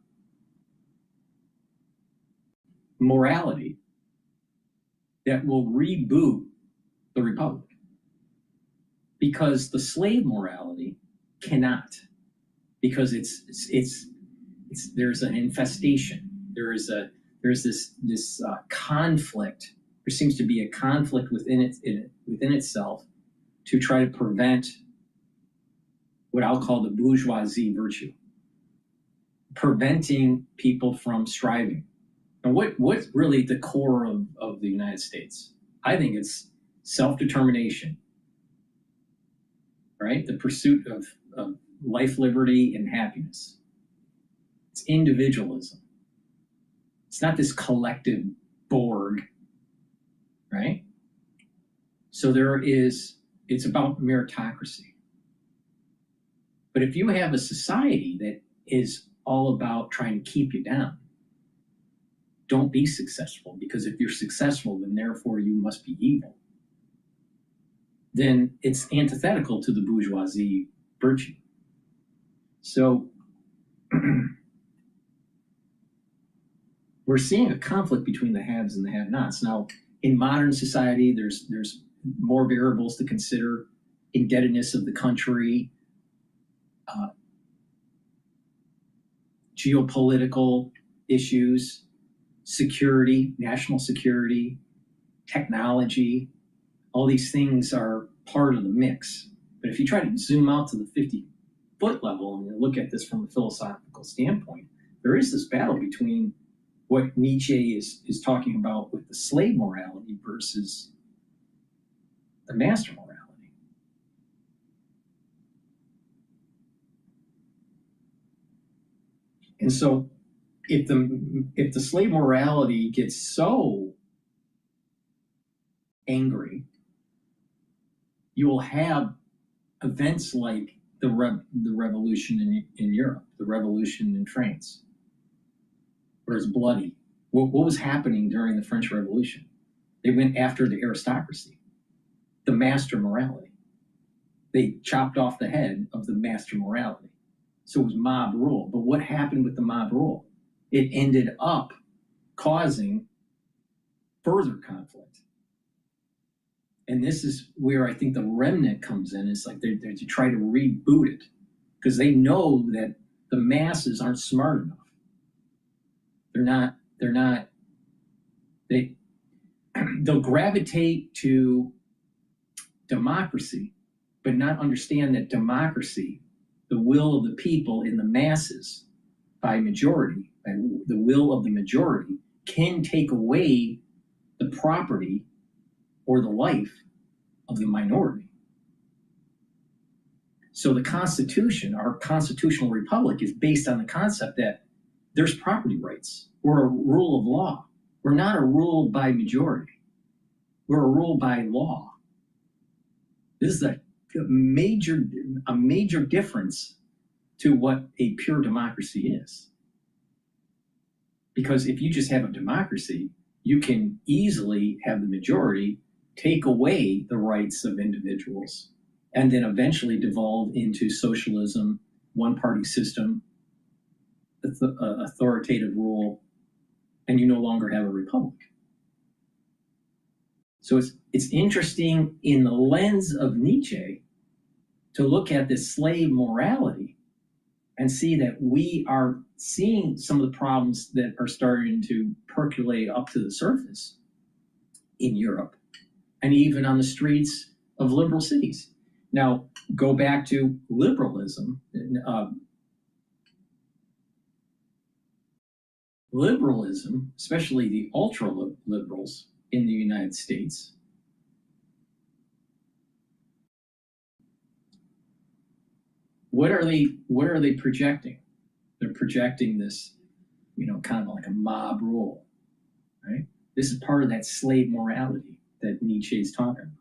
morality that will reboot the republic. Because the slave morality cannot, because there's an infestation. There's this conflict. There seems to be a conflict within itself to try to prevent what I'll call the bourgeoisie virtue, preventing people from striving. And what's really the core of the United States? I think it's self-determination, right? The pursuit of life, liberty, and happiness. It's individualism. It's not this collective Borg, right? So it's about meritocracy. But if you have a society that is all about trying to keep you down, don't be successful, because if you're successful, then therefore you must be evil. Then it's antithetical to the bourgeoisie virtue. So we're seeing a conflict between the haves and the have-nots. Now, in modern society, there's more variables to consider: indebtedness of the country, geopolitical issues, security, national security, technology. All these things are part of the mix. But if you try to zoom out to the 50-foot level and you look at this from a philosophical standpoint, there is this battle between what Nietzsche is talking about with the slave morality versus the master morality. And so if the slave morality gets so angry, you will have events like the revolution in Europe, the revolution in France, where it's bloody. What was happening during the French Revolution? They went after the aristocracy, the master morality. They chopped off the head of the master morality. So it was mob rule. But what happened with the mob rule? It ended up causing further conflict. And this is where I think the remnant comes in. It's like they try to reboot it. because they know that the masses aren't smart enough. They'll gravitate to democracy, but not understand that democracy, the will of the people in the masses by majority, by the will of the majority, can take away the property or the life of the minority. So the Constitution, our constitutional republic, is based on the concept that there's property rights. We're a rule of law. We're not a rule by majority. We're a rule by law. This is a major difference to what a pure democracy is. Because if you just have a democracy, you can easily have the majority take away the rights of individuals and then eventually devolve into socialism, one-party system, authoritative rule, and you no longer have a republic. So it's interesting in the lens of Nietzsche to look at this slave morality and see that we are seeing some of the problems that are starting to percolate up to the surface in Europe and even on the streets of liberal cities. Now, go back to liberalism. Liberalism, especially the ultra-liberals in the United States, what are they projecting? They're projecting this, kind of like a mob rule, right? This is part of that slave morality that Nietzsche is talking about.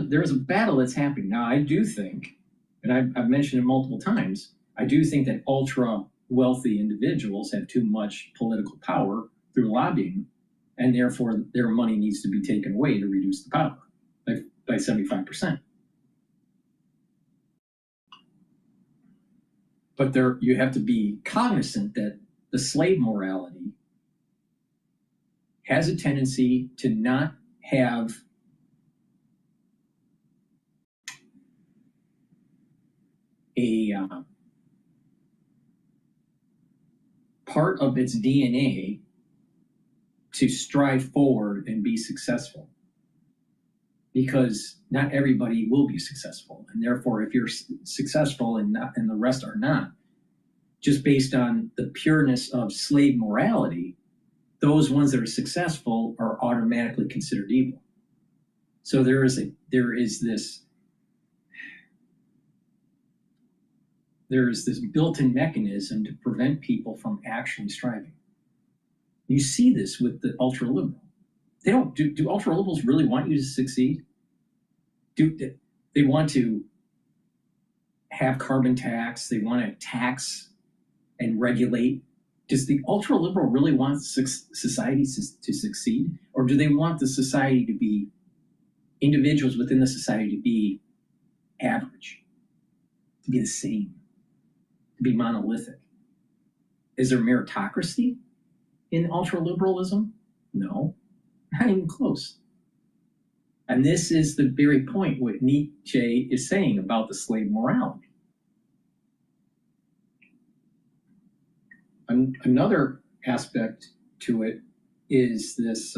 There's a battle that's happening now. I do think, and I've mentioned it multiple times, I do think that ultra wealthy individuals have too much political power through lobbying, and therefore their money needs to be taken away to reduce the power by 75%. But you have to be cognizant that the slave morality has a tendency to not have a part of its DNA to strive forward and be successful, because not everybody will be successful, and therefore if you're successful and the rest are not, just based on the pureness of slave morality, those ones that are successful are automatically considered evil. So there is this built-in mechanism to prevent people from actually striving. You see this with the ultra-liberal. They don't do ultra-liberals really want you to succeed? Do they want to have carbon tax? They want to tax and regulate? Does the ultra-liberal really want society to succeed? Or do they want the society to be, individuals within the society to be average, to be the same, to be monolithic? Is there meritocracy in ultra-liberalism? No, not even close. And this is the very point what Nietzsche is saying about the slave morality. Another aspect to it is this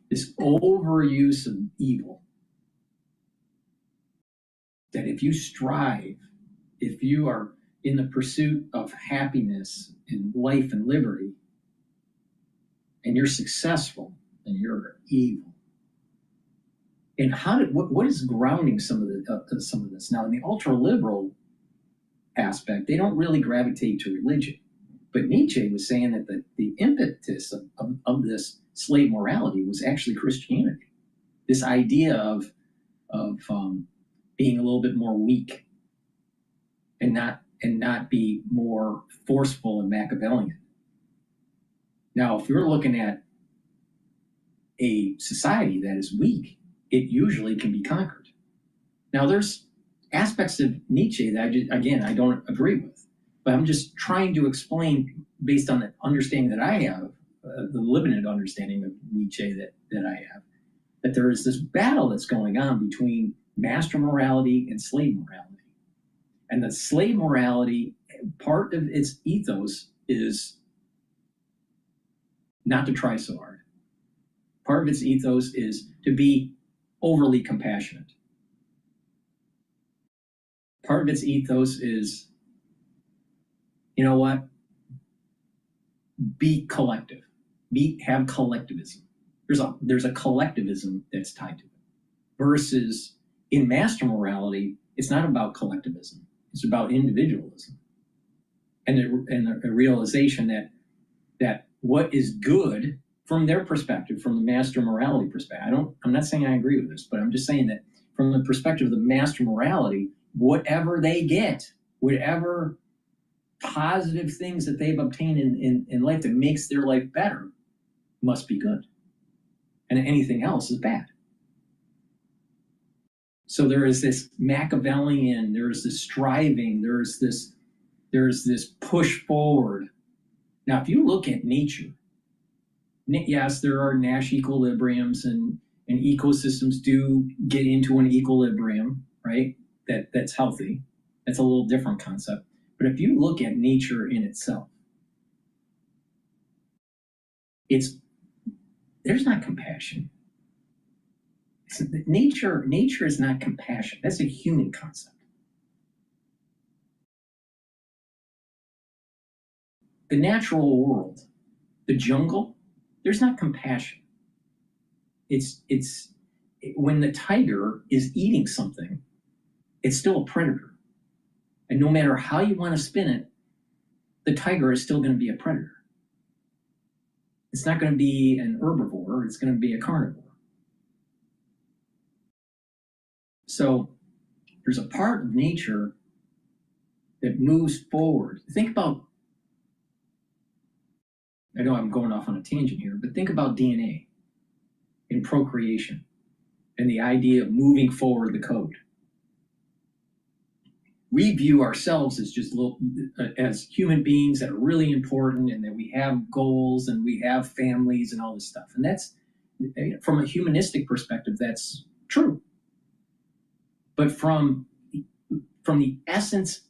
this overuse of evil. That if you strive, if you are in the pursuit of happiness and life and liberty, and you're successful, then you're evil. And what is grounding some of this? Now, in the ultra-liberal aspect, they don't really gravitate to religion. But Nietzsche was saying that the impetus of this slave morality was actually Christianity. This idea of being a little bit more weak and not be more forceful and Machiavellian. Now, if you're looking at a society that is weak, it usually can be conquered. Now, there's aspects of Nietzsche that I don't agree with, but I'm just trying to explain based on the understanding that I have, the limited understanding of Nietzsche that I have, that there is this battle that's going on between master morality and slave morality. And the slave morality, part of its ethos is not to try so hard. Part of its ethos is to be overly compassionate. Part of its ethos is, you know what? Be collective. Have collectivism. There's a collectivism that's tied to it. Versus in master morality, it's not about collectivism. It's about individualism. And a realization that what is good from their perspective, from the master morality perspective. I'm not saying I agree with this, but I'm just saying that from the perspective of the master morality, whatever they get, whatever positive things that they've obtained in life that makes their life better must be good. And anything else is bad. So there is this Machiavellian, there's this striving, there's this push forward. Now, if you look at nature, yes, there are Nash equilibriums and ecosystems do get into an equilibrium, right? That's healthy. That's a little different concept. But if you look at nature in itself, there's not compassion. Nature is not compassion. That's a human concept. The natural world, the jungle, there's not compassion. It's when the tiger is eating something, it's still a predator. And no matter how you want to spin it, the tiger is still going to be a predator. It's not going to be an herbivore, it's going to be a carnivore. So there's a part of nature that moves forward. Think about, I know I'm going off on a tangent here, but think about DNA in procreation and the idea of moving forward the code. We view ourselves as just as human beings that are really important and that we have goals and we have families and all this stuff. And that's, from a humanistic perspective, that's true. But from the essence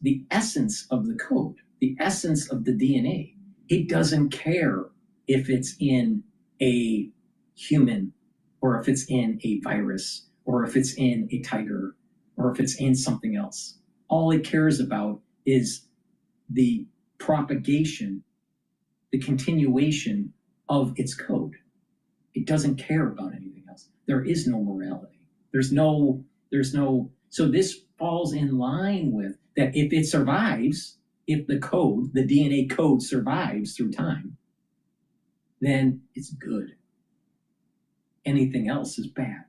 of the code, the essence of the DNA, it doesn't care if it's in a human or if it's in a virus or if it's in a tiger or if it's in something else. All it cares about is the propagation, the continuation of its code. It doesn't care about anything else. There is no morality. There's no, so this falls in line with that. If it survives, if the code, the DNA code survives through time, then it's good. Anything else is bad.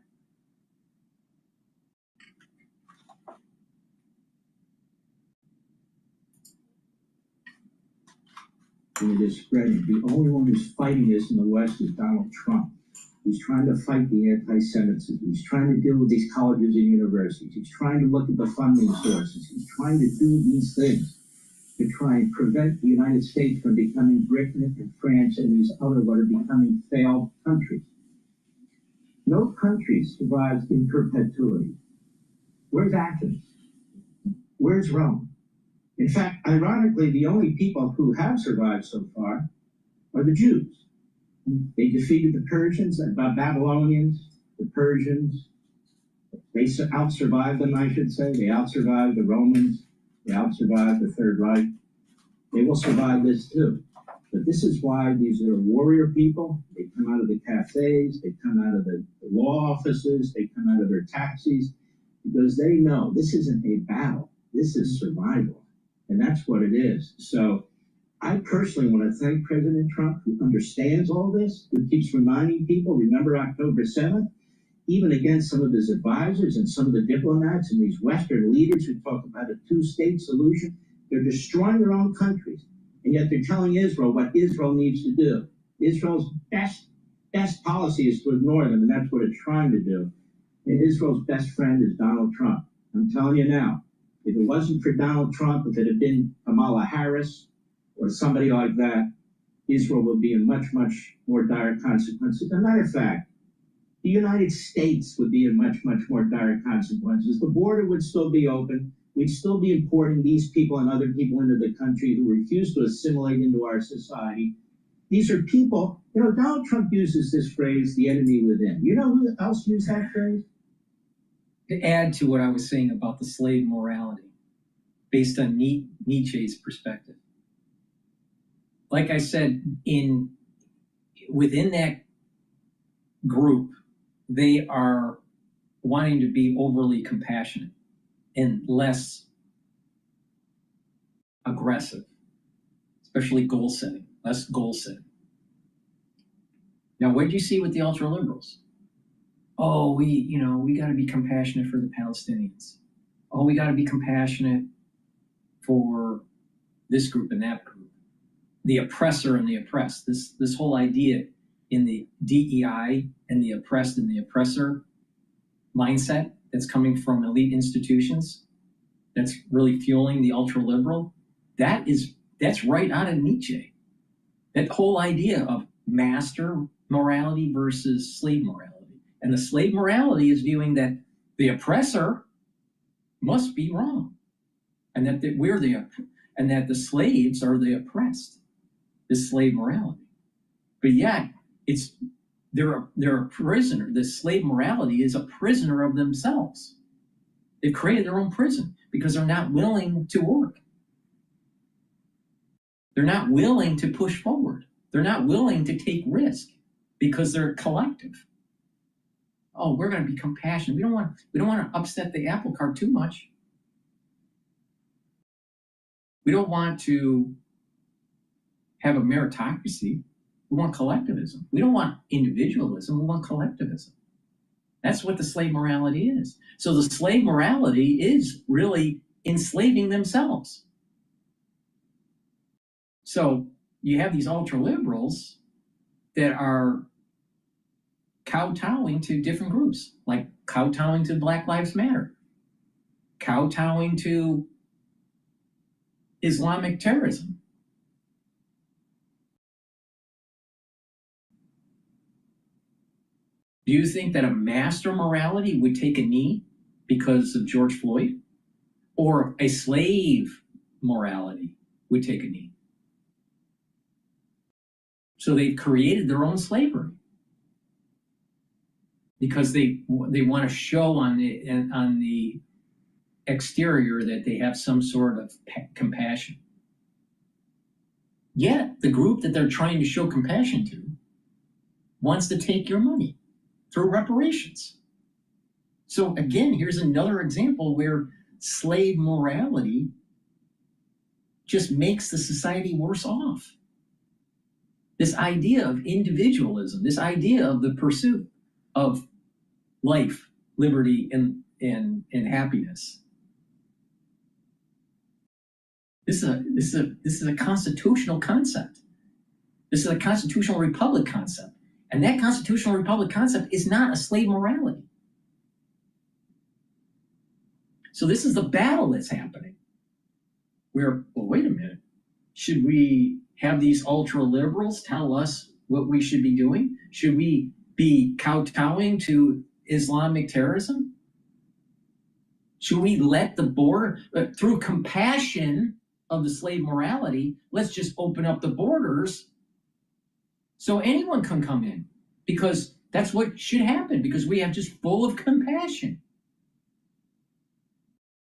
And it is spreading. The only one who's fighting this in the West is Donald Trump. He's trying to fight the anti-Semitism. He's trying to deal with these colleges and universities. He's trying to look at the funding sources. He's trying to do these things to try and prevent the United States from becoming Britain and France and these other what are becoming failed countries. No country survives in perpetuity. Where's Athens? Where's Rome? In fact, ironically, the only people who have survived so far are the Jews. They defeated the Persians, the Babylonians, the Persians. They out-survived them, I should say. They out-survived the Romans. They out-survived the Third Reich. They will survive this too. But this is why these are warrior people. They come out of the cafes. They come out of the law offices. They come out of their taxis because they know this isn't a battle. This is survival. And that's what it is. So I personally want to thank President Trump, who understands all this, who keeps reminding people, remember October 7th, even against some of his advisors and some of the diplomats and these Western leaders who talk about a two-state solution. They're destroying their own countries. And yet they're telling Israel what Israel needs to do. Israel's best policy is to ignore them, and that's what it's trying to do. And Israel's best friend is Donald Trump. I'm telling you now, if it wasn't for Donald Trump, if it had been Kamala Harris or somebody like that, Israel would be in much, much more dire consequences. As a matter of fact, the United States would be in much, much more dire consequences. The border would still be open. We'd still be importing these people and other people into the country who refuse to assimilate into our society. These are people, you know, Donald Trump uses this phrase, the enemy within. You know who else used that phrase? To add to what I was saying about the slave morality, based on Nietzsche's perspective. Like I said, within that group, they are wanting to be overly compassionate and less aggressive, especially goal setting, less goal setting. Now, what did you see with the ultra liberals? Oh, we got to be compassionate for the Palestinians. Oh, we got to be compassionate for this group and that group. The oppressor and the oppressed. This whole idea in the DEI and the oppressed and the oppressor mindset that's coming from elite institutions, that's really fueling the ultra liberal. That's right out of Nietzsche. That whole idea of master morality versus slave morality. And the slave morality is viewing that the oppressor must be wrong, and that and that the slaves are the oppressed. This slave morality, but yet they're a prisoner. The slave morality is a prisoner of themselves. They've created their own prison because they're not willing to work. They're not willing to push forward. They're not willing to take risk because they're collective. Oh, we're going to be compassionate. We don't want to upset the apple cart too much. We don't want to have a meritocracy. We want collectivism. We don't want individualism. We want collectivism. That's what the slave morality is. So the slave morality is really enslaving themselves. So you have these ultra liberals that are kowtowing to different groups, like kowtowing to Black Lives Matter, kowtowing to Islamic terrorism. Do you think that a master morality would take a knee because of George Floyd? Or a slave morality would take a knee? So they've created their own slavery because they want to show on the exterior that they have some sort of compassion. Yet the group that they're trying to show compassion to wants to take your money through reparations. So again, here's another example where slave morality just makes the society worse off. This idea of individualism, this idea of the pursuit of life, liberty, and happiness. This is a constitutional concept. This is a constitutional republic concept. And that constitutional republic concept is not a slave morality. So this is the battle that's happening. Where, well, wait a minute. Should we have these ultra liberals tell us what we should be doing? Should we be kowtowing to Islamic terrorism? Should we let the border, through compassion of the slave morality, let's just open up the borders so anyone can come in? Because that's what should happen, because we have just full of compassion.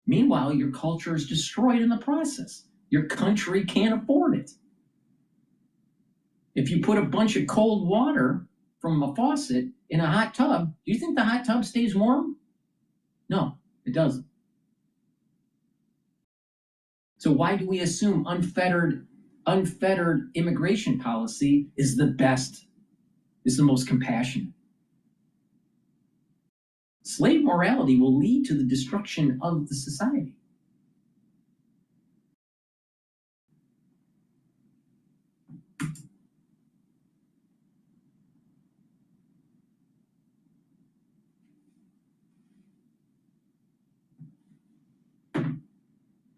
Meanwhile, your culture is destroyed in the process. Your country can't afford it. If you put a bunch of cold water from a faucet in a hot tub, do you think the hot tub stays warm? No, it doesn't. So why do we assume unfettered immigration policy is the best, is the most compassionate? Slave morality will lead to the destruction of the society.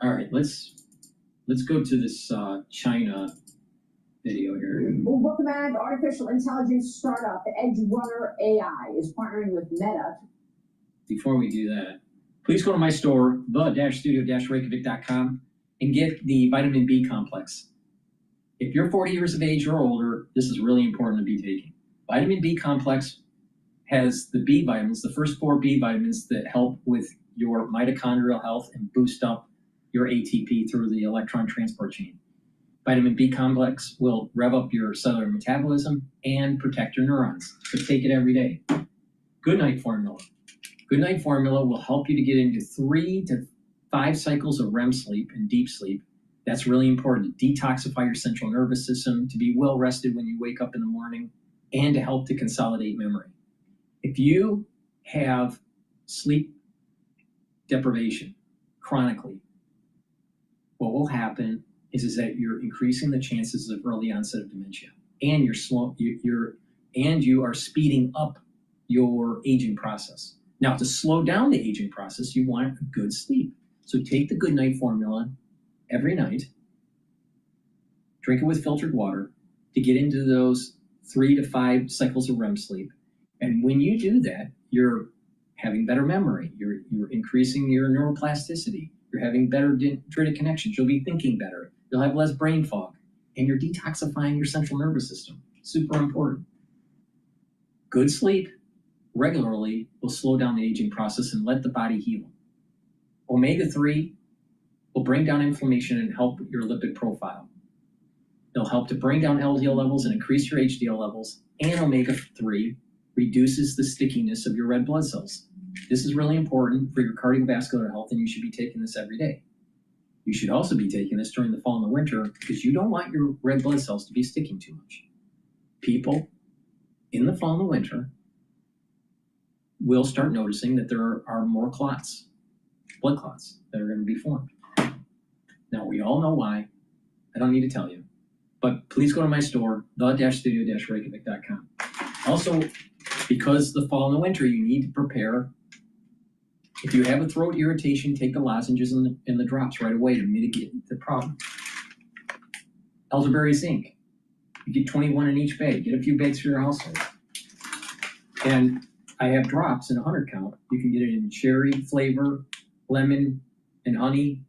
All right, let's go to this China video here. Well, welcome back. Artificial intelligence startup EdgeRunner AI is partnering with Meta. Before we do that, please go to my store, the-studio-reykjavik.com, and get the vitamin B complex. If you're 40 years of age or older, this is really important to be taking. Vitamin B complex has the B vitamins, the first 4 B vitamins that help with your mitochondrial health and boost up your ATP through the electron transport chain. Vitamin B complex will rev up your cellular metabolism and protect your neurons. So take it every day. Good night formula. Good night formula will help you to get into 3 to 5 cycles of REM sleep and deep sleep. That's really important to detoxify your central nervous system, to be well rested when you wake up in the morning, and to help to consolidate memory. If you have sleep deprivation chronically, what will happen is that you're increasing the chances of early onset of dementia, and you are speeding up your aging process. Now, to slow down the aging process, you want a good sleep. So take the good night formula every night, drink it with filtered water to get into those 3 to 5 cycles of REM sleep. And when you do that, you're having better memory, you're increasing your neuroplasticity, you're having better dendritic connections, you'll be thinking better, you'll have less brain fog, and you're detoxifying your central nervous system. Super important. Good sleep regularly will slow down the aging process and let the body heal. Omega-3 will bring down inflammation and help your lipid profile. It'll help to bring down LDL levels and increase your HDL levels, and omega-3 reduces the stickiness of your red blood cells. This is really important for your cardiovascular health, and you should be taking this every day. You should also be taking this during the fall and the winter because you don't want your red blood cells to be sticking too much. People in the fall and the winter will start noticing that there are more clots, blood clots, that are going to be formed. Now, we all know why. I don't need to tell you. But please go to my store, the-studio-reykjavik.com. Also, because the fall and the winter, you need to prepare. If you have a throat irritation, take the lozenges and the drops right away to mitigate the problem. Elderberry zinc. You get 21 in each bag. Get a few bags for your household. And I have drops in 100 count. You can get it in cherry flavor, lemon and honey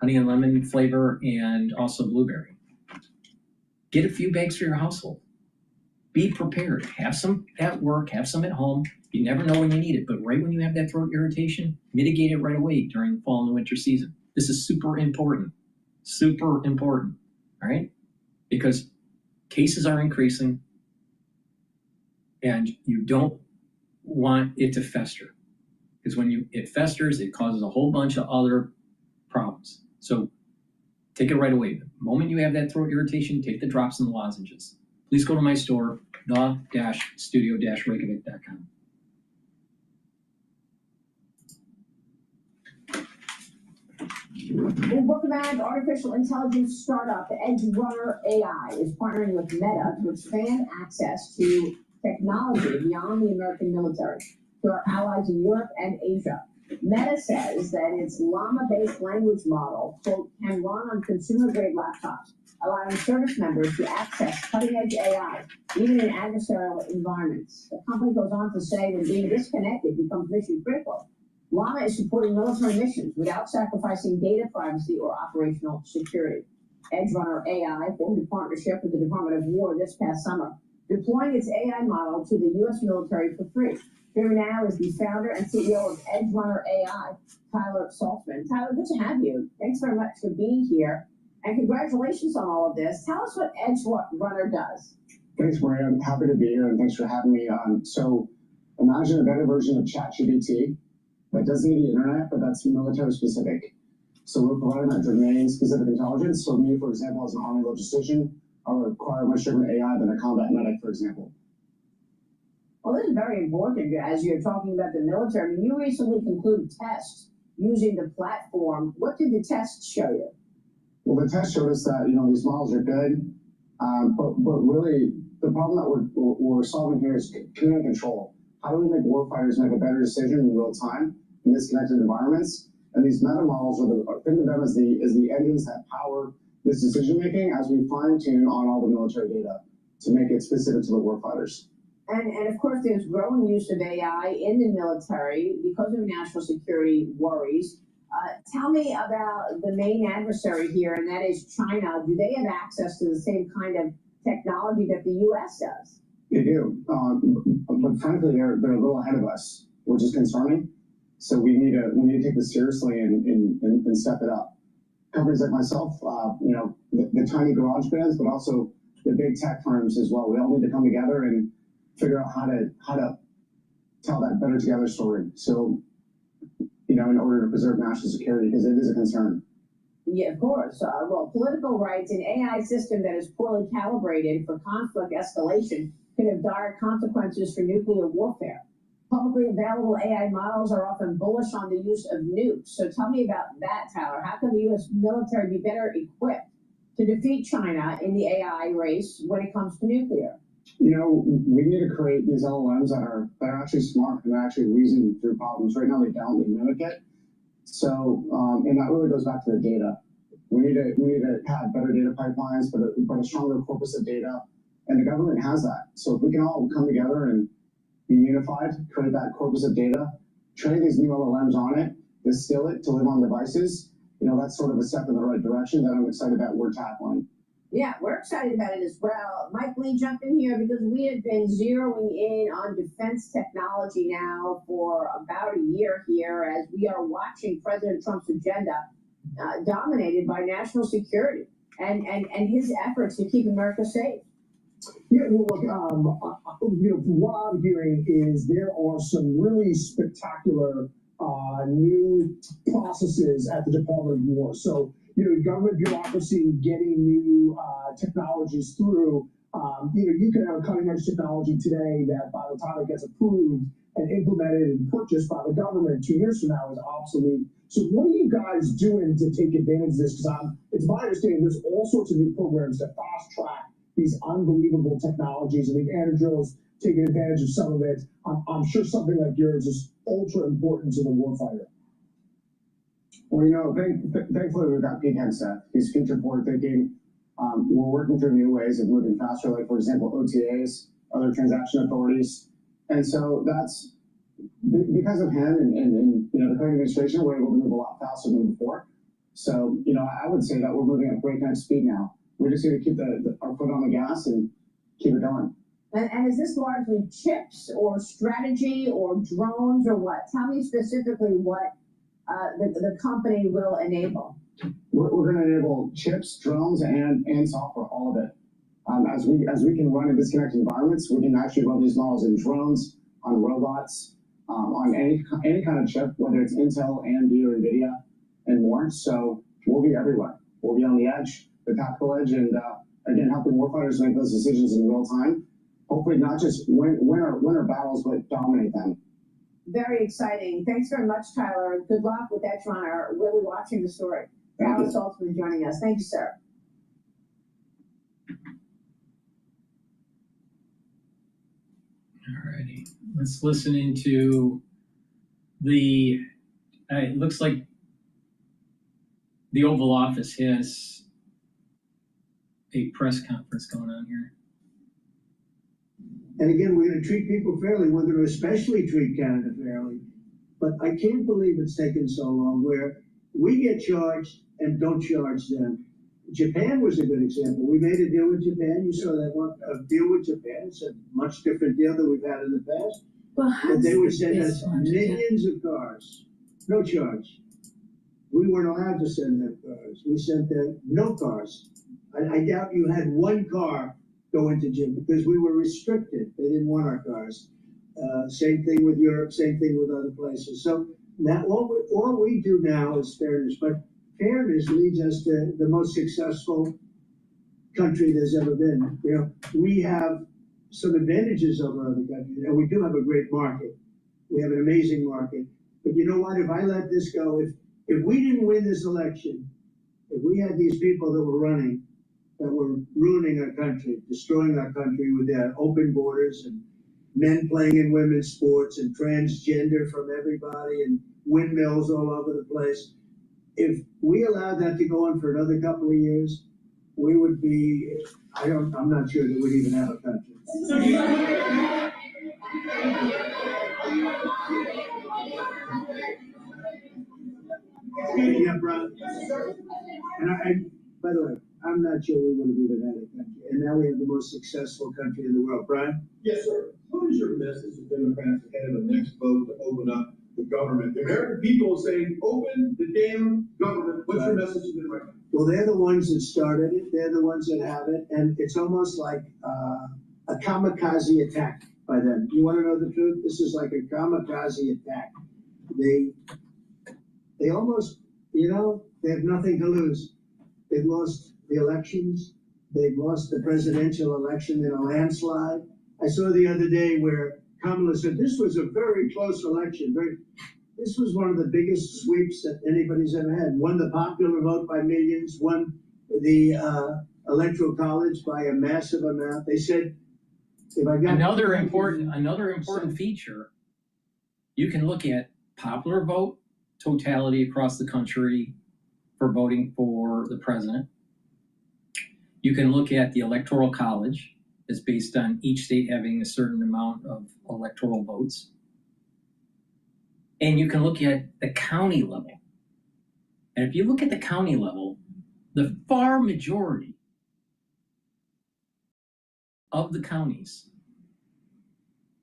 and lemon flavor, and also blueberry. Get a few bags for your household. Be prepared. Have some at work, have some at home. You never know when you need it, but right when you have that throat irritation, mitigate it right away during the fall and the winter season. This is super important. Super important, all right? Because cases are increasing, and you don't want it to fester. Because when it festers, it causes a whole bunch of other problems. So take it right away. The moment you have that throat irritation, take the drops and the lozenges. Please go to my store, the-studio-reykjavik.com. And welcome back. Artificial intelligence startup EdgeRunner AI is partnering with Meta to expand access to technology beyond the American military to our allies in Europe and Asia. Meta says that its llama-based language model, quote, can run on consumer-grade laptops, allowing service members to access cutting-edge AI, even in adversarial environments. The company goes on to say that being disconnected becomes mission-critical. Llama is supporting military missions without sacrificing data privacy or operational security. EdgeRunner AI formed a partnership with the Department of War this past summer, deploying its AI model to the U.S. military for free. Here now is the founder and CEO of EdgeRunner AI, Tyler Saltzman. Tyler, good to have you. Thanks very much for being here, and congratulations on all of this. Tell us what EdgeRunner does. Thanks, Maria. I'm happy to be here, and thanks for having me on. So imagine a better version of ChatGPT that doesn't need the internet, but that's military specific. So we're providing that domain-specific intelligence. So me, for example, as an Army logistician, I'll require much different AI than a combat medic, for example. Well, this is very important as you're talking about the military. You recently concluded tests using the platform. What did the tests show you? Well, the test showed us that, these models are good, but really the problem that we're solving here is command and control. How do we make warfighters make a better decision in real time in disconnected environments? And these meta models think of them as the engines that power this decision making as we fine tune on all the military data to make it specific to the warfighters. And of course, there's growing use of AI in the military because of national security worries. Tell me about the main adversary here, and that is China. Do they have access to the same kind of technology that the U.S. does? They do, but frankly, they're a little ahead of us, which is concerning. So we need to take this seriously and step it up. Companies like myself, the tiny garage bands, but also the big tech firms as well. We all need to come together and figure out how to tell that better together story. So, in order to preserve national security, because it is a concern. Yeah, of course. Well, political rights, an AI system that is poorly calibrated for conflict escalation can have dire consequences for nuclear warfare. Publicly available AI models are often bullish on the use of nukes. So tell me about that, Tyler. How can the U.S. military be better equipped to defeat China in the AI race when it comes to nuclear? We need to create these LLMs that are actually smart and actually reason through problems. Right now, they don't. They mimic it. So, and that really goes back to the data. We need to have better data pipelines, but a stronger corpus of data, and the government has that. So if we can all come together and be unified, create that corpus of data, train these new LLMs on it, distill it to live on devices, that's sort of a step in the right direction that I'm excited that we're tackling. Yeah, we're excited about it as well. Mike Lee, jump in here because we have been zeroing in on defense technology now for about a year here as we are watching President Trump's agenda dominated by national security and his efforts to keep America safe. Yeah, well, look, from what I'm hearing is there are some really spectacular new processes at the Department of War. So, government bureaucracy getting new technologies through. You can have a cutting edge technology today that by the time it gets approved and implemented and purchased by the government 2 years from now is obsolete. So what are you guys doing to take advantage of this? Because it's my understanding there's all sorts of new programs that fast track these unbelievable technologies. I think Andrew's taking advantage of some of it. I'm sure something like yours is ultra important to the warfighter. Well, thankfully we've got Pete Henseth. He's future forward thinking. We're working through new ways of moving faster, like, for example, OTAs, other transaction authorities. And so that's because of him and the current administration, we're able to move a lot faster than before. So, I would say that we're moving at breakneck speed now. We just need to keep our foot on the gas and keep it going. And is this largely chips or strategy or drones or what? Tell me specifically what the company will enable. We're going to enable chips, drones, and software, all of it. As we can run in disconnected environments, we can actually run these models in drones, on robots, on any kind of chip, whether it's Intel, AMD, or NVIDIA, and more. So we'll be everywhere. We'll be on the edge, the tactical edge, and again, helping warfighters make those decisions in real time. Hopefully not just win our battles, but dominate them. Very exciting. Thanks very much, Tyler. Good luck with DrPaulCottrell. We'll be watching the story. Tyler Saltzman joining us. Thank you, sir. Alrighty, let's listen into it looks like the Oval Office has a press conference going on here. And again, we're going to treat people fairly. We're going to especially treat Canada fairly. But I can't believe it's taken so long where we get charged and don't charge them. Japan was a good example. We made a deal with Japan. You saw that one, a deal with Japan. It's a much different deal than we've had in the past. But they would send us millions of cars, no charge. We weren't allowed to send them cars. We sent them no cars. I doubt you had one car go into Japan because we were restricted. They didn't want our cars. Same thing with Europe, same thing with other places. So that all we do now is fairness, but fairness leads us to the most successful country there's ever been. We have some advantages over other countries, and we do have a great market. We have an amazing market. But you know what? If I let this go, if we didn't win this election, if we had these people that were running, that were ruining our country, destroying our country with their open borders and men playing in women's sports and transgender from everybody and windmills all over the place. If we allowed that to go on for another couple of years, we would be, I'm not sure that we'd even have a country. Yeah, Brian. And by the way, I'm not sure we would have even had a country. And now we have the most successful country in the world. Brian? Yes, sir. What is your message to Democrats ahead of the next vote to open up the government? The American people are saying, open the damn government. What's your message to them right now? Well, they're the ones that started it. They're the ones that have it. And it's almost like a kamikaze attack by them. You want to know the truth? This is like a kamikaze attack. They almost, they have nothing to lose. They've lost the elections. They've lost the presidential election in a landslide. I saw the other day where Kamala said this was a very close election. This was one of the biggest sweeps that anybody's ever had. Won the popular vote by millions, won the electoral college by a massive amount. They said, if I got another important feature, you can look at popular vote totality across the country for voting for the president. You can look at the electoral college. It's based on each state having a certain amount of electoral votes. And you can look at the county level. And if you look at the county level, the far majority of the counties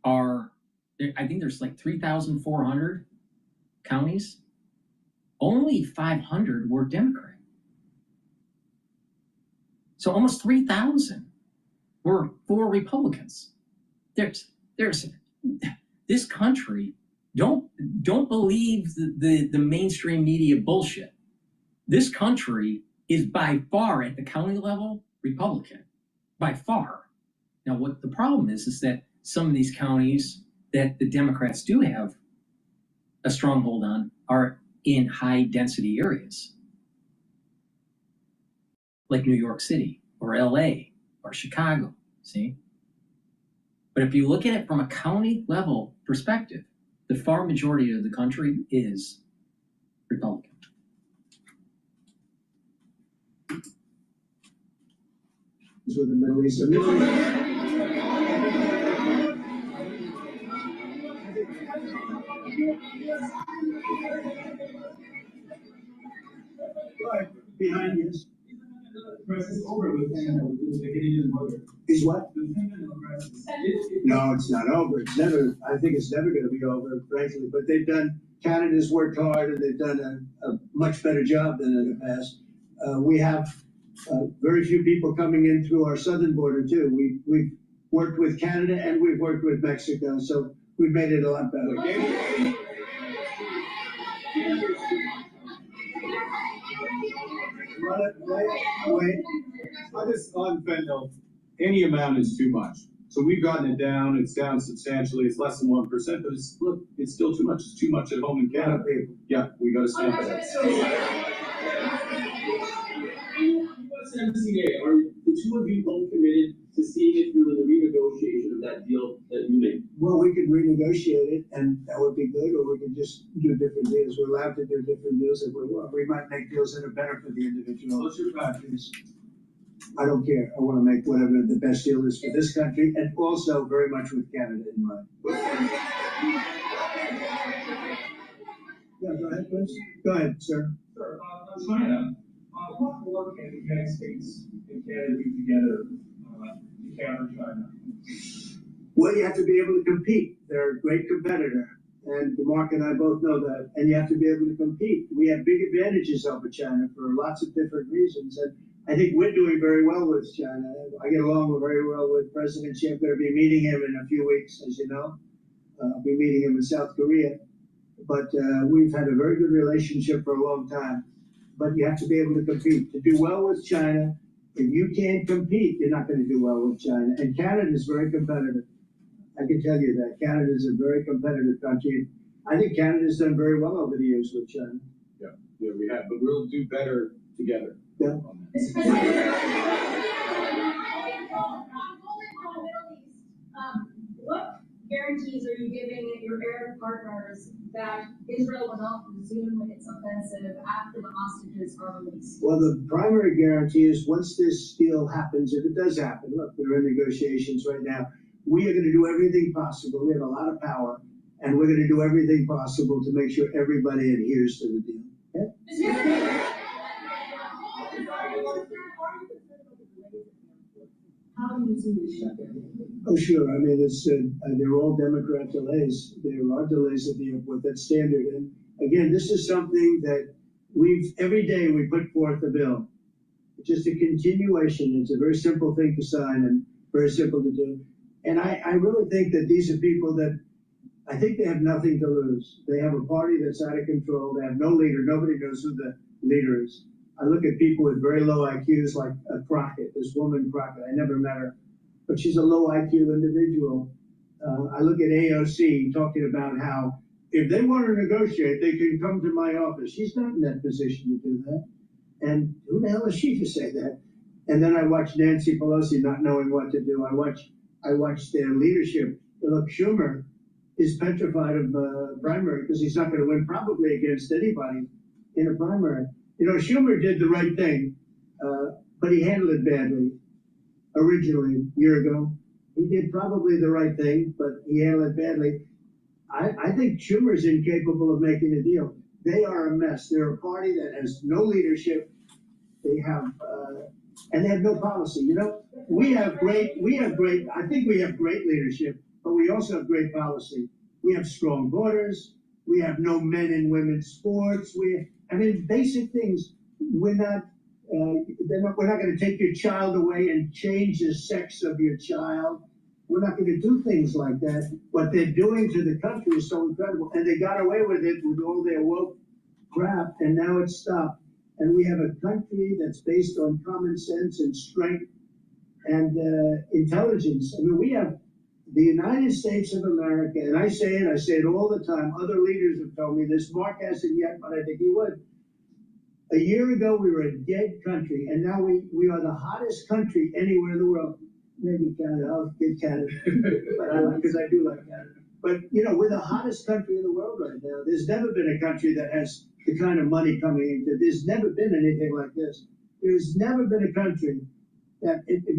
are, I think there's like 3,400 counties. Only 500 were Democrat. So almost 3,000 were for Republicans. There's this country, don't believe the mainstream media bullshit. This country is by far at the county level Republican, by far. Now what the problem is that some of these counties that the Democrats do have a stronghold on are in high density areas, like New York City or LA or Chicago, see? But if you look at it from a county level perspective, the far majority of the country is Republican. This was the Middle East. Behind you. Is what? No, it's not over. It's never. I think it's never going to be over, frankly. But Canada's worked hard, and they've done a much better job than in the past. We have very few people coming in through our southern border too. We've worked with Canada and we've worked with Mexico, so we've made it a lot better. Wait. On fentanyl, any amount is too much. So we've gotten it down. It's down substantially. It's less than 1%, but it's still too much. It's too much at home in Canada. Yeah, we got to stop it. MCA, are the two of you both committed to seeing it through in the renegotiation of that deal that you made? Well, we could renegotiate it, and that would be good, or we could just do different deals. We're allowed to do different deals if we want. We might make deals that are better for the individual. What's your preference? I don't care. I want to make whatever the best deal is for this country, and also very much with Canada in mind. Yeah, go ahead, please. Go ahead, sir. Sure. China, what more can the United States and Canada do together to counter China? Well, you have to be able to compete. They're a great competitor, and Mark and I both know that. And you have to be able to compete. We have big advantages over China for lots of different reasons, and I think we're doing very well with China. I get along very well with President Xi. I'm going to be meeting him in a few weeks, as you know. I'll be meeting him in South Korea. But we've had a very good relationship for a long time. But you have to be able to compete. To do well with China, if you can't compete, you're not going to do well with China. And Canada is very competitive. I can tell you that. Canada is a very competitive country. I think Canada's done very well over the years with China. Yeah, we have. But we'll do better together. Yeah. What guarantees are you giving your Arab partners that Israel will not resume its offensive after the hostages are released? Well, the primary guarantee is once this deal happens, if it does happen, look, they're in negotiations right now, we are going to do everything possible. We have a lot of power, and we're going to do everything possible to make sure everybody adheres to the deal. Okay? How do you see the shutdown? Oh, sure. I mean, they're all Democrat delays. There are delays at the airport. That's standard. And again, this is something that every day we put forth a bill. It's just a continuation. It's a very simple thing to sign and very simple to do. And I really think that these are people that I think they have nothing to lose. They have a party that's out of control. They have no leader. Nobody knows who the leader is. I look at people with very low IQs like Crockett, this woman Crockett. I never met her, but she's a low IQ individual. I look at AOC talking about how if they want to negotiate, they can come to my office. She's not in that position to do that. And who the hell is she to say that? And then I watch Nancy Pelosi not knowing what to do. I watch their leadership. Look, Schumer is petrified of primary because he's not going to win probably against anybody in a primary. You know, Schumer did the right thing, but he handled it badly originally a year ago. He did probably the right thing, but he handled it badly. I think Schumer's incapable of making a deal. They are a mess. They're a party that has no leadership. They have, and they have no policy. You know, I think we have great leadership, but we also have great policy. We have strong borders. We have no men and women's sports. Basic things. We're not going to take your child away and change the sex of your child. We're not going to do things like that. What they're doing to the country is so incredible. And they got away with it with all their woke crap, and now it's stopped. And we have a country that's based on common sense and strength and intelligence. I mean, we have the United States of America, and I say it all the time. Other leaders have told me this. Mark hasn't yet, but I think he would. A year ago, we were a dead country, and now we are the hottest country anywhere in the world. Maybe Canada. I'll get Canada, because I do like Canada. But, you know, we're the hottest country in the world right now. There's never been a country that has the kind of money coming into it. There's never been anything like this. There's never been a country that if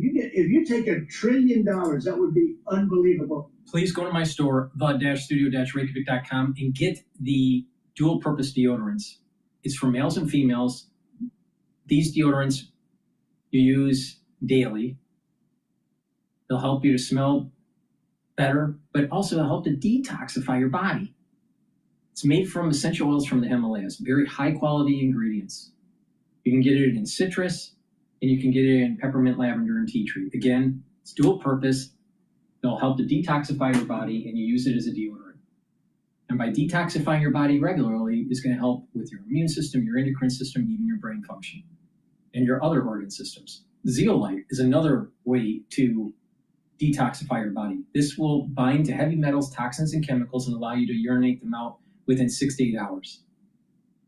you take $1 trillion, that would be unbelievable. Please go to my store, the-studio-reykjavik.com, and get the dual-purpose deodorants. It's for males and females. These deodorants you use daily. They'll help you to smell better, but also they'll help to detoxify your body. It's made from essential oils from the Himalayas, very high-quality ingredients. You can get it in citrus, and you can get it in peppermint, lavender, and tea tree. Again, it's dual purpose. They'll help to detoxify your body, and you use it as a deodorant. And by detoxifying your body regularly, it's going to help with your immune system, your endocrine system, even your brain function, and your other organ systems. Zeolite is another way to detoxify your body. This will bind to heavy metals, toxins, and chemicals and allow you to urinate them out within 6 to 8 hours.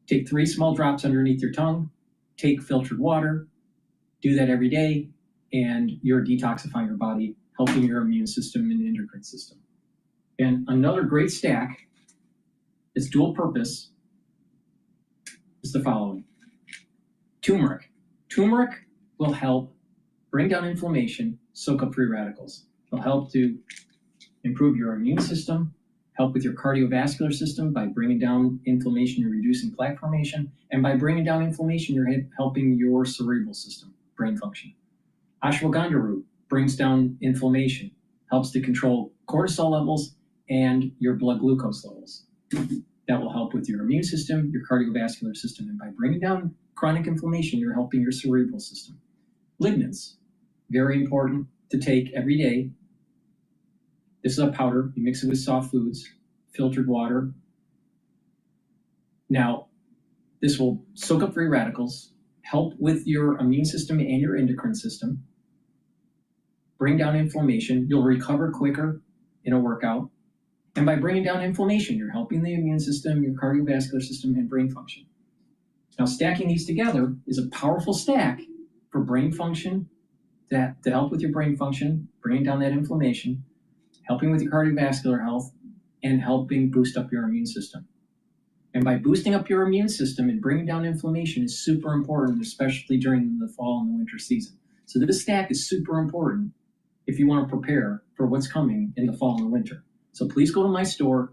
Take 3 small drops underneath your tongue, take filtered water, do that every day, and you're detoxifying your body, helping your immune system and endocrine system. And another great stack that's dual purpose is the following. Turmeric. Turmeric will help bring down inflammation, soak up free radicals. It'll help to improve your immune system, help with your cardiovascular system by bringing down inflammation, you're reducing plaque formation, and by bringing down inflammation, you're helping your cerebral system, brain function. Ashwagandha root brings down inflammation, helps to control cortisol levels and your blood glucose levels. That will help with your immune system, your cardiovascular system, and by bringing down chronic inflammation, you're helping your cerebral system. Lignans, very important to take every day. This is a powder. You mix it with soft foods, filtered water. Now, this will soak up free radicals, help with your immune system and your endocrine system, bring down inflammation. You'll recover quicker in a workout. And by bringing down inflammation, you're helping the immune system, your cardiovascular system, and brain function. Now, stacking these together is a powerful stack for brain function, to help with your brain function, bringing down that inflammation, helping with your cardiovascular health, and helping boost up your immune system. And by boosting up your immune system and bringing down inflammation is super important, especially during the fall and the winter season. So this stack is super important if you want to prepare for what's coming in the fall and the winter. So please go to my store,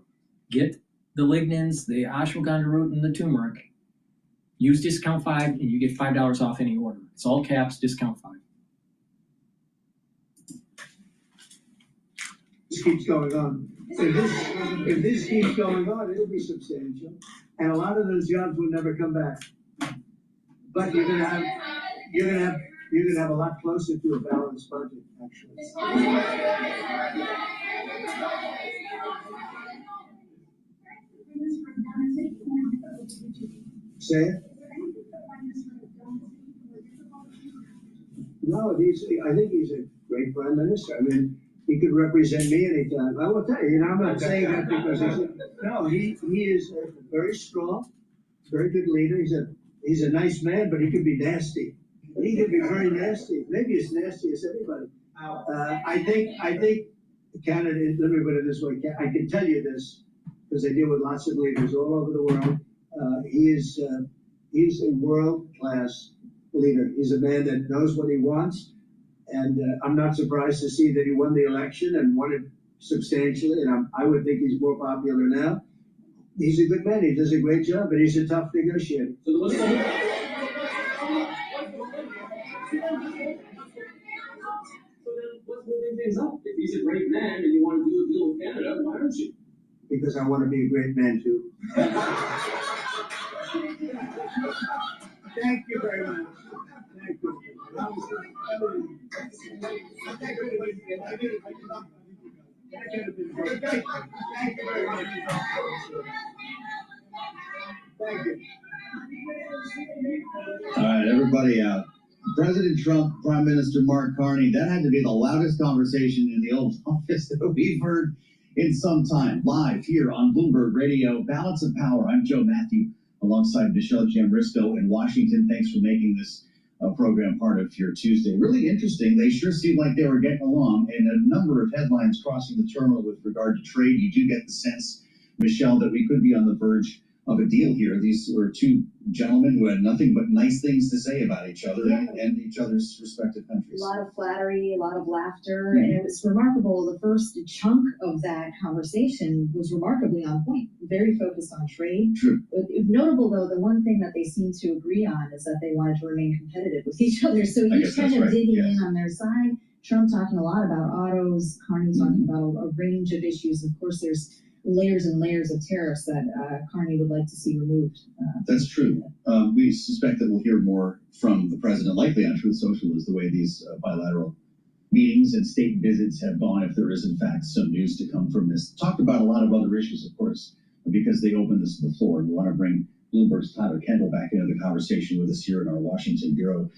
get the lignans, the ashwagandha root, and the turmeric. Use discount 5 and you get $5 off any order. It's all caps, discount 5. This keeps going on. If this keeps going on, it'll be substantial, and a lot of those jobs will never come back. But you're gonna have a lot closer to a balanced budget, actually. Say it. No, I think he's a great prime minister. I mean, he could represent me anytime. I will tell you, I'm not saying that because he is a very strong, very good leader. He's a nice man, but he could be nasty. He could be very nasty, maybe as nasty as anybody. I think Canada, let me put it this way, I can tell you this, because I deal with lots of leaders all over the world. He's a world-class leader. He's a man that knows what he wants. And I'm not surprised to see that he won the election and won it substantially. And I would think he's more popular now. He's a good man. He does a great job, but he's a tough negotiator. So what's moving things up? If he's a great man and you want to do a deal with Canada, why don't you? Because I want to be a great man too. Thank you very much. Thank you. Thank you very much. Thank you. All right, everybody out. President Trump, Prime Minister Mark Carney, that had to be the loudest conversation in the Oval Office that we've heard in some time. Live here on Bloomberg Radio, Balance of Power. I'm Joe Matthew, alongside Michelle Giambristo in Washington. Thanks for making this program part of your Tuesday. Really interesting. They sure seemed like they were getting along, and a number of headlines crossing the terminal with regard to trade. You do get the sense, Michelle, that we could be on the verge of a deal here. These were two gentlemen who had nothing but nice things to say about each other and each other's respective countries. A lot of flattery, a lot of laughter, and it was remarkable. The first chunk of that conversation was remarkably on point, very focused on trade. True. Notable, though, the one thing that they seemed to agree on is that they wanted to remain competitive with each other. So each kind of digging in on their side. Trump talking a lot about autos, Carney talking about a range of issues. Of course, there's layers and layers of tariffs that Carney would like to see removed. That's true. We suspect that we'll hear more from the president, likely on Truth Social, is the way these bilateral meetings and state visits have gone, if there is, in fact, some news to come from this. Talked about a lot of other issues, of course, because they opened this to the floor. We want to bring Bloomberg's Tyler Kendall back into the conversation with us here in our Washington bureau.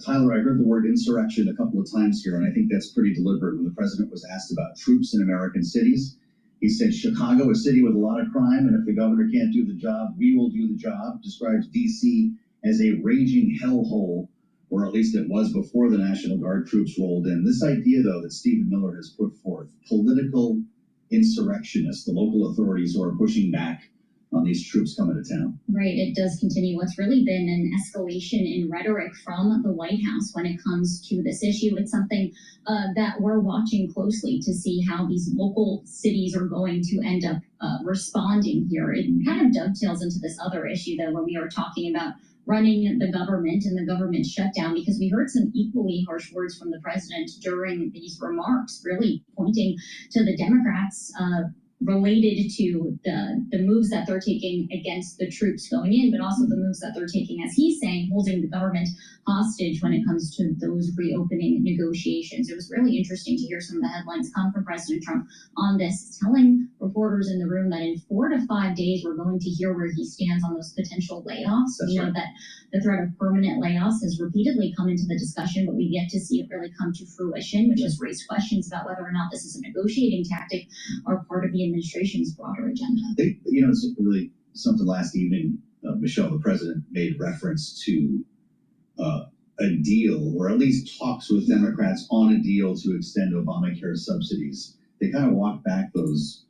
Tyler, I heard the word insurrection a couple of times here, and I think that's pretty deliberate. When the president was asked about troops in American cities, he said Chicago, a city with a lot of crime, and if the governor can't do the job, we will do the job. Describes D.C. as a raging hellhole, or at least it was before the National Guard troops rolled in. This idea, though, that Stephen Miller has put forth, political insurrectionists, the local authorities who are pushing back on these troops coming to town. Right, it does continue. What's really been an escalation in rhetoric from the White House when it comes to this issue. It's something that we're watching closely to see how these local cities are going to end up responding here. It kind of dovetails into this other issue, though, when we were talking about running the government and the government shutdown, because we heard some equally harsh words from the president during these remarks, really pointing to the Democrats related to the moves that they're taking against the troops going in, but also the moves that they're taking, as he's saying, holding the government hostage when it comes to those reopening negotiations. It was really interesting to hear some of the headlines come from President Trump on this, telling reporters in the room that in 4 to 5 days, we're going to hear where he stands on those potential layoffs. We know that the threat of permanent layoffs has repeatedly come into the discussion, but we've yet to see it really come to fruition, which has raised questions about whether or not this is a negotiating tactic or part of the administration's broader agenda. It's really something last evening, Michelle, the president made reference to a deal, or at least talks with Democrats on a deal to extend Obamacare subsidies. they kind of walked back those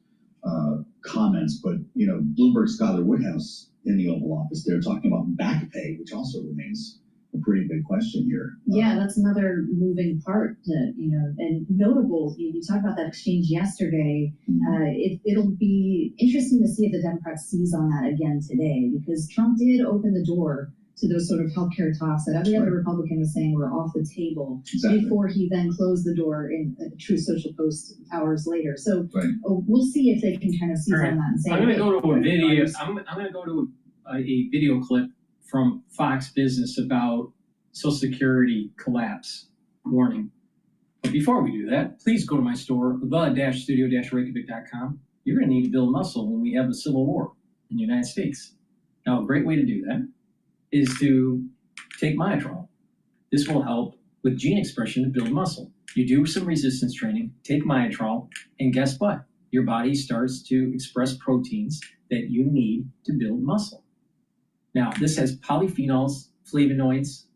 comments, but Bloomberg Scholar Woodhouse in the Oval Office, they're talking about back pay, which also remains a pretty big question here. Yeah, that's another moving part that, and notable. You talked about that exchange yesterday. It'll be interesting to see if the Democrats seize on that again today, because Trump did open the door to those sort of healthcare talks that every other Republican was saying were off the table before he then closed the door in Truth Social Post hours later. So we'll see if they can kind of seize on that and say, I'm going to go to a video. I'm going to go to a video clip from Fox Business about Social Security collapse warning. But before we do that, please go to my store, the-studio-reykjavik.com. You're going to need to build muscle when we have a civil war in the United States. Now, a great way to do that is to take Myotrol. This will help with gene expression to build muscle. You do some resistance training, take Myotrol, and guess what? Your body starts to express proteins that you need to build muscle. Now, this has polyphenols, flavonoids,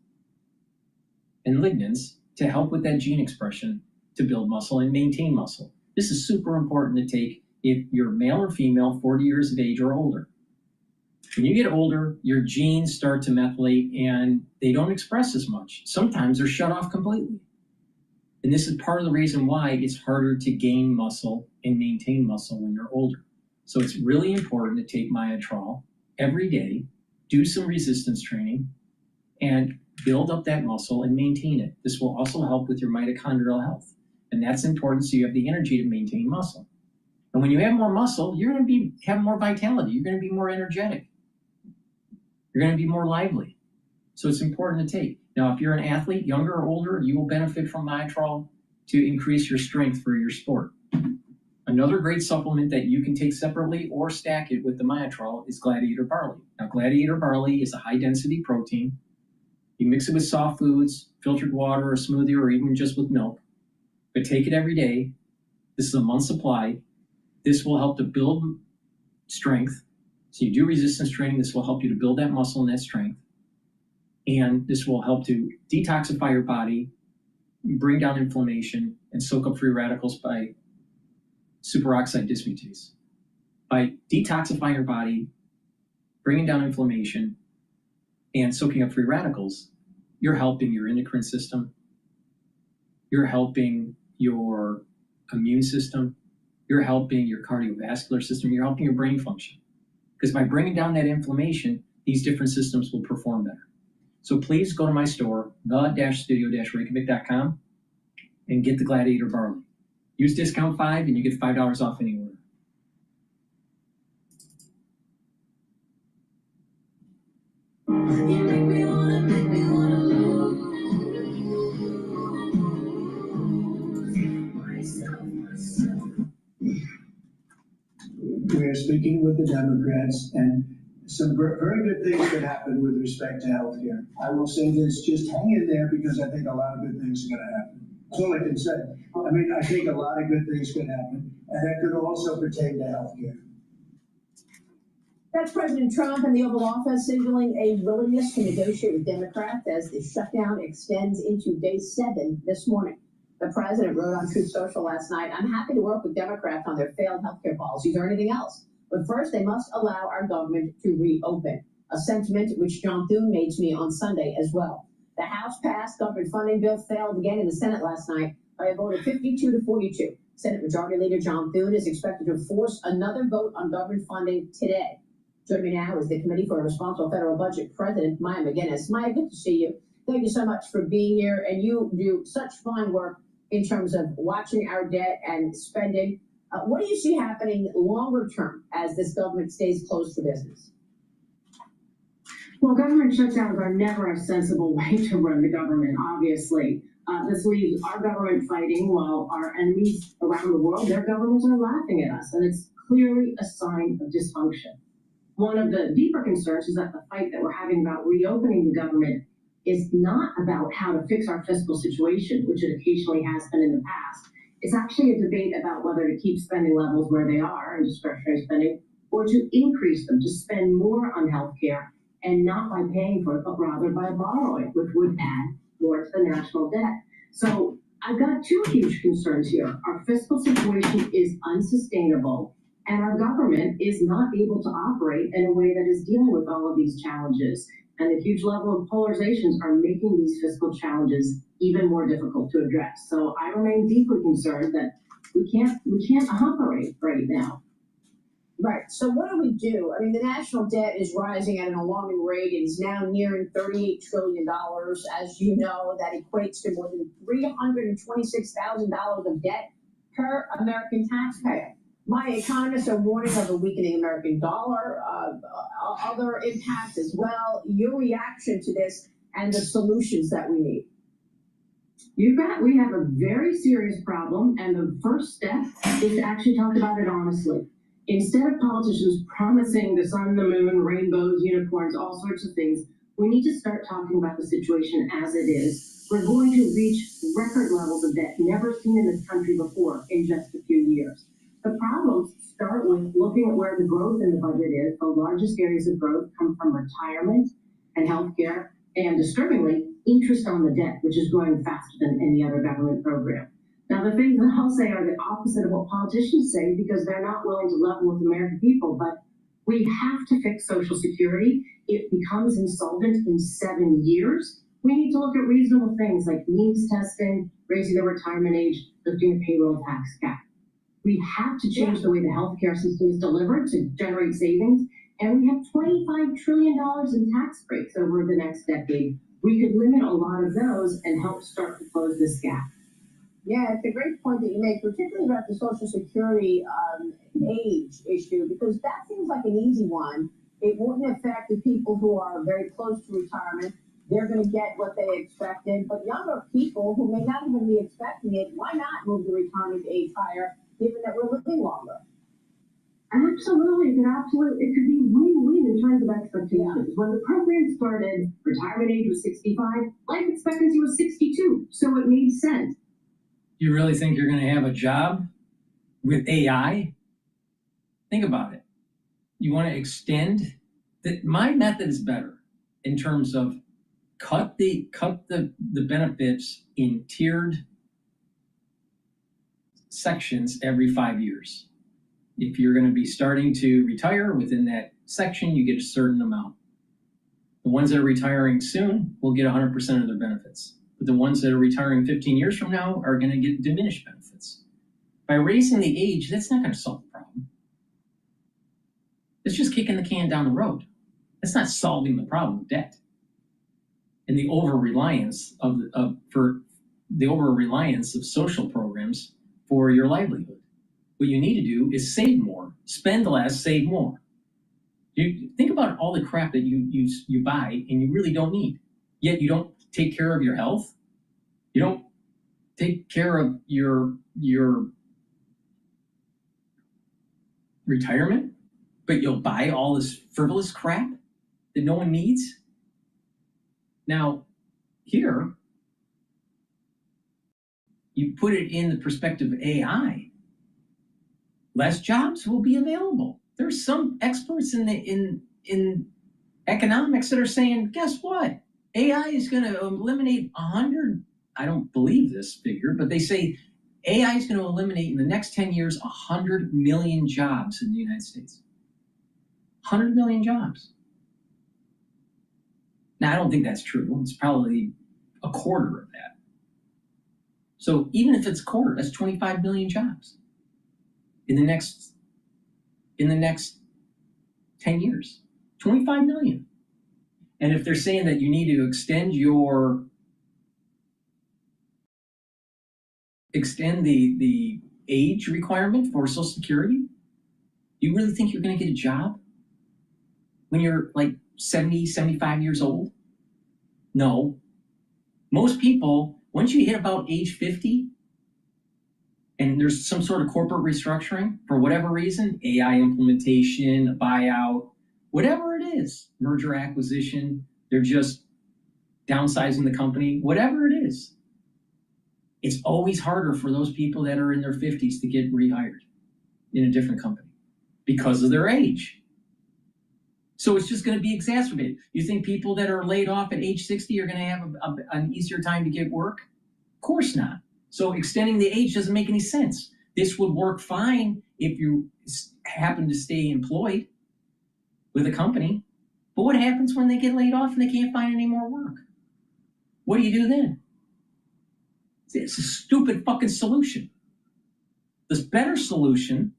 and lignans to help with that gene expression to build muscle and maintain muscle. This is super important to take if you're male or female, 40 years of age or older. When you get older, your genes start to methylate and they don't express as much. Sometimes they're shut off completely. And this is part of the reason why it's harder to gain muscle and maintain muscle when you're older. So it's really important to take Myotrol every day, do some resistance training, and build up that muscle and maintain it. This will also help with your mitochondrial health. And that's important so you have the energy to maintain muscle. And when you have more muscle, you're going to have more vitality. You're going to be more energetic. You're going to be more lively. So it's important to take. Now, if you're an athlete, younger or older, you will benefit from Myotrol to increase your strength for your sport. Another great supplement that you can take separately or stack it with the Myotrol is Gladiator Barley. Now, Gladiator Barley is a high-density protein. You mix it with soft foods, filtered water, or smoothie, or even just with milk. But take it every day. This is a month's supply. This will help to build strength. So you do resistance training. This will help you to build that muscle and that strength. And this will help to detoxify your body, bring down inflammation, and soak up free radicals by superoxide dismutase. By detoxifying your body, bringing down inflammation, and soaking up free radicals, you're helping your endocrine system, you're helping your immune system, you're helping your cardiovascular system, you're helping your brain function. Because by bringing down that inflammation, these different systems will perform better. So please go to my store, the-studio-reykjavik.com, and get the Gladiator Barley. Use discount 5 and you get $5 off any order. We are speaking with the Democrats, and some very good things could happen with respect to healthcare. I will say this, just hang in there, because I think a lot of good things are going to happen. That's all I can say. I mean, I think a lot of good things could happen, and that could also pertain to healthcare. That's President Trump in the Oval Office signaling a willingness to negotiate with Democrats as the shutdown extends into day 7 this morning. The president wrote on Truth Social last night, "I'm happy to work with Democrats on their failed healthcare policies or anything else. But first, they must allow our government to reopen," a sentiment which John Thune made to me on Sunday as well. The House passed government funding bill failed again in the Senate last night by a vote of 52 to 42. Senate Majority Leader John Thune is expected to force another vote on government funding today. Joining me now is the Committee for a Responsible Federal Budget President, Maya McGinnis. Maya, good to see you. Thank you so much for being here. And you do such fine work in terms of watching our debt and spending. What do you see happening longer term as this government stays closed for business? Well, government shutdowns are never a sensible way to run the government, obviously. This leaves our government fighting while our enemies around the world, their governments are laughing at us, and it's clearly a sign of dysfunction. One of the deeper concerns is that the fight that we're having about reopening the government is not about how to fix our fiscal situation, which it occasionally has been in the past. It's actually a debate about whether to keep spending levels where they are in discretionary spending, or to increase them, to spend more on healthcare, and not by paying for it, but rather by borrowing, which would add more to the national debt. So I've got two huge concerns here. Our fiscal situation is unsustainable, and our government is not able to operate in a way that is dealing with all of these challenges. And the huge level of polarizations are making these fiscal challenges even more difficult to address. So I remain deeply concerned that we can't operate right now. Right. So what do we do? I mean, the national debt is rising at an alarming rate. It is now nearing $38 trillion. As you know, that equates to more than $326,000 of debt per American taxpayer. My economists are warning of a weakening American dollar, other impacts as well. Your reaction to this and the solutions that we need. You bet. We have a very serious problem, and the first step is to actually talk about it honestly. Instead of politicians promising the sun, the moon, rainbows, unicorns, all sorts of things, we need to start talking about the situation as it is. We're going to reach record levels of debt never seen in this country before in just a few years. The problems start with looking at where the growth in the budget is. The largest areas of growth come from retirement and healthcare, and disturbingly, interest on the debt, which is growing faster than any other government program. Now, the things that I'll say are the opposite of what politicians say because they're not willing to level with the American people, but we have to fix Social Security. It becomes insolvent in 7 years. We need to look at reasonable things like means testing, raising the retirement age, lifting the payroll tax cap. We have to change the way the healthcare system is delivered to generate savings, and we have $25 trillion in tax breaks over the next decade. We could limit a lot of those and help start to close this gap. Yeah, it's a great point that you make, particularly about the Social Security age issue, because that seems like an easy one. It wouldn't affect the people who are very close to retirement. They're going to get what they expected. But younger people who may not even be expecting it, why not move the retirement age higher, given that we're living longer? Absolutely, it could be win-win in terms of expectations. When the program started, retirement age was 65, life expectancy was 62, so it made sense. You really think you're going to have a job with AI? Think about it. You want to extend that? My method is better in terms of cut the benefits in tiered sections every 5 years. If you're going to be starting to retire within that section, you get a certain amount. The ones that are retiring soon will get 100% of their benefits. But the ones that are retiring 15 years from now are going to get diminished benefits. By raising the age, that's not going to solve the problem. It's just kicking the can down the road. That's not solving the problem of debt and the over-reliance of social programs for your livelihood. What you need to do is save more, spend less, save more. You think about all the crap that you buy and you really don't need. Yet you don't take care of your health. You don't take care of your retirement, but you'll buy all this frivolous crap that no one needs. Now, here, you put it in the perspective of AI. Less jobs will be available. There's some experts in economics that are saying, guess what? AI is going to eliminate 100, I don't believe this figure, but they say AI is going to eliminate in the next 10 years 100 million jobs in the United States. 100 million jobs. Now, I don't think that's true. It's probably a quarter of that. So even if it's a quarter, that's 25 million jobs in the next 10 years. 25 million. And if they're saying that you need to extend the age requirement for Social Security, you really think you're going to get a job when you're like 70, 75 years old? No. Most people, once you hit about age 50, and there's some sort of corporate restructuring for whatever reason, AI implementation, a buyout, whatever it is, merger acquisition, they're just downsizing the company, whatever it is. It's always harder for those people that are in their 50s to get rehired in a different company because of their age. So it's just going to be exacerbated. You think people that are laid off at age 60 are going to have an easier time to get work? Of course not. So extending the age doesn't make any sense. This would work fine if you happen to stay employed with a company. But what happens when they get laid off and they can't find any more work? What do you do then? It's a stupid fucking solution. This better solution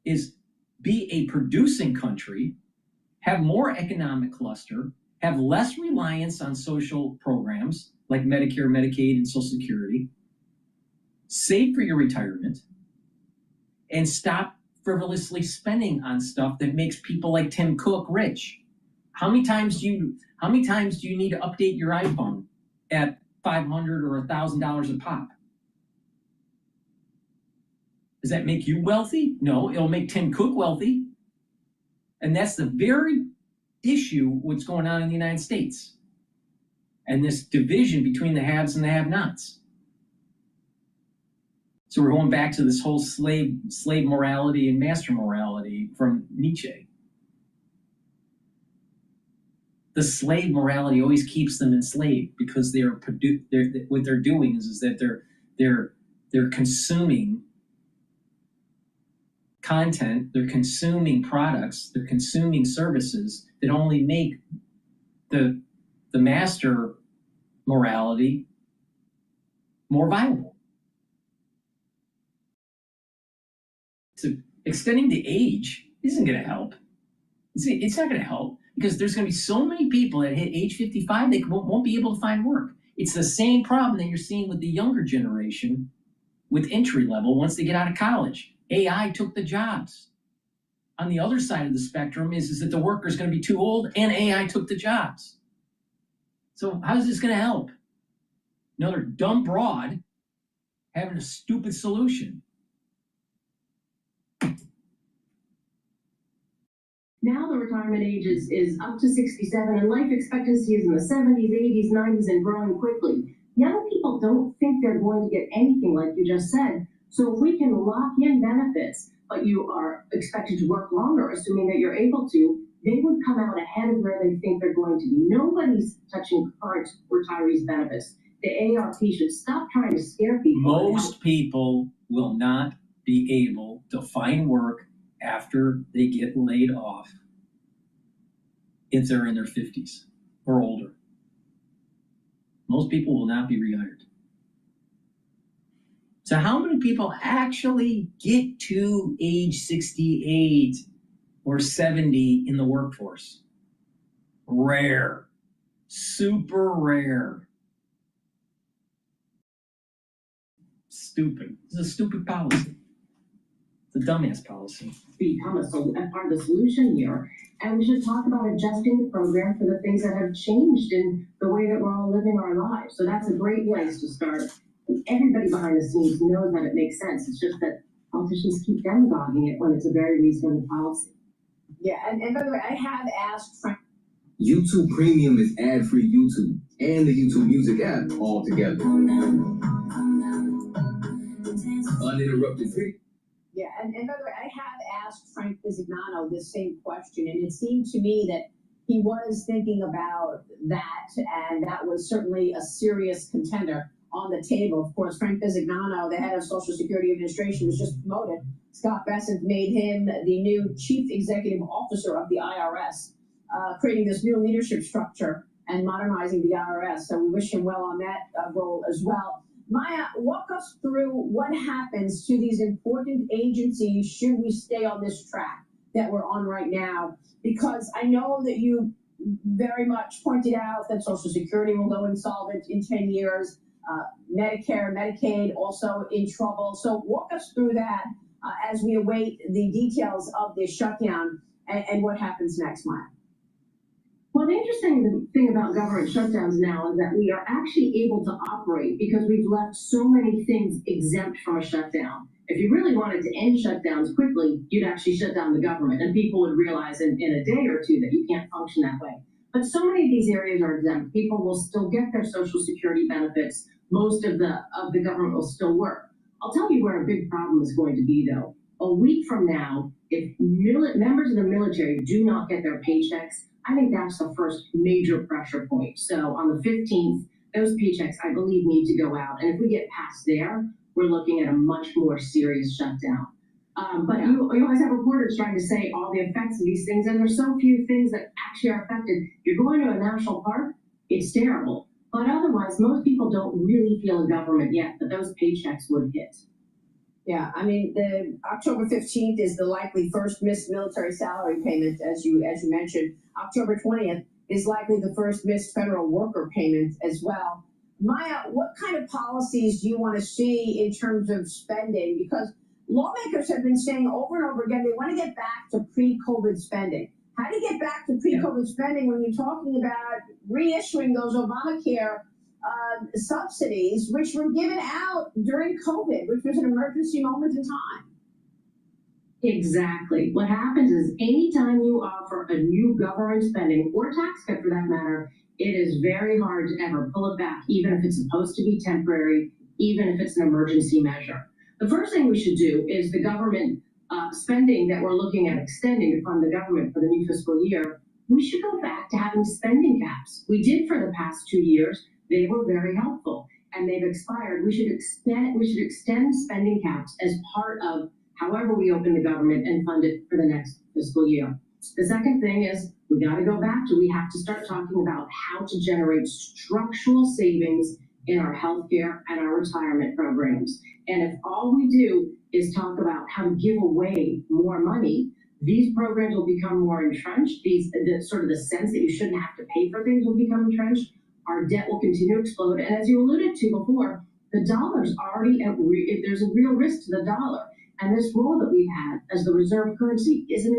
is be a producing country, have more economic cluster, have less reliance on social programs like Medicare, Medicaid, and Social Security, save for your retirement, and stop frivolously spending on stuff that makes people like Tim Cook rich. How many times do you need to update your iPhone at $500 or $1,000 a pop? Does that make you wealthy? No, it'll make Tim Cook wealthy. And that's the very issue what's going on in the United States. And this division between the haves and the have-nots. So we're going back to this whole slave morality and master morality from Nietzsche. The slave morality always keeps them enslaved because what they're doing is that they're consuming content, they're consuming products, they're consuming services that only make the master morality more viable. So extending the age isn't going to help. It's not going to help because there's going to be so many people that hit age 55 they won't be able to find work. It's the same problem that you're seeing with the younger generation with entry level once they get out of college. AI took the jobs. On the other side of the spectrum is that the worker's going to be too old and AI took the jobs. So how's this going to help? Another dumb broad having a stupid solution. Now the retirement age is up to 67 and life expectancy is in the 70s, 80s, 90s and growing quickly. Young people don't think they're going to get anything like you just said. So if we can lock in benefits, but you are expected to work longer, assuming that you're able to, they would come out ahead of where they think they're going to be. Nobody's touching current retirees' benefits. The AARP should stop trying to scare people. Most people will not be able to find work after they get laid off if they're in their 50s or older. Most people will not be rehired. So how many people actually get to age 68 or 70 in the workforce? Rare. Super rare. Stupid. It's a stupid policy. It's a dumbass policy. Become a part of the solution here. And we should talk about adjusting the program for the things that have changed in the way that we're all living our lives. So that's a great place to start. Everybody behind the scenes knows that it makes sense. It's just that politicians keep demagoguing it when it's a very reasonable policy. Yeah, and by the way, I have asked Frank. YouTube Premium is ad-free YouTube and the YouTube Music app all together. Uninterrupted video. Yeah, and by the way, I have asked Frank Bisignano this same question, and it seemed to me that he was thinking about that, and that was certainly a serious contender on the table. Of course, Frank Bisignano, the head of Social Security Administration, was just promoted. Scott Bessent made him the new Chief Executive Officer of the IRS, creating this new leadership structure and modernizing the IRS. So we wish him well on that role as well. Maya, walk us through what happens to these important agencies should we stay on this track that we're on right now? Because I know that you very much pointed out that Social Security will go insolvent in 10 years. Medicare, Medicaid also in trouble. So walk us through that as we await the details of this shutdown and what happens next, Maya. Well, the interesting thing about government shutdowns now is that we are actually able to operate because we've left so many things exempt from a shutdown. If you really wanted to end shutdowns quickly, you'd actually shut down the government and people would realize in a day or two that you can't function that way. But so many of these areas are exempt. People will still get their Social Security benefits. Most of the government will still work. I'll tell you where a big problem is going to be, though. A week from now, if members of the military do not get their paychecks, I think that's the first major pressure point. So on the 15th, those paychecks, I believe, need to go out. And if we get past there, we're looking at a much more serious shutdown. But you always have reporters trying to say all the effects of these things, and there's so few things that actually are affected. You're going to a national park, it's terrible. But otherwise, most people don't really feel a government yet, but those paychecks would hit. Yeah, I mean, the October 15th is the likely first missed military salary payment, as you mentioned. October 20th is likely the first missed federal worker payment as well. Maya, what kind of policies do you want to see in terms of spending? Because lawmakers have been saying over and over again, they want to get back to pre-COVID spending. How do you get back to pre-COVID spending when you're talking about reissuing those Obamacare subsidies, which were given out during COVID, which was an emergency moment in time? Exactly. What happens is anytime you offer a new government spending, or tax cut for that matter, it is very hard to ever pull it back, even if it's supposed to be temporary, even if it's an emergency measure. The first thing we should do is the government spending that we're looking at extending to fund the government for the new fiscal year, we should go back to having spending caps. We did for the past 2 years. They were very helpful, and they've expired. We should extend spending caps as part of however we open the government and fund it for the next fiscal year. The second thing is we got to go back to, we have to start talking about how to generate structural savings in our healthcare and our retirement programs. And if all we do is talk about how to give away more money, these programs will become more entrenched. The sense that you shouldn't have to pay for things will become entrenched. Our debt will continue to explode. And as you alluded to before, the dollar's already there's a real risk to the dollar. And this role that we've had as the reserve currency is an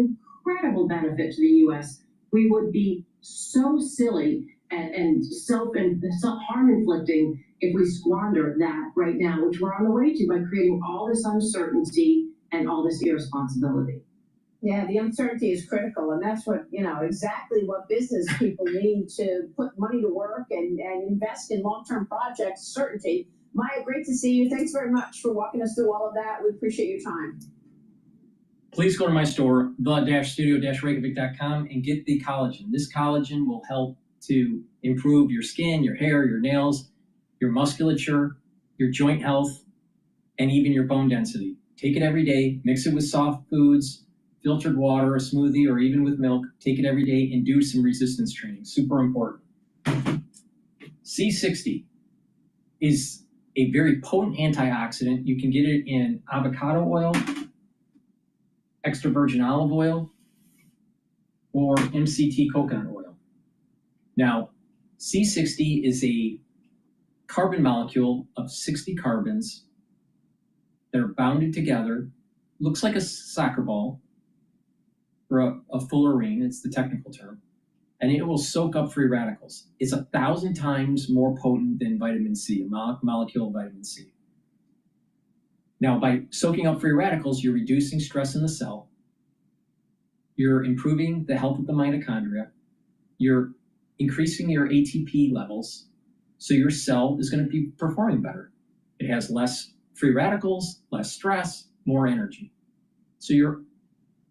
incredible benefit to the U.S. We would be so silly and self-harm inflicting if we squander that right now, which we're on the way to by creating all this uncertainty and all this irresponsibility. Yeah, the uncertainty is critical, and that's what, exactly what business people need to put money to work and invest in long-term projects, certainty. Maya, great to see you. Thanks very much for walking us through all of that. We appreciate your time. Please go to my store, the-studio-reykjavik.com, and get the collagen. This collagen will help to improve your skin, your hair, your nails, your musculature, your joint health, and even your bone density. Take it every day, mix it with soft foods, filtered water, a smoothie, or even with milk. Take it every day and do some resistance training. Super important. C60 is a very potent antioxidant. You can get it in avocado oil, extra virgin olive oil, or MCT coconut oil. Now, C60 is a carbon molecule of 60 carbons that are bounded together. Looks like a soccer ball, or a fullerene, it's the technical term, and it will soak up free radicals. It's 1,000 times more potent than vitamin C, a molecule of vitamin C. Now, by soaking up free radicals, you're reducing stress in the cell, you're improving the health of the mitochondria, you're increasing your ATP levels, so your cell is going to be performing better. It has less free radicals, less stress, more energy. So your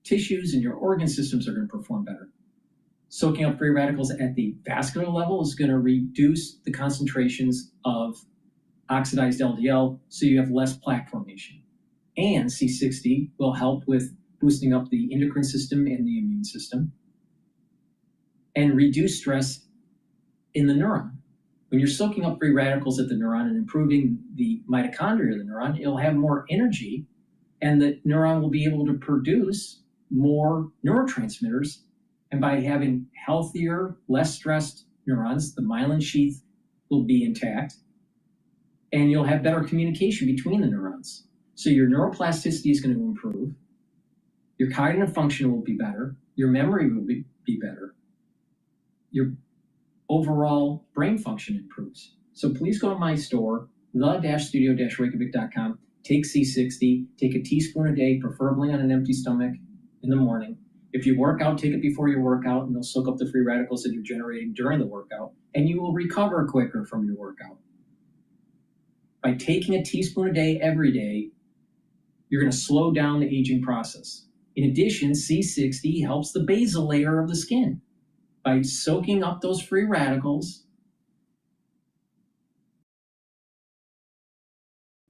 tissues and your organ systems are going to perform better. Soaking up free radicals at the vascular level is going to reduce the concentrations of oxidized LDL, so you have less plaque formation. And C60 will help with boosting up the endocrine system and the immune system and reduce stress in the neuron. When you're soaking up free radicals at the neuron and improving the mitochondria of the neuron, it'll have more energy, and the neuron will be able to produce more neurotransmitters. And by having healthier, less stressed neurons, the myelin sheath will be intact, and you'll have better communication between the neurons. So your neuroplasticity is going to improve, your cognitive function will be better, your memory will be better, your overall brain function improves. So please go to my store, the-studio-reykjavik.com, take C60, take a teaspoon a day, preferably on an empty stomach in the morning. If you work out, take it before your workout, and they'll soak up the free radicals that you're generating during the workout, and you will recover quicker from your workout. By taking a teaspoon a day every day, you're going to slow down the aging process. In addition, C60 helps the basal layer of the skin. By soaking up those free radicals,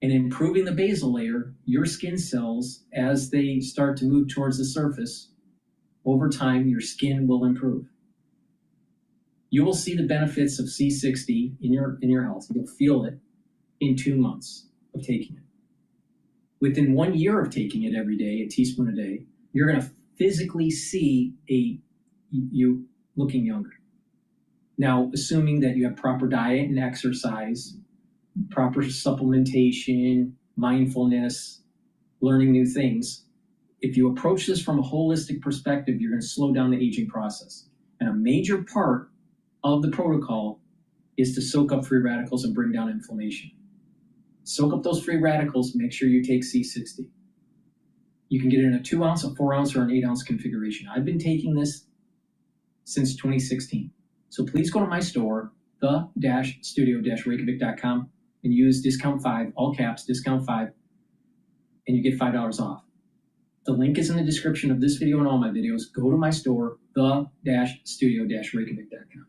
And improving the basal layer, your skin cells, as they start to move towards the surface, over time, your skin will improve. You will see the benefits of C60 in your health. You'll feel it in 2 months of taking it. Within 1 year of taking it every day, a teaspoon a day, you're going to physically see you looking younger. Now, assuming that you have proper diet and exercise, proper supplementation, mindfulness, learning new things, if you approach this from a holistic perspective, you're going to slow down the aging process. And a major part of the protocol is to soak up free radicals and bring down inflammation. Soak up those free radicals, make sure you take C60. You can get it in a 2 ounce, a 4 ounce, or an 8 ounce configuration. I've been taking this since 2016. So please go to my store, the-studio-reykjavik.com, and use discount 5, all caps, discount 5, and you get $5 off. The link is in the description of this video and all my videos. Go to my store, the-studio-reykjavik.com.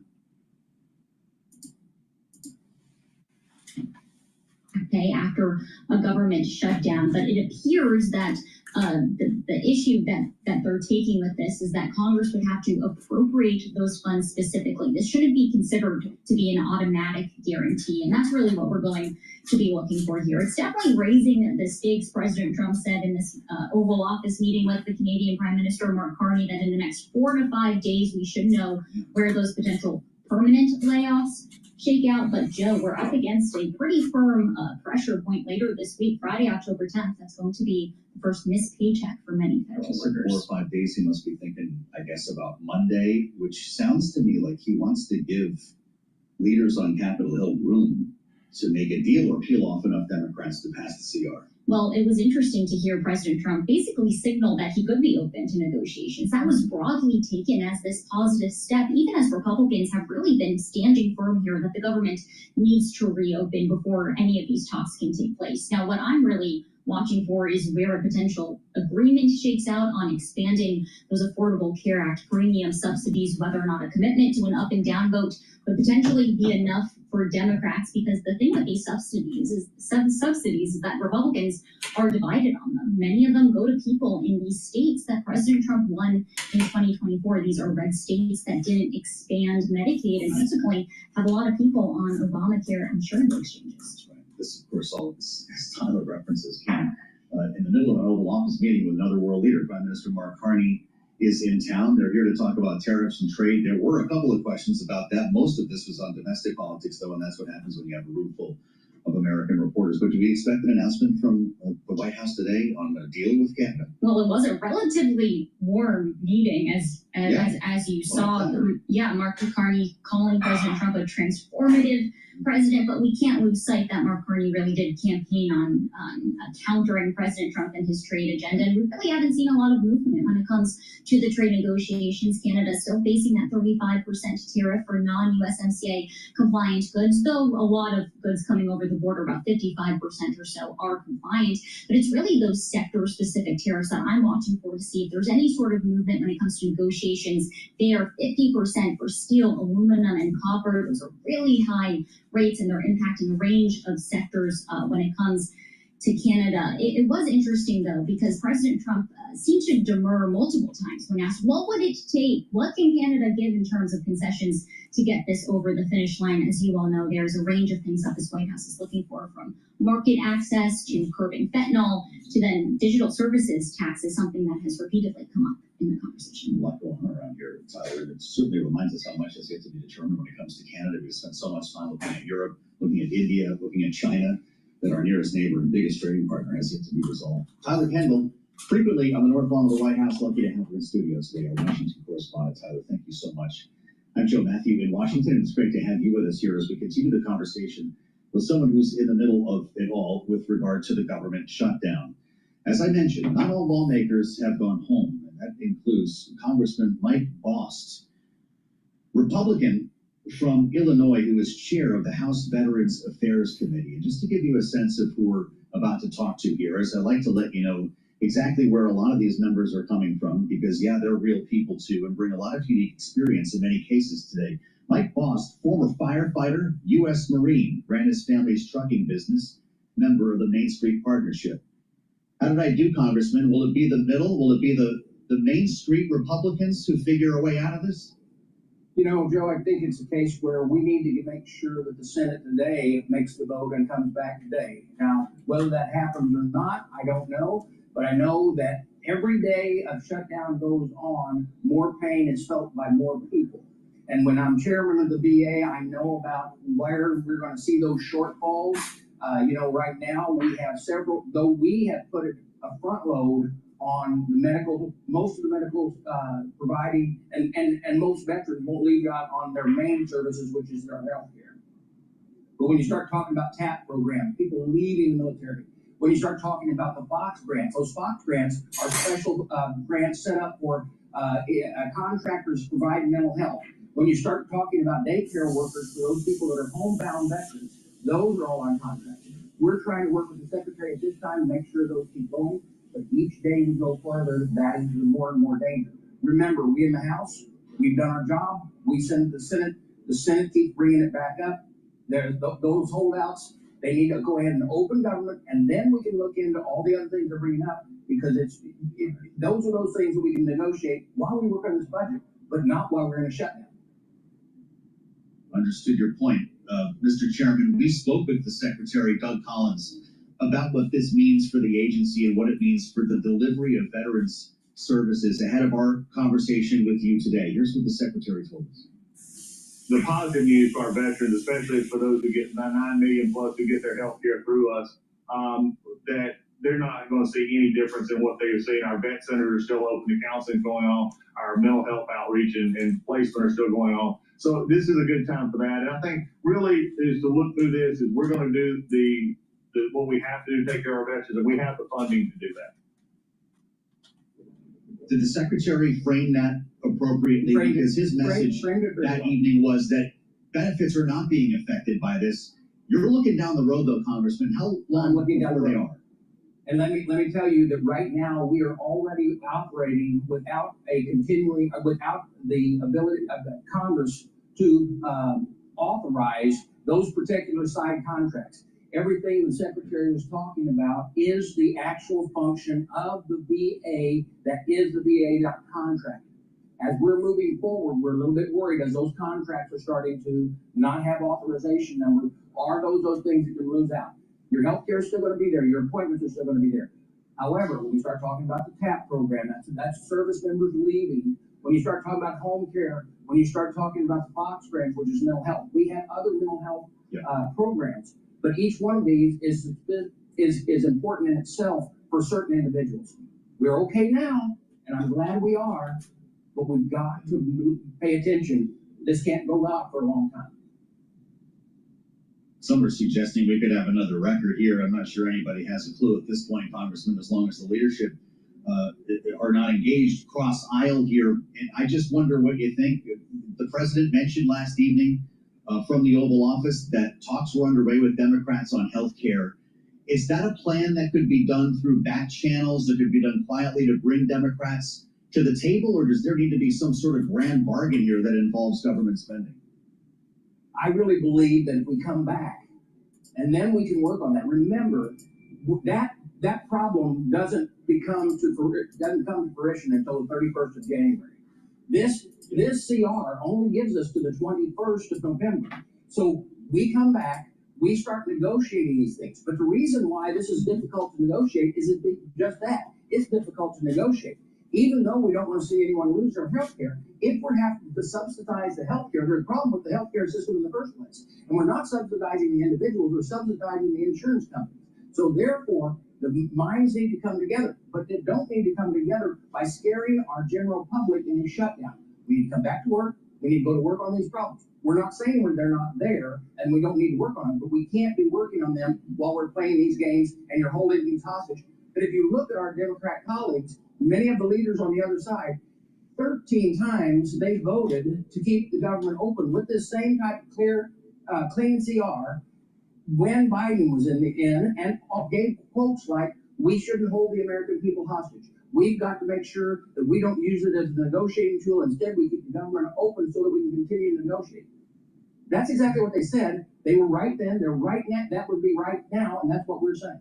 Okay, after a government shutdown, but it appears that the issue that they're taking with this is that Congress would have to appropriate those funds specifically. This shouldn't be considered to be an automatic guarantee, and that's really what we're going to be looking for here. It's definitely raising the stakes. President Trump said in this Oval Office meeting with the Canadian Prime Minister Mark Carney that in the next 4 to 5 days we should know where those potential permanent layoffs shake out. But Joe, we're up against a pretty firm pressure point later this week, Friday, October 10th. That's going to be the first missed paycheck for many federal workers. 4 or 5 days, he must be thinking, I guess, about Monday, which sounds to me like he wants to give leaders on Capitol Hill room to make a deal or peel off enough Democrats to pass the CR. Well, it was interesting to hear President Trump basically signal that he could be open to negotiations. That was broadly taken as this positive step, even as Republicans have really been standing firm here that the government needs to reopen before any of these talks can take place. Now, what I'm really watching for is where a potential agreement shakes out on expanding those Affordable Care Act premium subsidies, whether or not a commitment to an up and down vote would potentially be enough for Democrats, because the thing with these subsidies is that Republicans are divided on them. Many of them go to people in these states that President Trump won in 2024. These are red states that didn't expand Medicaid and subsequently have a lot of people on Obamacare insurance exchanges. This, of course, all this style of references came in the middle of an Oval Office meeting with another world leader. Prime Minister Mark Carney is in town. They're here to talk about tariffs and trade. There were a couple of questions about that. Most of this was on domestic politics, though, and that's what happens when you have a room full of American reporters. But do we expect an announcement from the White House today on a deal with Canada? Well, it was a relatively warm meeting, as you saw. Mark Carney calling President Trump a transformative president, but we can't lose sight that Mark Carney really did campaign on countering President Trump and his trade agenda, and we really haven't seen a lot of movement when it comes to the trade negotiations. Canada is still facing that 35% tariff for non-USMCA compliant goods, though a lot of goods coming over the border, about 55% or so, are compliant. But it's really those sector-specific tariffs that I'm watching for to see if there's any sort of movement when it comes to negotiations. They are 50% for steel, aluminum, and copper. Those are really high rates, and they're impacting a range of sectors when it comes to Canada. It was interesting, though, because President Trump seemed to demur multiple times when asked, what would it take? What can Canada give in terms of concessions to get this over the finish line? As you all know, there's a range of things that this White House is looking for, from market access to curbing fentanyl to then digital services taxes, something that has repeatedly come up in the conversation. A lot going on around here, Tyler. It certainly reminds us how much has yet to be determined when it comes to Canada. We've spent so much time looking at Europe, looking at India, looking at China, that our nearest neighbor and biggest trading partner has yet to be resolved. Tyler Kendall, frequently on the north lawn of the White House. Lucky to have her in studio today, our Washington correspondent. Tyler, thank you so much. I'm Joe Matthew in Washington, and it's great to have you with us here as we continue the conversation with someone who's in the middle of it all with regard to the government shutdown. As I mentioned, not all lawmakers have gone home, and that includes Congressman Mike Bost, Republican from Illinois, who is chair of the House Veterans Affairs Committee. And just to give you a sense of who we're about to talk to here, as I like to let you know exactly where a lot of these members are coming from, because, they're real people too, and bring a lot of unique experience in many cases today. Mike Bost, former firefighter, U.S. Marine, ran his family's trucking business, member of the Main Street Partnership. How did I do, Congressman? Will it be the middle? Will it be the Main Street Republicans who figure a way out of this? You know, Joe, I think it's a case where we need to make sure that the Senate today makes the vote and comes back today. Now, whether that happens or not, I don't know, but I know that every day a shutdown goes on, more pain is felt by more people. And when I'm chairman of the VA, I know about where we're going to see those shortfalls. You know, right now we have several, though we have put a front load on the medical, most of the medical providing, and most veterans won't leave out on their main services, which is their health care. But when you start talking about TAP programs, people leaving the military, when you start talking about the Fox grants, those Fox grants are special grants set up for contractors providing mental health. When you start talking about daycare workers, for those people that are homebound veterans, those are all on contracts. We're trying to work with the Secretary at this time to make sure those keep going. But each day we go further, that is more and more danger. Remember, we in the House, we've done our job. We send it to the Senate. The Senate keeps bringing it back up. There's those holdouts. They need to go ahead and open government, and then we can look into all the other things they're bringing up, because those are those things that we can negotiate while we work on this budget, but not while we're in a shutdown. Understood your point. Mr. Chairman, we spoke with the Secretary, Doug Collins, about what this means for the agency and what it means for the delivery of veterans services ahead of our conversation with you today. Here's what the Secretary told us. The positive news for our veterans, especially for those who get 9 million plus who get their health care through us, that they're not going to see any difference in what they are seeing. Our vet centers are still open, the counseling going on, our mental health outreach and placement are still going on. So this is a good time for that. And I think really is to look through this, is we're going to do what we have to do to take care of our veterans, and we have the funding to do that. Did the Secretary frame that appropriately? Because his message that evening was that benefits are not being affected by this. You're looking down the road, though, Congressman. How long before they are? And let me tell you that right now we are already operating without without the ability of the Congress to authorize those particular side contracts. Everything the Secretary was talking about is the actual function of the VA, that is the VA contract. As we're moving forward, we're a little bit worried as those contracts are starting to not have authorization numbers. Are those things that can lose out? Your health care is still going to be there. Your appointments are still going to be there. However, when we start talking about the TAP program, that's service members leaving. When you start talking about home care, when you start talking about the Fox grant, which is mental health, we have other mental health programs. But each one of these is important in itself for certain individuals. We're okay now, and I'm glad we are, but we've got to pay attention. This can't go out for a long time. Some are suggesting we could have another record here. I'm not sure anybody has a clue at this point, Congressman, as long as the leadership are not engaged cross aisle here. And I just wonder what you think. The president mentioned last evening from the Oval Office that talks were underway with Democrats on health care. Is that a plan that could be done through back channels, that could be done quietly to bring Democrats to the table, or does there need to be some sort of grand bargain here that involves government spending? I really believe that if we come back and then we can work on that. Remember, that problem doesn't come to fruition until the 31st of January. This CR only gives us to the 21st of November. So we come back, we start negotiating these things. But the reason why this is difficult to negotiate is just that. It's difficult to negotiate. Even though we don't want to see anyone lose their health care, if we're having to subsidize the health care, there's a problem with the health care system in the first place. And we're not subsidizing the individuals, we're subsidizing the insurance companies. So therefore, the minds need to come together, but they don't need to come together by scaring our general public in a shutdown. We need to come back to work. We need to go to work on these problems. We're not saying they're not there and we don't need to work on them, but we can't be working on them while we're playing these games and you're holding these hostage. But if you look at our Democrat colleagues, many of the leaders on the other side, 13 times they voted to keep the government open with this same type of clean CR when Biden was in and gave quotes like, we shouldn't hold the American people hostage. We've got to make sure that we don't use it as a negotiating tool. Instead, we keep the government open so that we can continue to negotiate. That's exactly what they said. They were right then, they're right now, that would be right now, and that's what we're saying.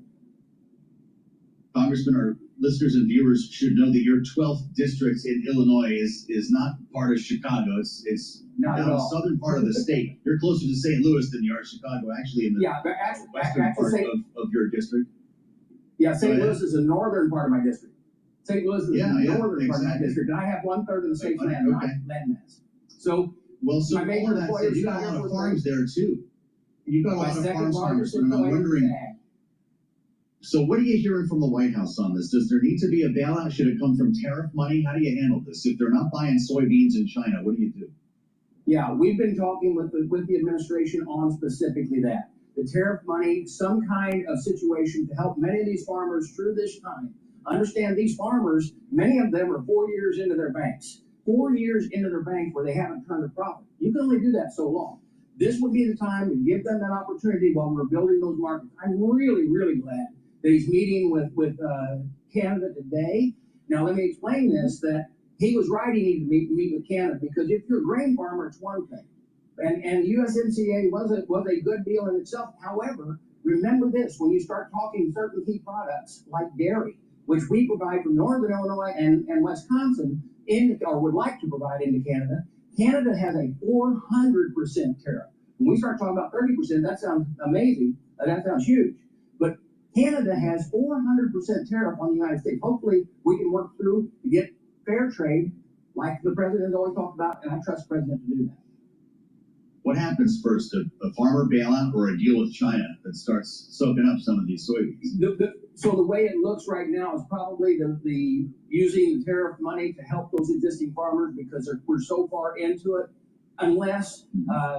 Congressman, our listeners and viewers should know that your 12th district in Illinois is not part of Chicago. It's Not down at the all. southern part of the state. You're closer to St. Louis than you are Chicago, actually, in the Yeah, but actually, western part of your district. Yeah, St. Go ahead. Louis is the northern part of my district. St. Louis is the northern part of my exactly. district, and I have 1/3 of the state's Okay. land mass. So, Well, so my major all of that said, employers you got a down lot here of for farms me. there too. You got a My lot of second farms, largest Congressman, and I'm employer is wondering. ag. So what are you hearing from the White House on this? Does there need to be a bailout? Should it come from tariff money? How do you handle this? If they're not buying soybeans in China, what do you do? Yeah, we've been talking with the administration on specifically that. The tariff money, some kind of situation to help many of these farmers through this time. Understand these farmers, many of them are 4 years into their banks. 4 years into their bank where they haven't turned a profit. You can only do that so long. This would be the time to give them that opportunity while we're building those markets. I'm really, really glad that he's meeting with Canada today. Now, let me explain this, that he was right, he needed to meet with Canada, because if you're a grain farmer, it's one thing. And USMCA was a good deal in itself. However, remember this, when you start talking certain key products like dairy, which we provide from Northern Illinois and Wisconsin, or would like to provide into Canada, Canada has a 400% tariff. When we start talking about 30%, that sounds amazing, that sounds huge. But Canada has 400% tariff on the United States. Hopefully, we can work through to get fair trade, like the president has always talked about, and I trust the president to do that. What happens first, a farmer bailout or a deal with China that starts soaking up some of these soybeans? So the way it looks right now is probably the using the tariff money to help those existing farmers, because we're so far into it, unless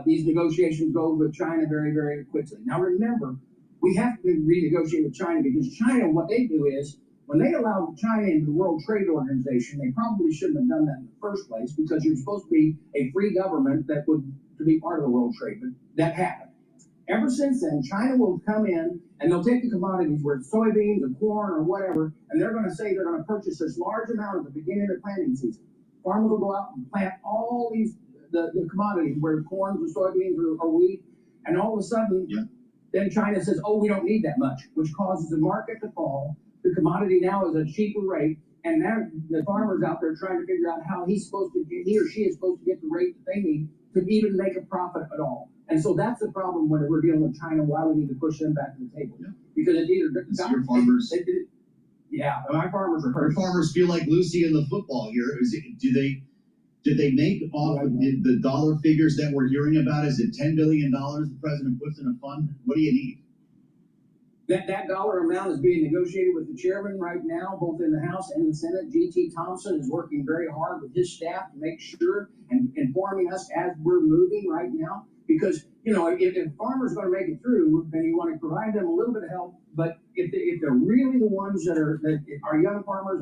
these negotiations go with China very, very quickly. Now remember, we have to renegotiate with China, because China, what they do is, when they allowed China into the World Trade Organization, they probably shouldn't have done that in the first place, because you're supposed to be a free government that would to be part of the world trade, but that happened. Ever since then, China will come in and they'll take the commodities, where it's soybeans or corn or whatever, and they're going to say they're going to purchase this large amount at the beginning of the planting season. Farmers will go out and plant all these the commodities, where corn or soybeans or wheat, and all of a sudden, then China says, "Oh, we don't need that much," which causes the market to fall. The commodity now is a cheaper rate, and now the farmers out there trying to figure out how he or she is supposed to get the rate that they need to even make a profit at all. And so that's the problem when we're dealing with China, why we need to push them back to the table. Because it's either your farmers. My farmers are hurt. Your farmers feel like Lucy in the football here. Did they make off of the dollar figures that we're hearing about? Is it $10 billion the president puts in a fund? What do you need? That dollar amount is being negotiated with the chairman right now, both in the House and the Senate. G.T. Thompson is working very hard with his staff to make sure and informing us as we're moving right now. Because, if farmers are going to make it through, then you want to provide them a little bit of help. But if they're really the ones that are young farmers,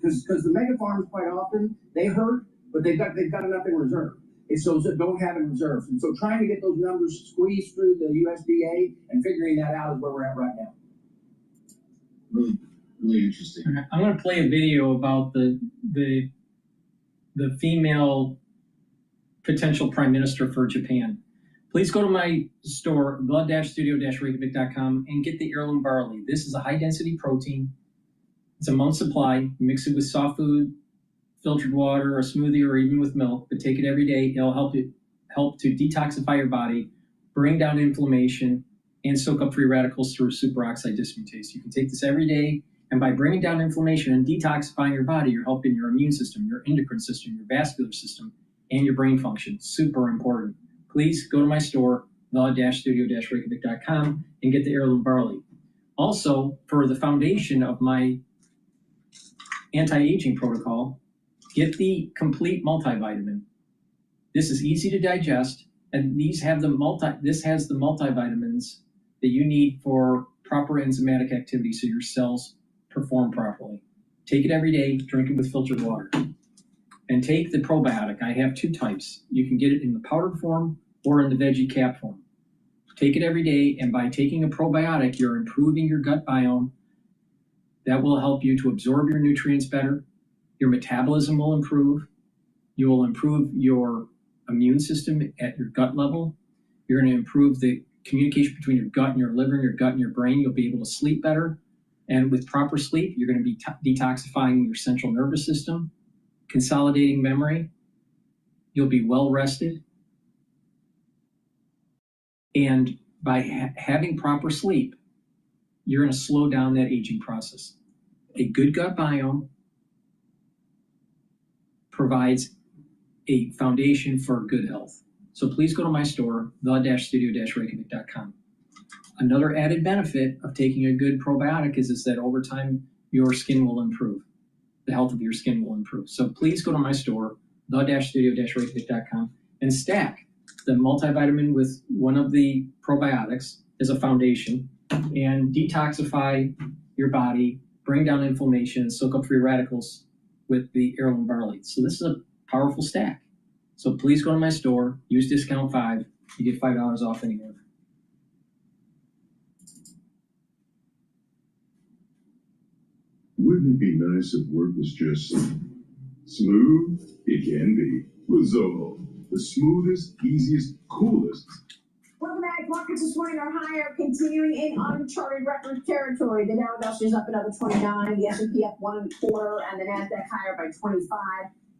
because the mega farms quite often, they hurt, but they've got enough in reserve. It's those that don't have in reserve. And so trying to get those numbers squeezed through the USDA and figuring that out is where we're at right now. Really, really interesting. I'm going to play a video about the female potential prime minister for Japan. Please go to my store, the-studio-reykjavik.com, and get the heirloom barley. This is a high-density protein. It's a month supply. You mix it with soft food, filtered water, or smoothie, or even with milk, but take it every day. It'll help to detoxify your body, bring down inflammation, and soak up free radicals through superoxide dismutase. You can take this every day, and by bringing down inflammation and detoxifying your body, you're helping your immune system, your endocrine system, your vascular system, and your brain function. Super important. Please go to my store, the-studio-reykjavik.com, and get the heirloom barley. Also, for the foundation of my anti-aging protocol, get the complete multivitamin. This is easy to digest, and this has the multivitamins that you need for proper enzymatic activity so your cells perform properly. Take it every day, drink it with filtered water. And take the probiotic. I have 2 types. You can get it in the powdered form or in the veggie cap form. Take it every day, and by taking a probiotic, you're improving your gut biome. That will help you to absorb your nutrients better. Your metabolism will improve. You will improve your immune system at your gut level. You're going to improve the communication between your gut and your liver, and your gut and your brain. You'll be able to sleep better. And with proper sleep, you're going to be detoxifying your central nervous system, consolidating memory. You'll be well rested. And by having proper sleep, you're going to slow down that aging process. A good gut biome provides a foundation for good health. So please go to my store, the-studio-reykjavik.com. Another added benefit of taking a good probiotic is that over time, your skin will improve. The health of your skin will improve. So please go to my store, the-studio-reykjavik.com, and stack the multivitamin with one of the probiotics as a foundation and detoxify your body, bring down inflammation, soak up free radicals with the heirloom barley. So this is a powerful stack. So please go to my store, use discount 5, you get $5 off any order. Wouldn't it be nice if work was just smooth? It can be. With Zoho, the smoothest, easiest, coolest. Welcome back. Markets this morning are higher, continuing in uncharted record territory. The Dow Industrial is up another 29, the S&P up 1.25, and the Nasdaq higher by 25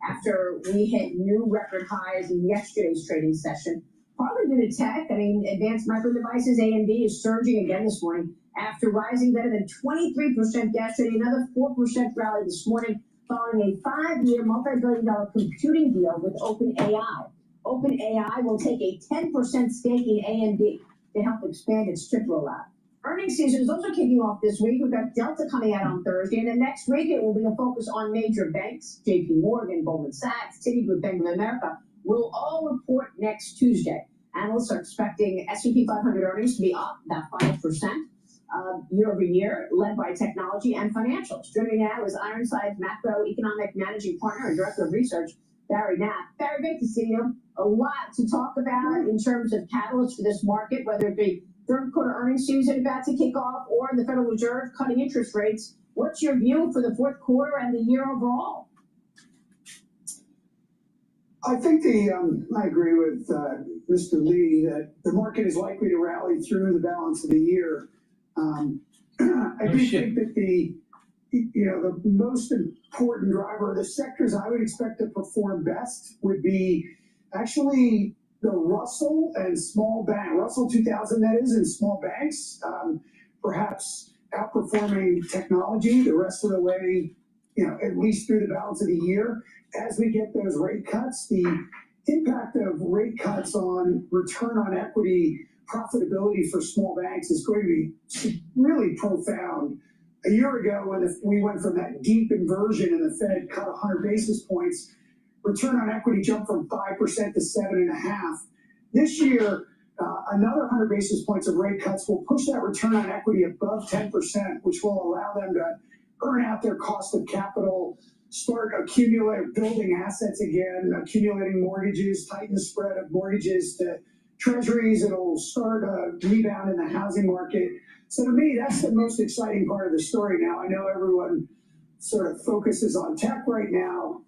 after we hit new record highs in yesterday's trading session. Partly due to tech. I mean, Advanced Micro Devices, AMD, is surging again this morning after rising better than 23% yesterday, another 4% rally this morning following a 5-year multi-billion-dollar computing deal with OpenAI. OpenAI will take a 10% stake in AMD to help expand its chip rollout. Earnings season is also kicking off this week. We've got Delta coming out on Thursday, and then next week it will be a focus on major banks. JP Morgan, Goldman Sachs, Citigroup, Bank of America will all report next Tuesday. Analysts are expecting S&P 500 earnings to be up about 5% year over year, led by technology and financials. Joining me now is Ironside's macroeconomic managing partner and director of research, Barry Knapp. Barry, great to see you. A lot to talk about in terms of catalysts for this market, whether it be third quarter earnings season about to kick off or the Federal Reserve cutting interest rates. What's your view for the fourth quarter and the year overall? I think I agree with Mr. Lee that the market is likely to rally through the balance of the year. I do think that the most important driver, the sectors I would expect to perform best would be actually the Russell and small bank, Russell 2000 that is, and small banks, perhaps outperforming technology the rest of the way, at least through the balance of the year. As we get those rate cuts, the impact of rate cuts on return on equity profitability for small banks is going to be really profound. A year ago, when we went from that deep inversion and the Fed cut 100 basis points, return on equity jumped from 5% to 7.5%. This year, another 100 basis points of rate cuts will push that return on equity above 10%, which will allow them to earn out their cost of capital, start building assets again, accumulating mortgages, tighten the spread of mortgages to treasuries. It'll start a rebound in the housing market. So to me, that's the most exciting part of the story now. I know everyone sort of focuses on tech right now,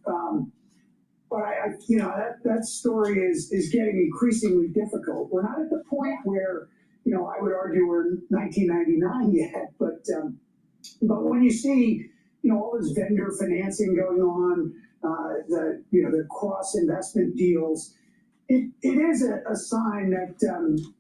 but that story is getting increasingly difficult. We're not at the point where, I would argue we're in 1999 yet, but when you see, all this vendor financing going on, the cross investment deals, it is a sign that,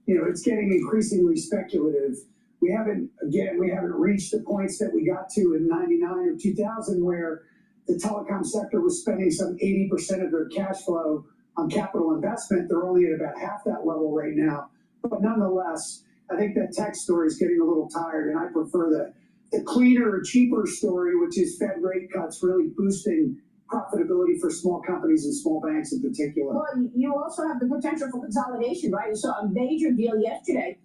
it's getting increasingly speculative. We haven't reached the points that we got to in 99 or 2000 where the telecom sector was spending some 80% of their cash flow on capital investment. They're only at about half that level right now. But nonetheless, I think that tech story is getting a little tired, and I prefer the cleaner, cheaper story, which is Fed rate cuts really boosting profitability for small companies and small banks in particular. Well, you also have the potential for consolidation, right? You saw a major deal yesterday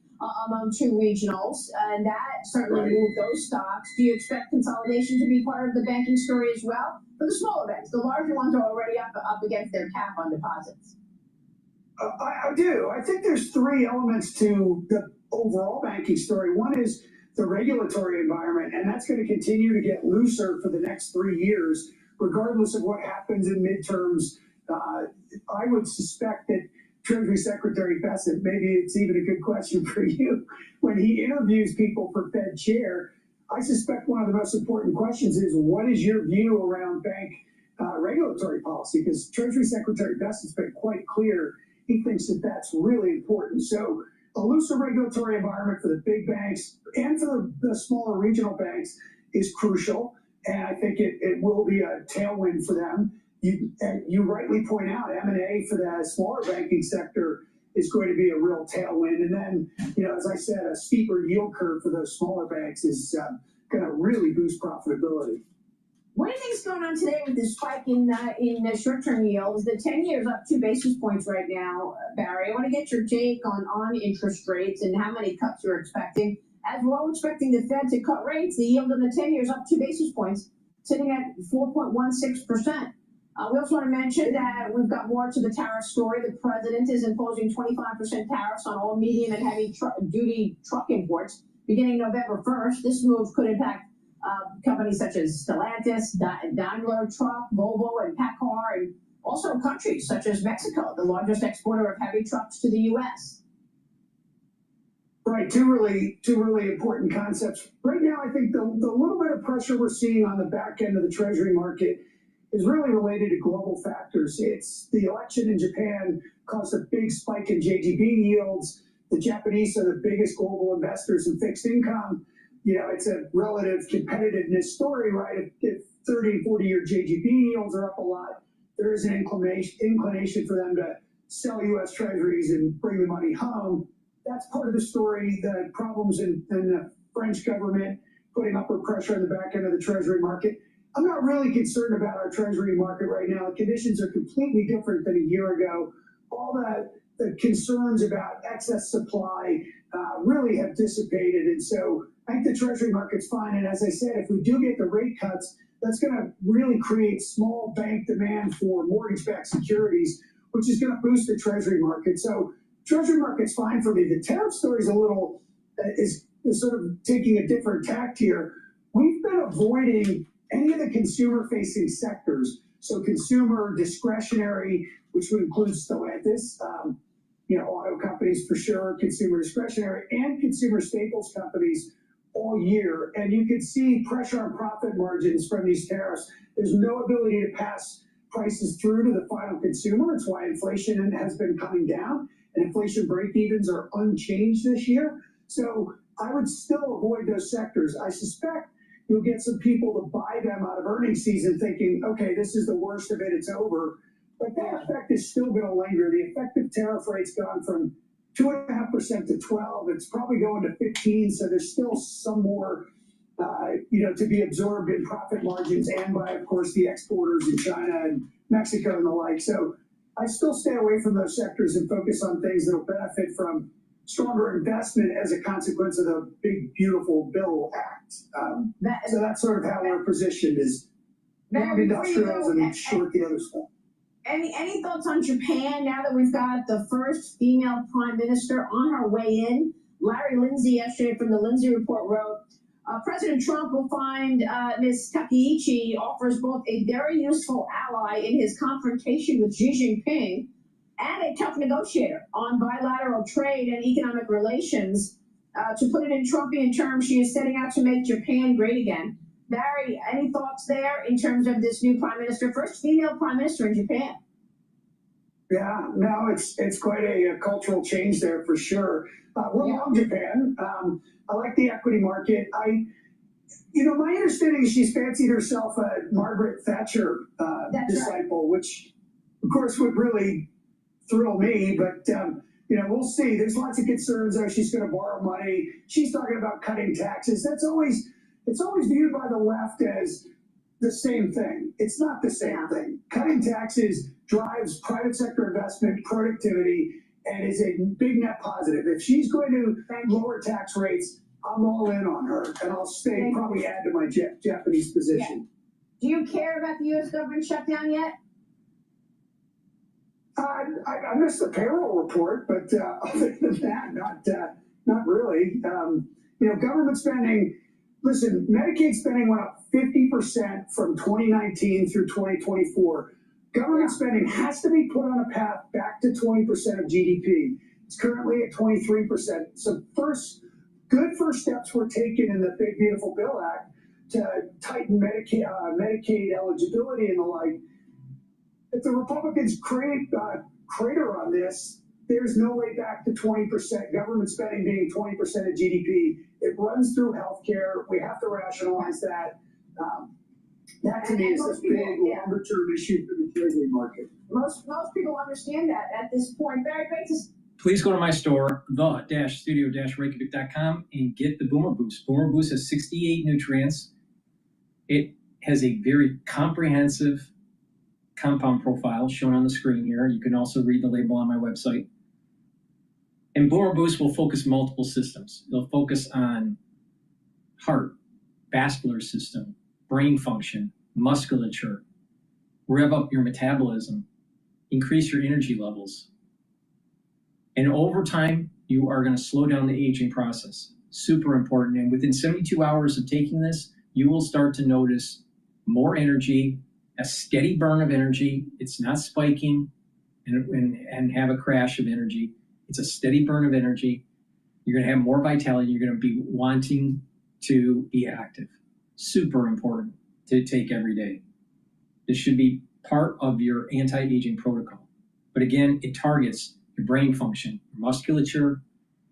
among two regionals, and that certainly moved those stocks. Do you expect consolidation to be part of the banking story as well? For the smaller banks, the larger ones are already up against their cap on deposits. I do. I think there's three elements to the overall banking story. One is the regulatory environment, and that's going to continue to get looser for the next 3 years, regardless of what happens in midterms I would suspect that Treasury Secretary Bessent, maybe it's even a good question for you, when he interviews people for Fed chair, I suspect one of the most important questions is, what is your view around bank regulatory policy? Because Treasury Secretary Bessent's been quite clear. He thinks that that's really important. So a looser regulatory environment for the big banks and for the smaller regional banks is crucial. And I think it will be a tailwind for them. You rightly point out M&A for the smaller banking sector is going to be a real tailwind. And then, as I said, a steeper yield curve for those smaller banks is going to really boost profitability. What do you think's going on today with the spike in the short-term yields? The 10-year is up 2 basis points right now, Barry. I want to get your take on interest rates and how many cuts you're expecting. As we're all expecting the Fed to cut rates, the yield on the 10-year is up 2 basis points, sitting at 4.16%. We also want to mention that we've got more to the tariff story. The president is imposing 25% tariffs on all medium and heavy duty truck imports beginning November 1st. This move could impact companies such as Stellantis, Daimler Truck, Volvo, and PACCAR, and also countries such as Mexico, the largest exporter of heavy trucks to the U.S. Right, two really important concepts. Right now, I think the little bit of pressure we're seeing on the back end of the Treasury market is really related to global factors. It's the election in Japan caused a big spike in JGB yields. The Japanese are the biggest global investors in fixed income. It's a relative competitiveness story, right? If 30 and 40-year JGB yields are up a lot, there is an inclination for them to sell U.S. Treasuries and bring the money home. That's part of the story. The problems in the French government putting upward pressure on the back end of the Treasury market. I'm not really concerned about our Treasury market right now. The conditions are completely different than a year ago. All the concerns about excess supply really have dissipated. And so I think the Treasury market's fine. And as I said, if we do get the rate cuts, that's going to really create small bank demand for mortgage-backed securities, which is going to boost the Treasury market. So Treasury market's fine for me. The tariff story is a little, is sort of taking a different tact here. We've been avoiding any of the consumer-facing sectors. So consumer discretionary, which would include Stellantis, auto companies for sure, consumer discretionary, and consumer staples companies all year. And you can see pressure on profit margins from these tariffs. There's no ability to pass prices through to the final consumer. It's why inflation has been coming down, and inflation break-evens are unchanged this year. So I would still avoid those sectors. I suspect you'll get some people to buy them out of earnings season thinking, okay, this is the worst of it, it's over. But that effect is still going to linger. The effective tariff rate's gone from 2.5% to 12%. It's probably going to 15%. So there's still some more, to be absorbed in profit margins and by, of course, the exporters in China and Mexico and the like. So I still stay away from those sectors and focus on things that will benefit from stronger investment as a consequence of the big, beautiful bill act. So that's sort of how we're positioned, is long industrials and short the other stuff. Any thoughts on Japan now that we've got the first female prime minister on her way in? Larry Lindsay yesterday from the Lindsay Report wrote, President Trump will find Ms. Takaichi offers both a very useful ally in his confrontation with Xi Jinping and a tough negotiator on bilateral trade and economic relations. To put it in Trumpian terms, she is setting out to make Japan great again. Barry, any thoughts there in terms of this new prime minister, first female prime minister in Japan? Yeah, no, it's quite a cultural change there for sure. We're long Japan. I like the equity market. My understanding is she's fancied herself a Margaret Thatcher disciple, which of course would really thrill me, but we'll see. There's lots of concerns. She's going to borrow money. She's talking about cutting taxes. It's always viewed by the left as the same thing. It's not the same thing. Cutting taxes drives private sector investment, productivity, and is a big net positive. If she's going to lower tax rates, I'm all in on her, and I'll probably add to my Japanese position. Yeah. Do you care about the U.S. government shutdown yet? I missed the payroll report, but other than that, not really. Government spending. Listen, Medicaid spending went up 50% from 2019 through 2024. Government spending has to be put on a path back to 20% of GDP. It's currently at 23%. So good first steps were taken in the Big Beautiful Bill Act to tighten Medicaid eligibility and the like. If the Republicans crater on this, there's no way back to 20%, government spending being 20% of GDP. It runs through healthcare. We have to rationalize that. That to me is a big longer-term issue for the treasury market. Most people understand that at this point. Very great to. Please go to my store, the-studio-reykjavik.com, and get the Boomer Boost. Boomer Boost has 68 nutrients. It has a very comprehensive compound profile shown on the screen here. You can also read the label on my website. And Boomer Boost will focus multiple systems. It'll focus on heart, vascular system, brain function, musculature, rev up your metabolism, increase your energy levels. And over time, you are going to slow down the aging process. Super important. And within 72 hours of taking this, you will start to notice more energy, a steady burn of energy. It's not spiking and have a crash of energy. It's a steady burn of energy. You're going to have more vitality. You're going to be wanting to be active. Super important to take every day. This should be part of your anti-aging protocol. But again, it targets your brain function, your musculature,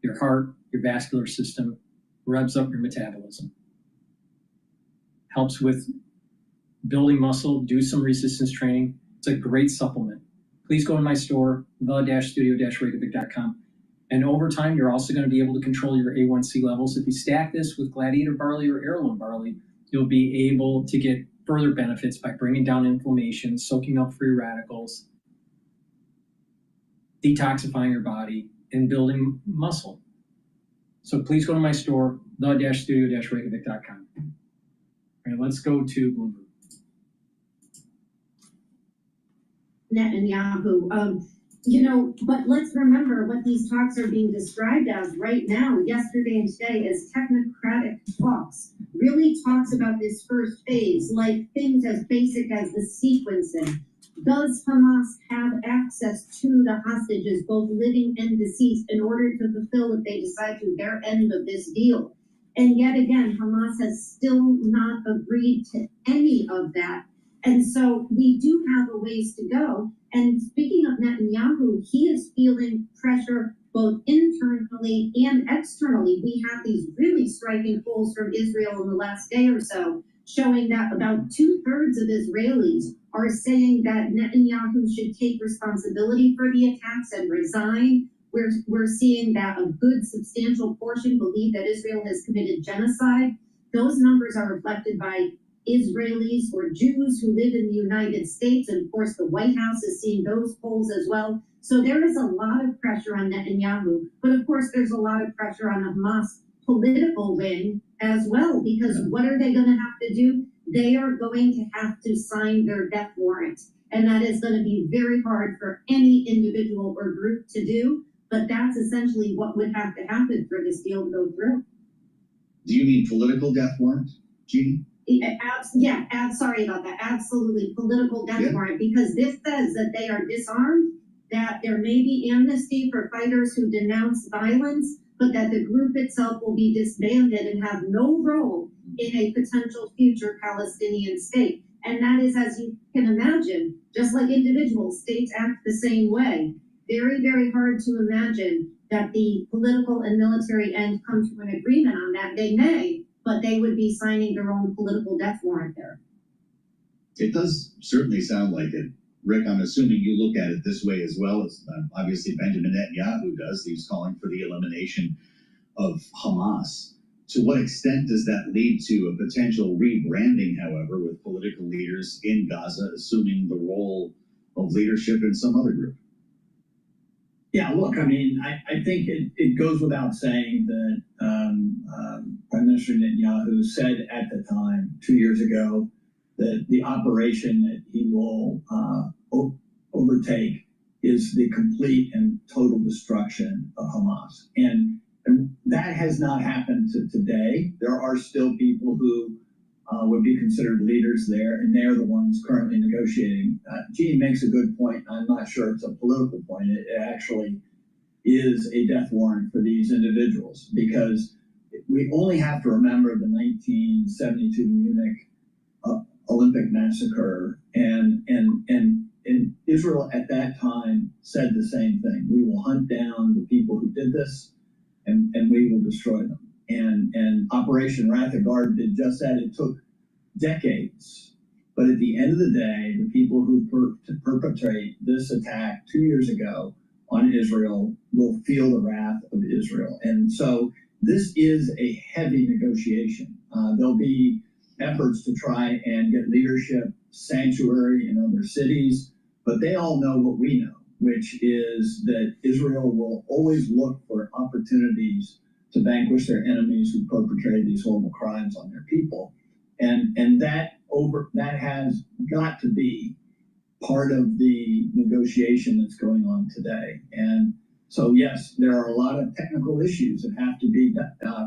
your heart, your vascular system, revs up your metabolism. Helps with building muscle, do some resistance training. It's a great supplement. Please go to my store, the-studio-reykjavik.com. And over time, you're also going to be able to control your A1C levels. If you stack this with gladiator barley or heirloom barley, you'll be able to get further benefits by bringing down inflammation, soaking up free radicals, detoxifying your body, and building muscle. So please go to my store, the-studio-reykjavik.com. All right, let's go to Bloomberg. Netanyahu. But let's remember what these talks are being described as right now, yesterday and today, as technocratic talks. Really talks about this first phase, like things as basic as the sequencing. Does Hamas have access to the hostages, both living and deceased, in order to fulfill, if they decide to, their end of this deal? And yet again, Hamas has still not agreed to any of that. And so we do have a ways to go. And speaking of Netanyahu, he is feeling pressure both internally and externally. We have these really striking polls from Israel in the last day or so, showing that about 2/3 of Israelis are saying that Netanyahu should take responsibility for the attacks and resign. We're seeing that a good substantial portion believe that Israel has committed genocide. Those numbers are reflected by Israelis or Jews who live in the United States. And of course, the White House is seeing those polls as well. So there is a lot of pressure on Netanyahu. But of course, there's a lot of pressure on the Hamas political wing as well, because what are they going to have to do? They are going to have to sign their death warrant. And that is going to be very hard for any individual or group to do. But that's essentially what would have to happen for this deal to go through. Do you mean political death warrant, Jeannie? Sorry about that. Absolutely, political death warrant, because this says that they are disarmed, that there may be amnesty for fighters who denounce violence, but that the group itself will be disbanded and have no role in a potential future Palestinian state. And that is, as you can imagine, just like individuals, states act the same way. Very, very hard to imagine that the political and military end come to an agreement on that. They may, but they would be signing their own political death warrant there. It does certainly sound like it. Rick, I'm assuming you look at it this way as well as obviously Benjamin Netanyahu does. He's calling for the elimination of Hamas. To what extent does that lead to a potential rebranding, however, with political leaders in Gaza assuming the role of leadership in some other group? Yeah, look, I mean, I think it goes without saying that Prime Minister Netanyahu said at the time, 2 years ago, that the operation that he will overtake is the complete and total destruction of Hamas. And that has not happened to today. There are still people who would be considered leaders there, and they're the ones currently negotiating. Gene makes a good point. I'm not sure it's a political point. It actually is a death warrant for these individuals, because we only have to remember the 1972 Munich Olympic massacre, and Israel at that time said the same thing. We will hunt down the people who did this, and we will destroy them. And Operation Wrath of God did just that. It took decades, but at the end of the day, the people who perpetrate this attack 2 years ago on Israel will feel the wrath of Israel. And so this is a heavy negotiation. There'll be efforts to try and get leadership sanctuary in other cities, but they all know what we know, which is that Israel will always look for opportunities to vanquish their enemies who perpetrated these horrible crimes on their people. And that has got to be part of the negotiation that's going on today. And so, yes, there are a lot of technical issues that have to be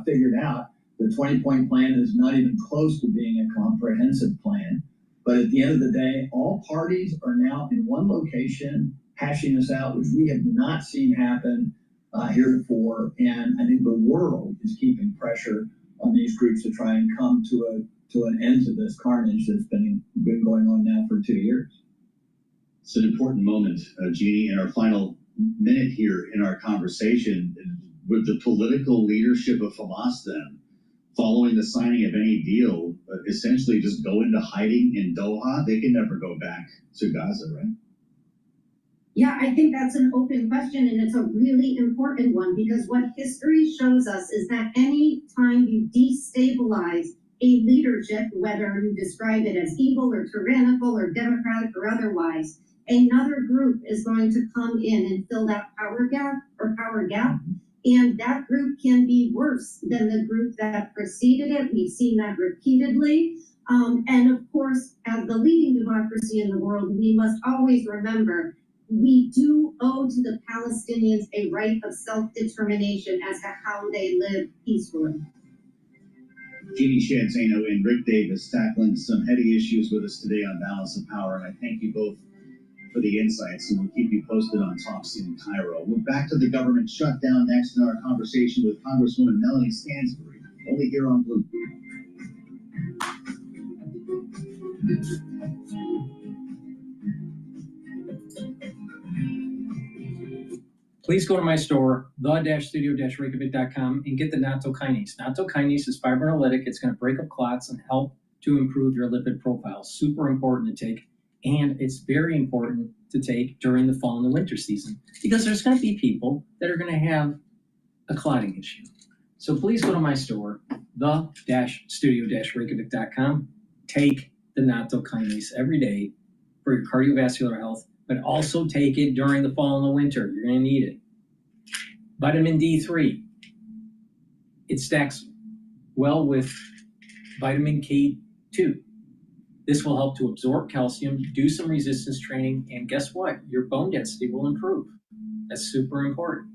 figured out. The 20-point plan is not even close to being a comprehensive plan. But at the end of the day, all parties are now in one location hashing this out, which we have not seen happen heretofore. And I think the world is keeping pressure on these groups to try and come to an end to this carnage that's been going on now for 2 years. It's an important moment, Jeannie, in our final minute here in our conversation. With the political leadership of Hamas then, following the signing of any deal, essentially just go into hiding in Doha? They can never go back to Gaza, right? Yeah, I think that's an open question, and it's a really important one, because what history shows us is that any time you destabilize a leadership, whether you describe it as evil or tyrannical or democratic or otherwise, another group is going to come in and fill that power gap, and that group can be worse than the group that preceded it. We've seen that repeatedly. And of course, as the leading democracy in the world, we must always remember we do owe to the Palestinians a right of self-determination as to how they live peacefully. Jeannie Shanzano and Rick Davis tackling some heady issues with us today on Balance of Power, and I thank you both for the insights, and we'll keep you posted on talks in Cairo. We're back to the government shutdown next in our conversation with Congresswoman Melanie Stansbury, only here on Blue. Please go to my store, the-studio-reykjavik.com, and get the nattokinase. Nattokinase is fibrinolytic. It's going to break up clots and help to improve your lipid profile. Super important to take, and it's very important to take during the fall and the winter season, because there's going to be people that are going to have a clotting issue. So please go to my store, the-studio-reykjavik.com. Take the nattokinase every day for your cardiovascular health, but also take it during the fall and the winter. You're going to need it. Vitamin D3. It stacks well with vitamin K2. This will help to absorb calcium, do some resistance training, and guess what? Your bone density will improve. That's super important.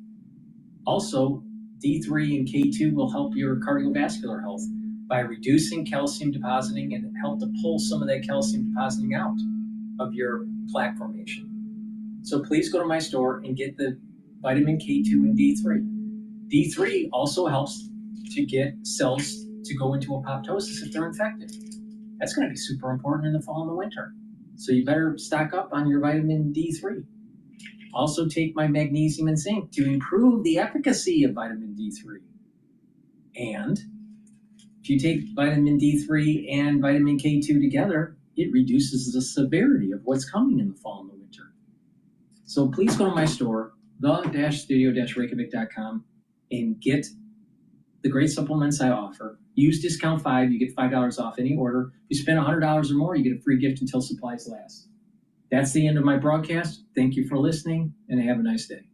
Also, D3 and K2 will help your cardiovascular health by reducing calcium depositing and help to pull some of that calcium depositing out of your plaque formation. So please go to my store and get the vitamin K2 and D3. D3 also helps to get cells to go into apoptosis if they're infected. That's going to be super important in the fall and the winter. So you better stock up on your vitamin D3. Also take my magnesium and zinc to improve the efficacy of vitamin D3. And if you take vitamin D3 and vitamin K2 together, it reduces the severity of what's coming in the fall and the winter. So please go to my store, the-studio-reykjavik.com, and get the great supplements I offer. Use discount 5, you get $5 off any order. If you spend $100 or more, you get a free gift until supplies last. That's the end of my broadcast. Thank you for listening, and have a nice day.